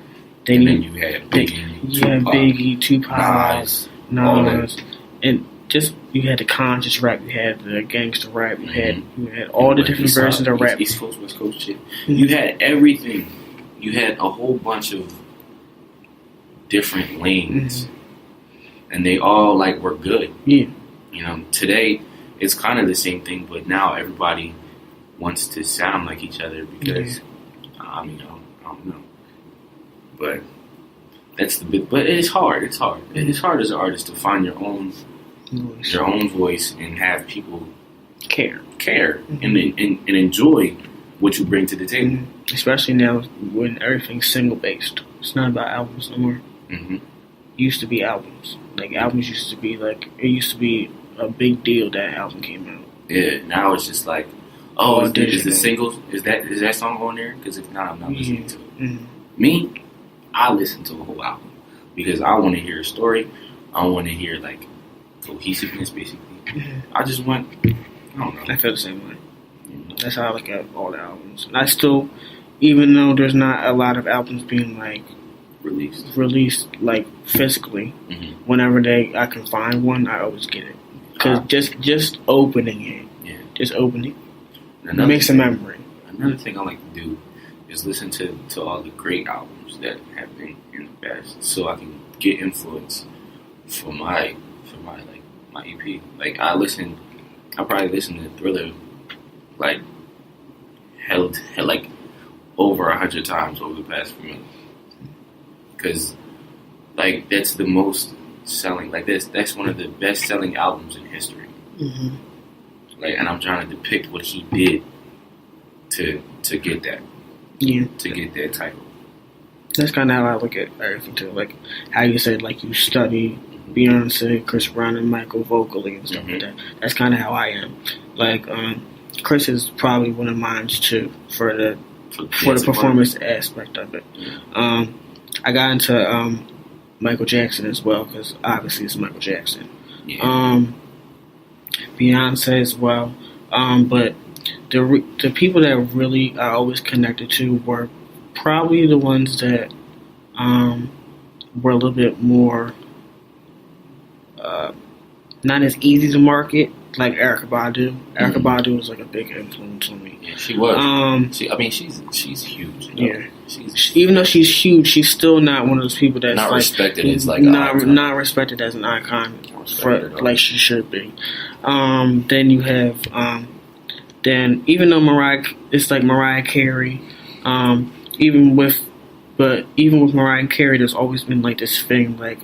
Then you had Biggie, Tupac, Nas, and just you had the conscious rap, you had the gangster rap, you had all the different versions of rap. East Coast, West Coast shit. You had everything. You had a whole bunch of different lanes, and they all like were good. Yeah. Today it's kind of the same thing, but now everybody wants to sound like each other because I don't know, but that's the bit. But it's hard. It's hard. It's hard as an artist to find your own voice and have people care and enjoy what you bring to the table. Especially now when everything's single based. It's not about albums no more. Mm-hmm. It used to be albums. Like albums used to be like it used to be a big deal that album came out. Yeah, now it's just like, is the singles? Is that song on there? Because if not, I'm not listening to it. Mm-hmm. Me, I listen to a whole album because I want to hear a story. I want to hear like cohesiveness, basically. Mm-hmm. I just want. I don't know. I feel the same way. That's how I look at all the albums. And I still, even though there's not a lot of albums being like released like physically, whenever I can find one, I always get it. Because just opening it, just opening it makes a memory. Another thing I like to do is listen to all the great albums that have been in the past, so I can get influence for my EP. Like I probably listen to Thriller like held like over 100 times over the past few months, because like that's the most selling. Like that's one of the best selling albums in history. Mm-hmm. Like, and I'm trying to depict what he did to get that. Yeah. To get that title. That's kind of how I look at everything too. Like how you said, like you study Beyonce, Chris Brown, and Michael vocally and stuff like that. That's kind of how I am. Like Chris is probably one of mine too for the performance aspect of it. I got into Michael Jackson as well because obviously it's Michael Jackson. Yeah. Beyonce as well. But the people that really I always connected to were probably the ones that were a little bit more not as easy to market, like Erykah Badu. Erykah Badu was like a big influence on me. Yeah, she was. She's huge. Yeah. Even though she's huge, she's still not one of those people that's not like, respected as like not respected as an icon like she should be. Then you have then even though it's like Mariah Carey, even with Mariah Carey, there's always been like this thing like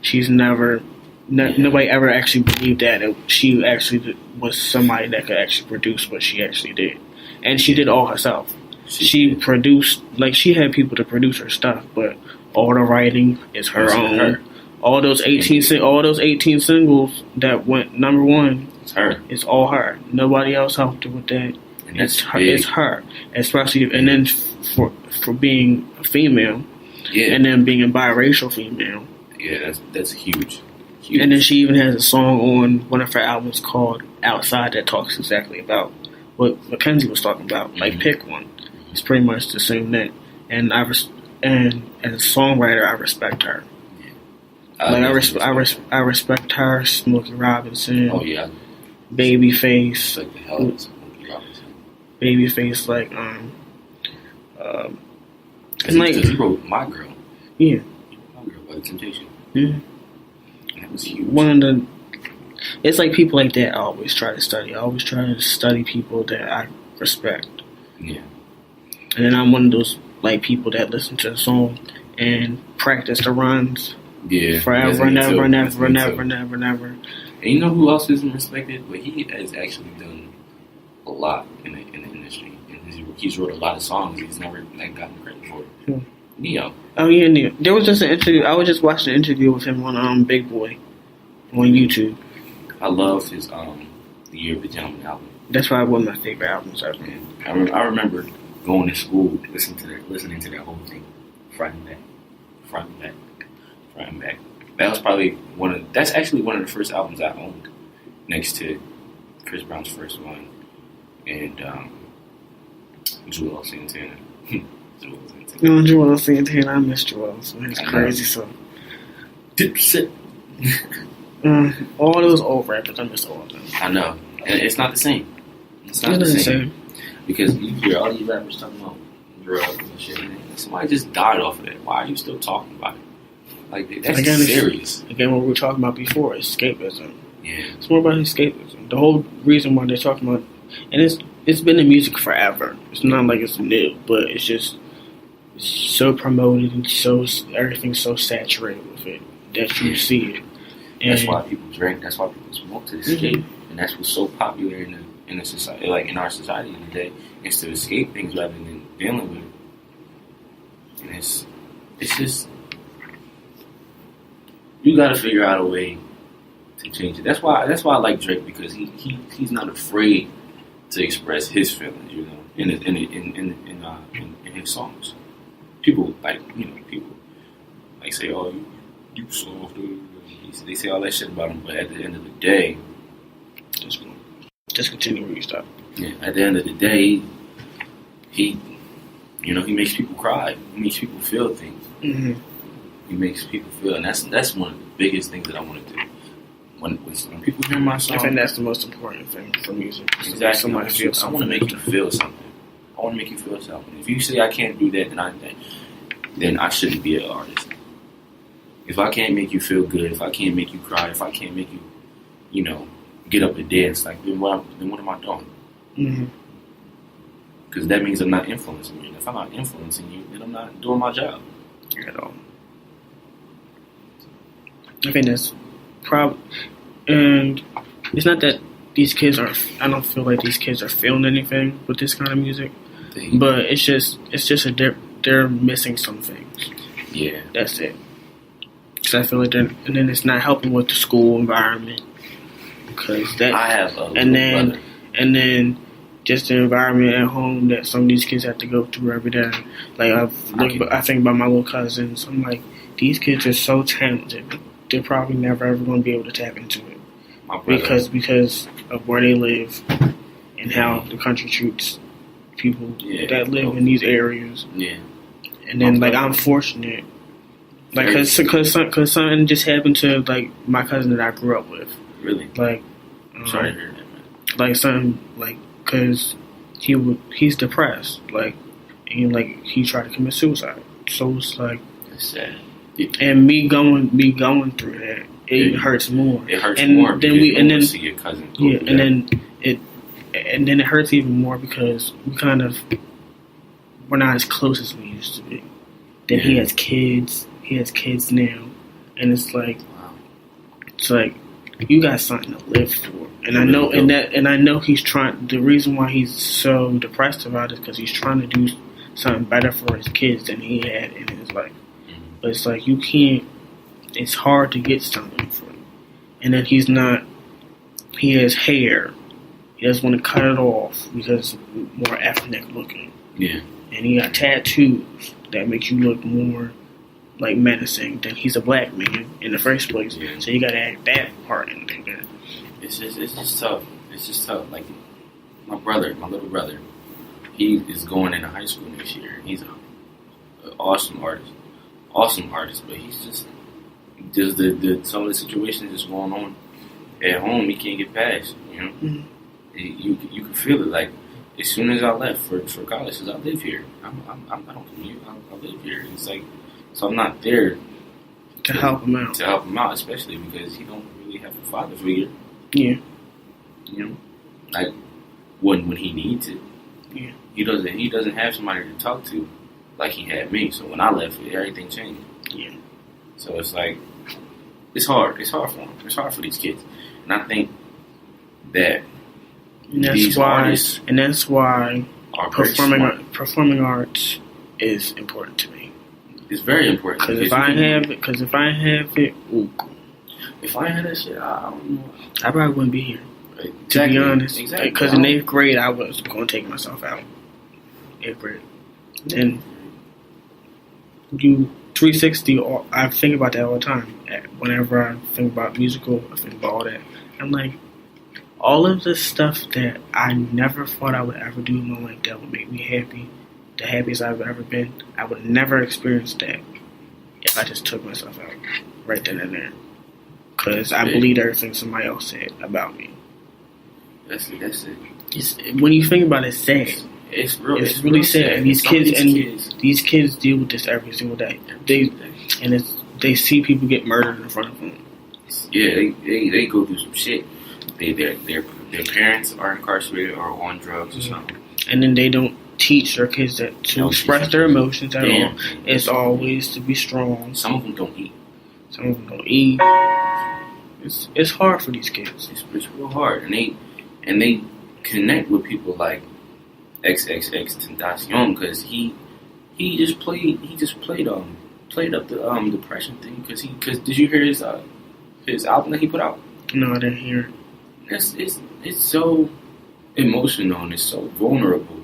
she's never. Nobody ever actually believed that she actually was somebody that could actually produce what she actually did, and she did all herself. She produced, like she had people to produce her stuff, but all the writing is her own. All those 18 singles that went number one, it's her. It's all her. Nobody else helped her with that. And it's her. It's her, especially and then for being a female, and then being a biracial female. Yeah, that's huge. And then she even has a song on one of her albums called Outside that talks exactly about what Mackenzie was talking about. Like, pick one. It's pretty much the same thing. And as a songwriter, I respect her. Yeah. I respect her, Smokey Robinson. Oh yeah. Babyface. Like the hell is Smokey Robinson. Babyface, like and like he wrote My Girl. Yeah. My Girl by The Temptation. Mm-hmm. It's like people like that I always try to study. I always try to study people that I respect. Yeah. And then I'm one of those like people that listen to the song and practice the runs. Yeah. Forever and ever and ever and ever and ever and ever. And you know who else isn't respected? But he has actually done a lot in the industry. And he's wrote a lot of songs. He's never like gotten credit for it. Neo. Oh yeah, Neo. There was just an interview. I was just watching an interview with him on Big Boy on YouTube. I love his The Year of the Gentleman album. That's probably one of my favorite albums ever. I remember going to school listening to that whole thing, front and back. That was probably that's actually one of the first albums I owned, next to Chris Brown's first one and Joel Santana. Joel Santana, I miss Joel. So he's crazy. So Dipset. All those old rappers, I miss all of them. I know, and it's not the same. It's not the same because you hear all these rappers talking about drugs and shit, and somebody just died off of that. Why are you still talking about it? Like that's serious. Again, what we were talking about before, escapism. Yeah, it's more about escapism. The whole reason why they're talking about, and it's been in music forever. It's not like it's new, but it's just so promoted and so everything's so saturated with it that you see it. And that's why people drink. That's why people smoke to escape, and that's what's so popular in in the society, like in our society today, is to escape things rather than dealing with it. And it's just you got to figure out a way to change it. That's why I like Drake, because he's not afraid to express his feelings, you know, in his songs. People people like say, "Oh, you soft." They say all that shit about him, but at the end of the day, just continue where you stop. Yeah, at the end of the day, he makes people cry. He makes people feel things. Mm-hmm. He makes people feel, and that's one of the biggest things that I want to do. When people hear my song, I think that's the most important thing for music. Exactly. Somebody feels something. I want to make you feel something. I want to make you feel something. If you say I can't do that, then I shouldn't be an artist. If I can't make you feel good, if I can't make you cry, if I can't make you, get up and dance, like then what am I doing? Mm-hmm. Because that means I'm not influencing you. And if I'm not influencing you, then I'm not doing my job at all. I think that's probably, and it's not that these kids are. I don't feel like these kids are feeling anything with this kind of music, but it's just they're missing some things. Yeah, that's it. Because I feel like and then it's not helping with the school environment. Because that I have a brother. And then just the environment at home that some of these kids have to go through every day. Like I think about my little cousins. I'm like, these kids are so talented. They're probably never ever going to be able to tap into it because of where they live and how the country treats people that live in these areas. Yeah. And then I'm fortunate, like because something just happened to like my cousin that I grew up with. Really? Like, sorry to hear that, man. Like something because he's depressed, and he tried to commit suicide. So it's like it's sad. And me going through that, it hurts more. It hurts more. Then see your cousin. Then it hurts even more because we're not as close as we used to be. Then he has kids. He has kids now, and it's like, you got something to live for. And I know, and I know he's trying. The reason why he's so depressed about it is because he's trying to do something better for his kids than he had in his life. But it's like you can't. It's hard to get something for him. And then he's not. He has hair. He doesn't want to cut it off because it's more ethnic looking. Yeah. And he got tattoos that make you look more like menacing than he's a black man in the first place. Yeah. So you got to add that part in there. It's just tough. It's just tough. Like my little brother, he is going into high school next year. He's an awesome artist, but he's just some of the situations that's going on at home. He can't get past. Mm-hmm. You can feel it. Like as soon as I left for college, because I live here, I don't commute. I live here. It's like so I'm not there to help him out. To help him out, especially because he don't really have a father figure. Yeah. Like when he needs it. Yeah. He doesn't have somebody to talk to like he had me. So when I left, everything changed. Yeah. So it's like it's hard. It's hard for them. It's hard for these kids. And I think that that's why performing arts is important to me. It's very important. Because if I have it, if I had that shit, I don't know. I probably wouldn't be here. Exactly. To be honest. Exactly. Because in 8th grade, I was going to take myself out. 8th grade. And you 360, I think about that all the time. Whenever I think about musical, I think about all that. I'm like, all of the stuff that I never thought I would ever do in my life that would make me happy, the happiest I've ever been, I would never experience that if I just took myself out right then and there. Because I believed everything somebody else said about me. That's it. When you think about it, it's sad. It's really sad. And these kids deal with this every single day. They see people get murdered in front of them. Yeah, they go through some shit. Their parents are incarcerated or on drugs or something. And then they don't teach their kids to express their emotions at all. It's always to be strong. Some of them don't eat. It's hard for these kids. It's real hard, and they connect with people like XXX Tentacion because he just played up the depression thing because did you hear his album that he put out? No, I didn't hear. It's so emotional and it's so vulnerable,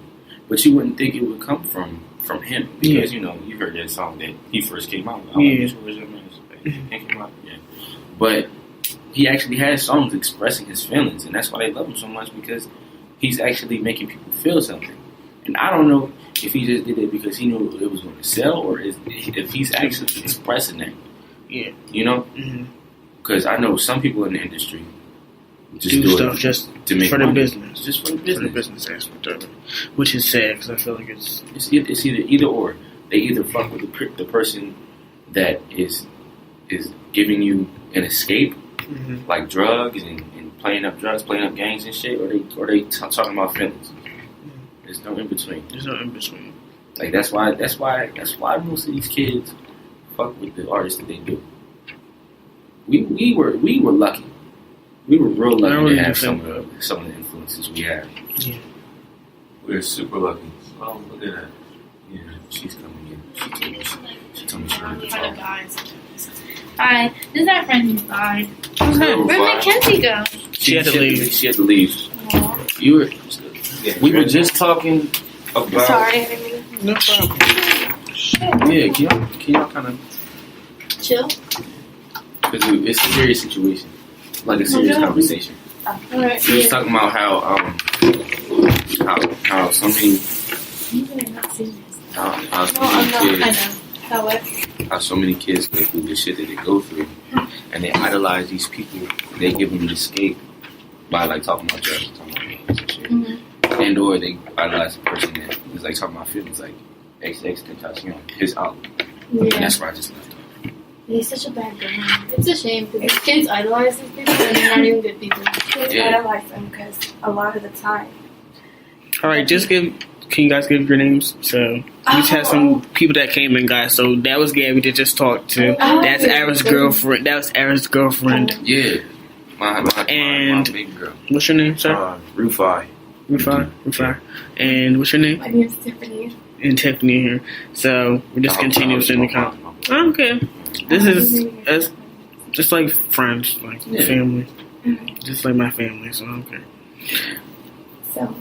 but you wouldn't think it would come from him because you heard that song that he first came out. Yeah. But he actually has songs expressing his feelings, and that's why they love him so much because he's actually making people feel something. And I don't know if he just did it because he knew it was going to sell, or if he's actually expressing that. Yeah, because I know some people in the industry just do stuff it just to make for money. the business, just for the business, aspect of it, which is sad because I feel like it's either or. They either fuck with the person that is giving you an escape, like drugs and playing up drugs, playing up gangs and shit, or they talking about feelings. There's no in between. Like that's why most of these kids fuck with the artists that they do. We were lucky. We were real lucky to have some of the influences we have. Yeah. We're super lucky. Oh, look at that. Yeah, she's coming in. She told me she wanted to talk. Hi, this is our friend who died. Where'd Mackenzie go? She had to leave. She had to leave. We were just talking about. Sorry, I didn't mean no problem. Yeah, can y'all kind of chill? Because it's a serious situation, like a serious conversation. Alright. We was talking about how so many how so many kids go through the shit that they go through, and they idolize these people. They give them an escape by like talking about drugs, talking about games and shit, and or they idolize the person that is like talking about feelings, like XX Tentacion, his album. Yeah. And that's where I just left off. He's such a bad guy. It's a shame because kids idolize these people and they're not even good people. Kids idolize them because a lot of the time. All right, can you guys give your names? So we just had some people that came in, guys. So that was Gabby that just talked to. That's Ara's girlfriend. That was Ara's girlfriend. Yeah. My baby girl. What's your name, sir? Rufai. And what's your name? My name is Tiffany. And Tiffany here. So we just continue in the comment. Okay. This is just like friends, like family. Just like my family, so okay. So,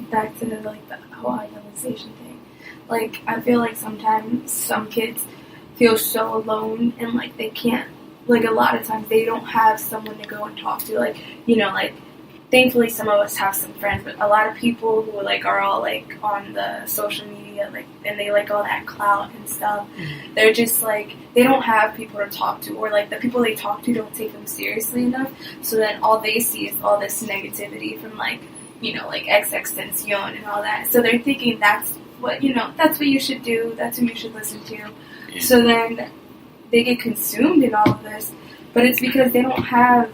back to like the whole idealization thing. Like, I feel like sometimes some kids feel so alone and like they can't, like a lot of times they don't have someone to go and talk to. Like, like thankfully some of us have some friends, but a lot of people who like are all like on the social media, like, and they like all that clout and stuff, they're just like, they don't have people to talk to, or like the people they talk to don't take them seriously enough, so then all they see is all this negativity from like, like XXXTentacion and all that, so they're thinking that's what, that's what you should do, that's who you should listen to, so then they get consumed in all of this, but it's because they don't have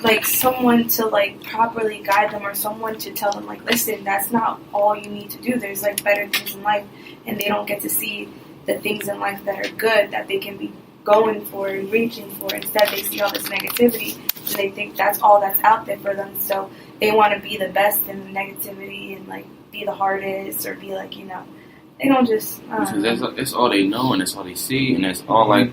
like someone to like properly guide them, or someone to tell them like, listen, that's not all you need to do, there's like better things in life, and they don't get to see the things in life that are good that they can be going for and reaching for. Instead they see all this negativity and they think that's all that's out there for them, so they want to be the best in the negativity and like be the hardest, or be like, they don't just because that's all they know and that's all they see, and that's all like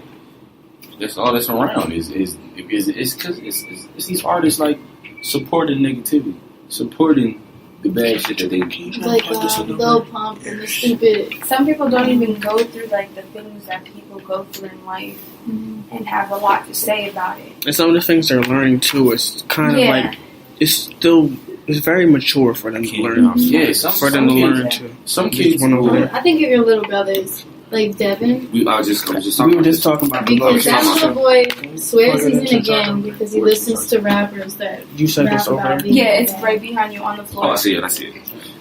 that's all that's around is because it's these artists like supporting negativity, supporting the bad shit that they do. Like Lil Pump and the stupid. Some people don't even go through like the things that people go through in life and have a lot to say about it. And some of the things they're learning too is kind of like it's very mature for them to learn. Yeah, for them to learn too. Some kids I think of your little brothers. Like Devin. We were just talking about because that little boy swears he's in a gang because he listens to rappers that you said this over. Yeah, it's right behind you on the floor. Oh, I see it.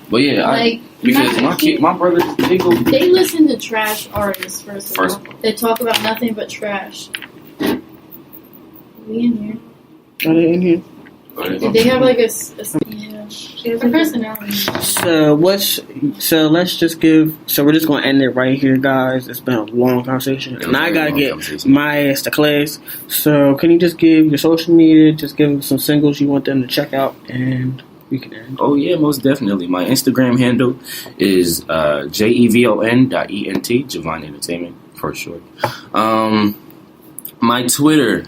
But yeah, because my brothers they listen to trash artists first of all. They talk about nothing but trash. We in here? Are they in here? They have like a personality. So let's just we're just gonna end it right here, guys. It's been a long conversation, and I gotta get my ass to class. So can you just give your social media, just give them some singles you want them to check out, and We can. Oh yeah, most definitely. My Instagram handle is jevon.ent, Javon Entertainment for short. My Twitter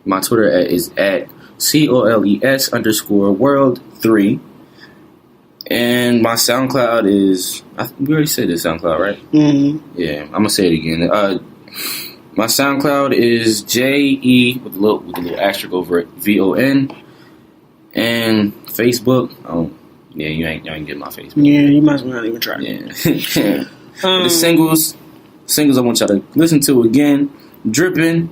is at COLES_world3. And my SoundCloud is, we already said this SoundCloud, right? Mm-hmm. Yeah, I'm gonna say it again. My SoundCloud is JE with a little asterisk over it, VON. And Facebook, you ain't getting my Facebook. Yeah, you might as well not even try. Yeah. The singles I want y'all to listen to again, Drippin',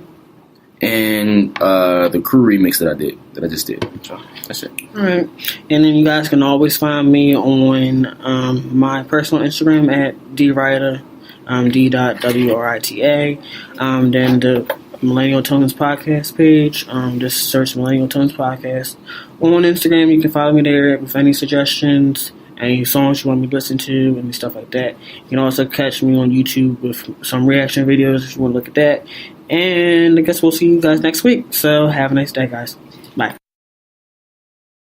and the Crew remix that I just did. So that's it. Alright. And then you guys can always find me on my personal Instagram at dwriter, d.writa. Then the Millennial Tones Podcast page. Just search Millennial Tones Podcast. On Instagram, you can follow me there with any suggestions, any songs you want me to listen to, and stuff like that. You can also catch me on YouTube with some reaction videos if you want to look at that. And I guess we'll see you guys next week. So have a nice day, guys.